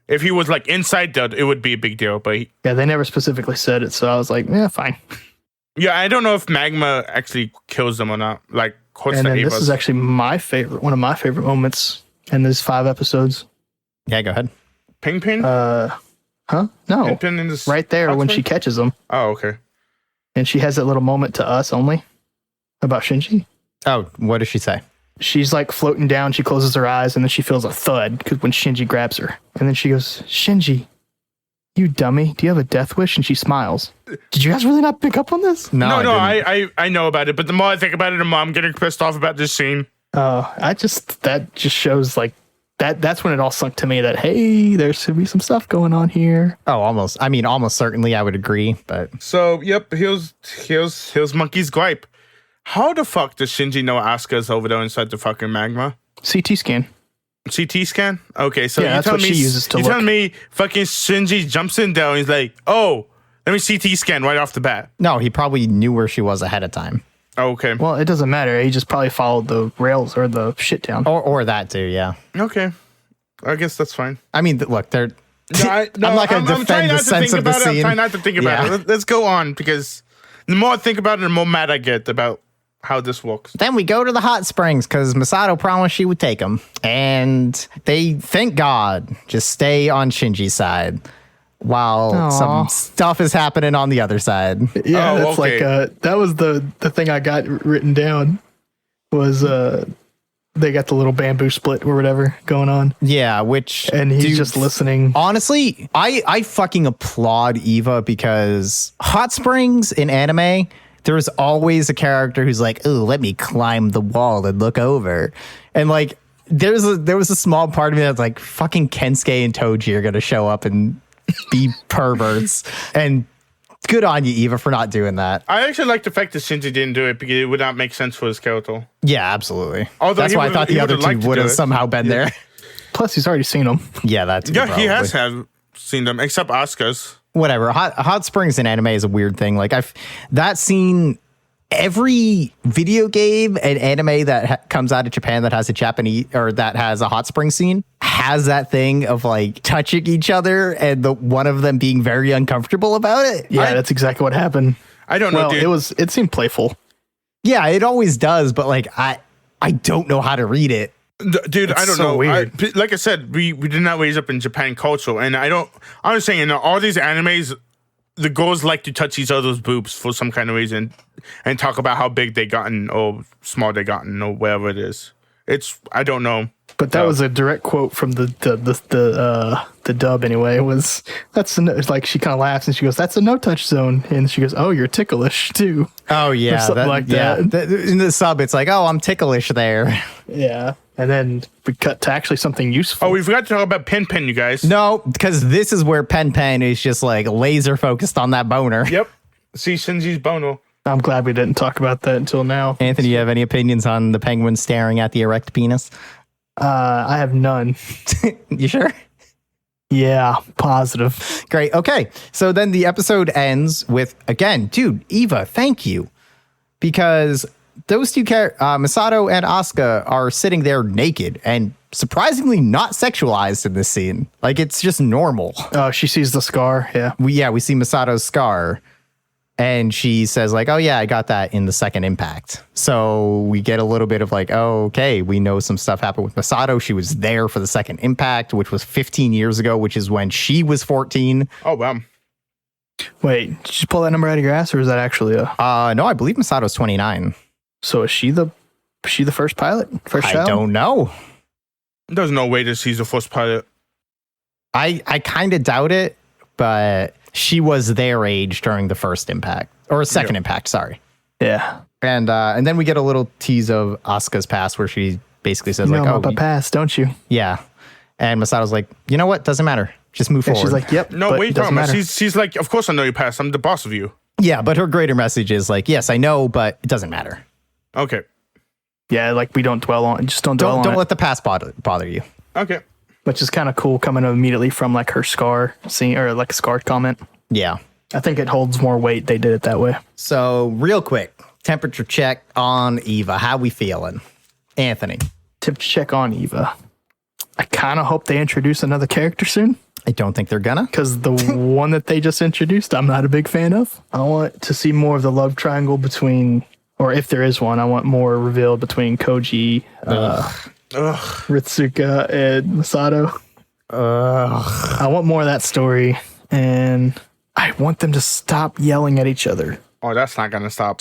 If he was like inside there, it would be a big deal, but Yeah, they never specifically said it, so I was like, yeah, fine. yeah, I don't know if magma actually kills them or not. Like, And then this is actually one of my favorite moments in these 5 episodes. Yeah, go ahead. Ping Ping? No. Ping Ping in this Right there when she catches them. Oh, okay. And she has that little moment to us only about Shinji. Oh, what does she say? She's like floating down. She closes her eyes and then she feels a thud because when Shinji grabs her. And then she goes, Shinji, you dummy. Do you have a death wish? And she smiles. Did you guys really not pick up on this? No, I I know about it, but the more I think about it, the more I'm getting pissed off about this scene. That just shows like that's when it all sunk to me that, hey, there should be some stuff going on here. Oh, almost. I mean, almost certainly I would agree, but. So, yep, here's Monkey's gripe. How the fuck does Shinji know Asuka's over there inside the fucking magma? CT scan. CT scan? Okay, so Yeah, that's what she uses to you look. telling me fucking Shinji jumps in there and he's like, oh, let me CT scan right off the bat. No, he probably knew where she was ahead of time. Okay. Well, it doesn't matter. He just probably followed the rails or the shit down. Or that too, yeah. Okay. I guess that's fine. I mean, look, they're... No, I'm not going to defend the sense of the scene. I'm trying not to think about it. Let's go on, because the more I think about it, the more mad I get about how this works. Then we go to the hot springs because Misato promised she would take them. And they, thank God, just stay on Shinji's side while some stuff is happening on the other side. Yeah, Oh, that's okay. like that was the thing I got written down was they got the little bamboo split or whatever going on. Yeah, which... And he's dude, just listening. Honestly, I fucking applaud Eva because hot springs in anime, there's always a character who's like, "Ooh, let me climb the wall and look over," and like there was a small part of me that's like, fucking Kensuke and Toji are gonna show up and be perverts, and good on you, Eva, for not doing that. I actually like the fact that Shinji didn't do it because it would not make sense for his character. Yeah, absolutely. Although That's he why I would've- thought he the other would've liked two to would do have it. somehow been there. Plus, he's already seen them. Yeah, that's Yeah, he has seen them, except Asuka's. Whatever. Hot springs in anime is a weird thing. Like that scene. Every video game and anime that comes out of Japan that has a Japanese or that has a hot spring scene has that thing of like touching each other and the one of them being very uncomfortable about it. Yeah, that's exactly what happened. I don't know, Well, dude. it seemed playful. Yeah, it always does, but like I don't know how to read it. Dude, I don't so know. weird. Like I said, we did not raise up in Japan culture, and I'm saying in all these animes, the girls like to touch each other's boobs for some kind of reason and talk about how big they gotten or small they gotten or whatever it is. I don't know. But that was a direct quote from the dub anyway. It's like she kind of laughs and she goes, "That's a no touch zone," and she goes, "Oh, you're ticklish too." Oh yeah, something like that. In the sub, it's like, oh, I'm ticklish there. Yeah, and then we cut to actually something useful. Oh, we forgot to talk about Pen Pen, you guys. No, because this is where Pen Pen is just like laser focused on that boner. Yep. See Shinji's bono. I'm glad we didn't talk about that until now. Anthony, you have any opinions on the penguin staring at the erect penis? I have none. You sure? Yeah, positive. Great. Okay. So then the episode ends with, again, dude, Eva, thank you. Because those two Misato and Asuka are sitting there naked and surprisingly not sexualized in this scene. Like, it's just normal. Oh, she sees the scar. Yeah. We see Misato's scar. And she says like, oh yeah, I got that in the second impact. So we get a little bit of like, oh, okay, we know some stuff happened with Misato. She was there for the second impact, which was 15 years ago, which is when she was 14. Oh, wow. Wait, did you pull that number out of your ass, or is that actually a? No, I believe Misato's 29. So is she the first pilot? First I child? don't know. There's no way that she's the first pilot. I kind of doubt it, but she was their age during the first impact or second impact. Sorry. Yeah. And then we get a little tease of Asuka's past where she basically says You know like, about oh, the past, don't you? yeah. And Misato's like, you know what? Doesn't matter. Just move And forward. she's like, yep. No, but what are you it doesn't talking about? matter. She's like, of course I know your past. I'm the boss of you. yeah, but her greater message is like, yes, I know, but it doesn't matter. Okay. Yeah, like we don't dwell on, just don't dwell on Don't it. let the past bother you. Okay. Which is kind of cool coming immediately from like her scar scene or like a scarred comment. Yeah. I think it holds more weight. They did it that way. So real quick, temperature check on Eva. How we feeling? Anthony. Tip check on Eva. I kind of hope they introduce another character soon I don't think they're gonna. because the one that they just introduced, I'm not a big fan of. I want to see more of the love triangle between, or if there is one, I want more revealed between Koji, Ritsuka, and Misato. I want more of that story, and I want them to stop yelling at each other. Oh, that's not gonna stop.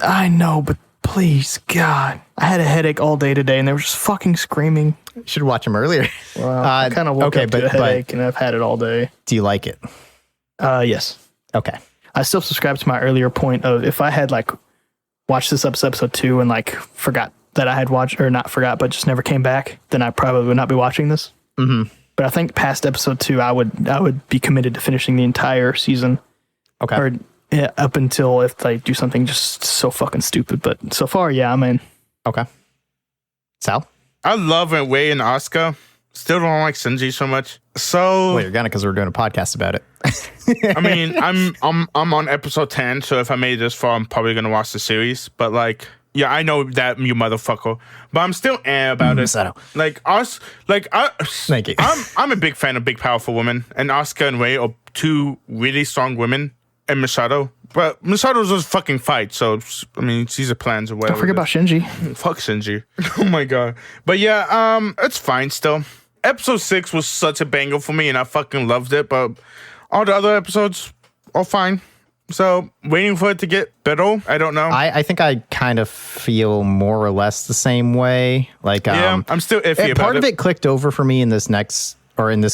I know, but please, God. I had a headache all day today, and they were just fucking screaming. Should watch them earlier. Well, I kind of woke up to a headache, and I've had it all day. Do you like it? Yes. Okay. I still subscribe to my earlier point of if I had like watched this episode 2 and like forgot that I had watched, or not forgot, but just never came back, then I probably would not be watching this. Mm-hmm. But I think past episode 2, I would be committed to finishing the entire season. Okay. Or yeah, up until if they do something just so fucking stupid. But so far, yeah, I'm in. Okay. Sal? I love Wei and Asuka. Still don't like Shinji so much. So Well, you're gonna because we're doing a podcast about it. I mean, I'm on episode 10, so if I made it this far, I'm probably gonna watch the series. But like, yeah, I know that you motherfucker, but I'm still about it. Misato. Like us, Thank you. I'm a big fan of big powerful women, and Asuka and Wei are two really strong women, and Misato. But Misato's just fucking fight, so I mean, she's a plans or whatever. Don't forget about Shinji. Fuck Shinji. Oh my god. But yeah, it's fine still. Episode 6 was such a banger for me and I fucking loved it, but all the other episodes are fine. So waiting for it to get better. I don't know. I think I kind of feel more or less the same way. Like, yeah, I'm still iffy and about part of it clicked over for me in this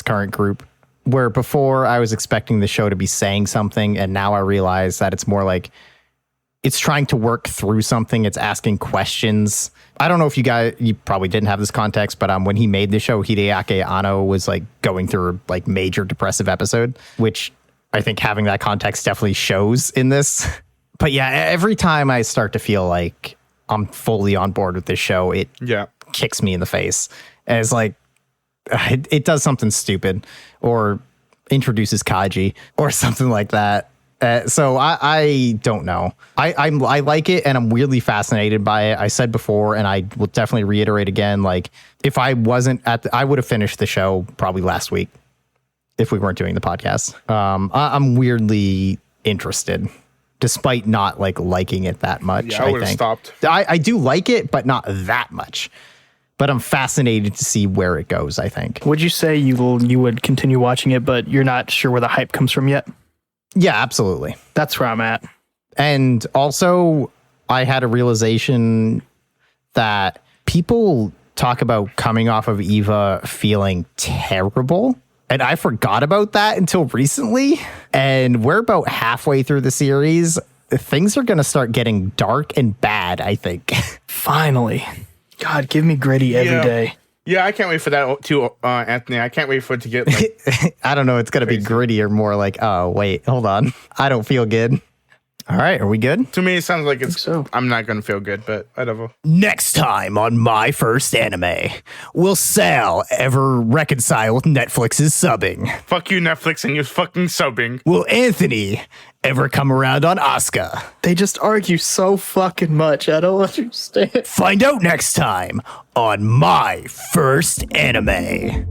current group, where before I was expecting the show to be saying something, and now I realize that it's more like it's trying to work through something. It's asking questions. I don't know if you probably didn't have this context, but when he made the show, Hideaki Anno was like going through a like major depressive episode, which I think having that context definitely shows in this. But yeah, every time I start to feel like I'm fully on board with this show, it kicks me in the face. And it's like, it does something stupid or introduces Kaji or something like that. So I don't know. I like it and I'm weirdly fascinated by it. I said before, and I will definitely reiterate again, like if I wasn't I would have finished the show probably last week if we weren't doing the podcast. I'm weirdly interested despite not like liking it that much. Yeah, I would have stopped. I do like it, but not that much. But I'm fascinated to see where it goes, I think. Would you say you would continue watching it, but you're not sure where the hype comes from yet? Yeah, absolutely. That's where I'm at. And also, I had a realization that people talk about coming off of Eva feeling terrible. And I forgot about that until recently. And we're about halfway through the series. Things are going to start getting dark and bad, I think. Finally. God, give me gritty every day. Yeah, I can't wait for that too, Anthony. I can't wait for it to get like, I don't know. It's going to be gritty or more like, oh, wait, hold on. I don't feel good. All right. Are we good? to me, it sounds like it's. so. I'm not gonna feel good, but whatever. Next time on My First Anime, will Sal ever reconcile with Netflix's subbing? Fuck you, Netflix, and you fucking subbing. Will Anthony ever come around on Asuka? They just argue so fucking much. I don't understand. Find out next time on My First Anime.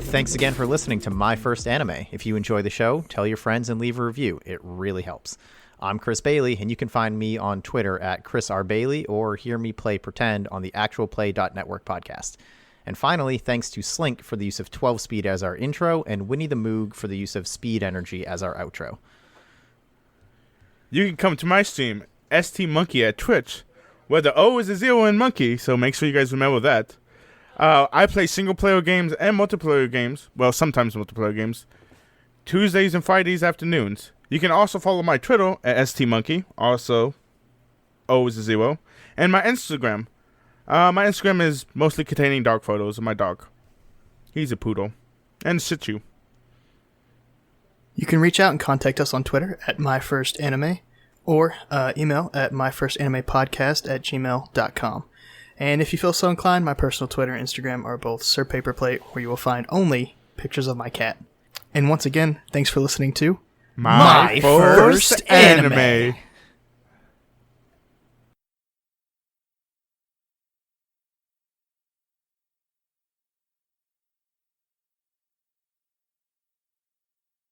Thanks again for listening to My First Anime. If you enjoy the show, tell your friends and leave a review. It really helps. I'm Chris Bailey, and you can find me on Twitter at Chris R. Bailey or hear me play Pretend on the actualplay.network podcast. And finally, thanks to Slink for the use of 12 speed as our intro, and Winnie the Moog for the use of speed energy as our outro. You can come to my stream, STMonkey at Twitch, where the O is a 0 in monkey, so make sure you guys remember that. I play single-player games and multiplayer games, well, sometimes multiplayer games, Tuesdays and Fridays afternoons. You can also follow my Twitter at STMonkey, also O is a 0, and my Instagram. My Instagram is mostly containing dog photos of my dog. He's a poodle. And Shih Tzu. You can reach out and contact us on Twitter at myfirstanime or email at myfirstanimepodcast@gmail.com. And if you feel so inclined, my personal Twitter and Instagram are both Sir Paperplate, where you will find only pictures of my cat. And once again, thanks for listening to My First Anime.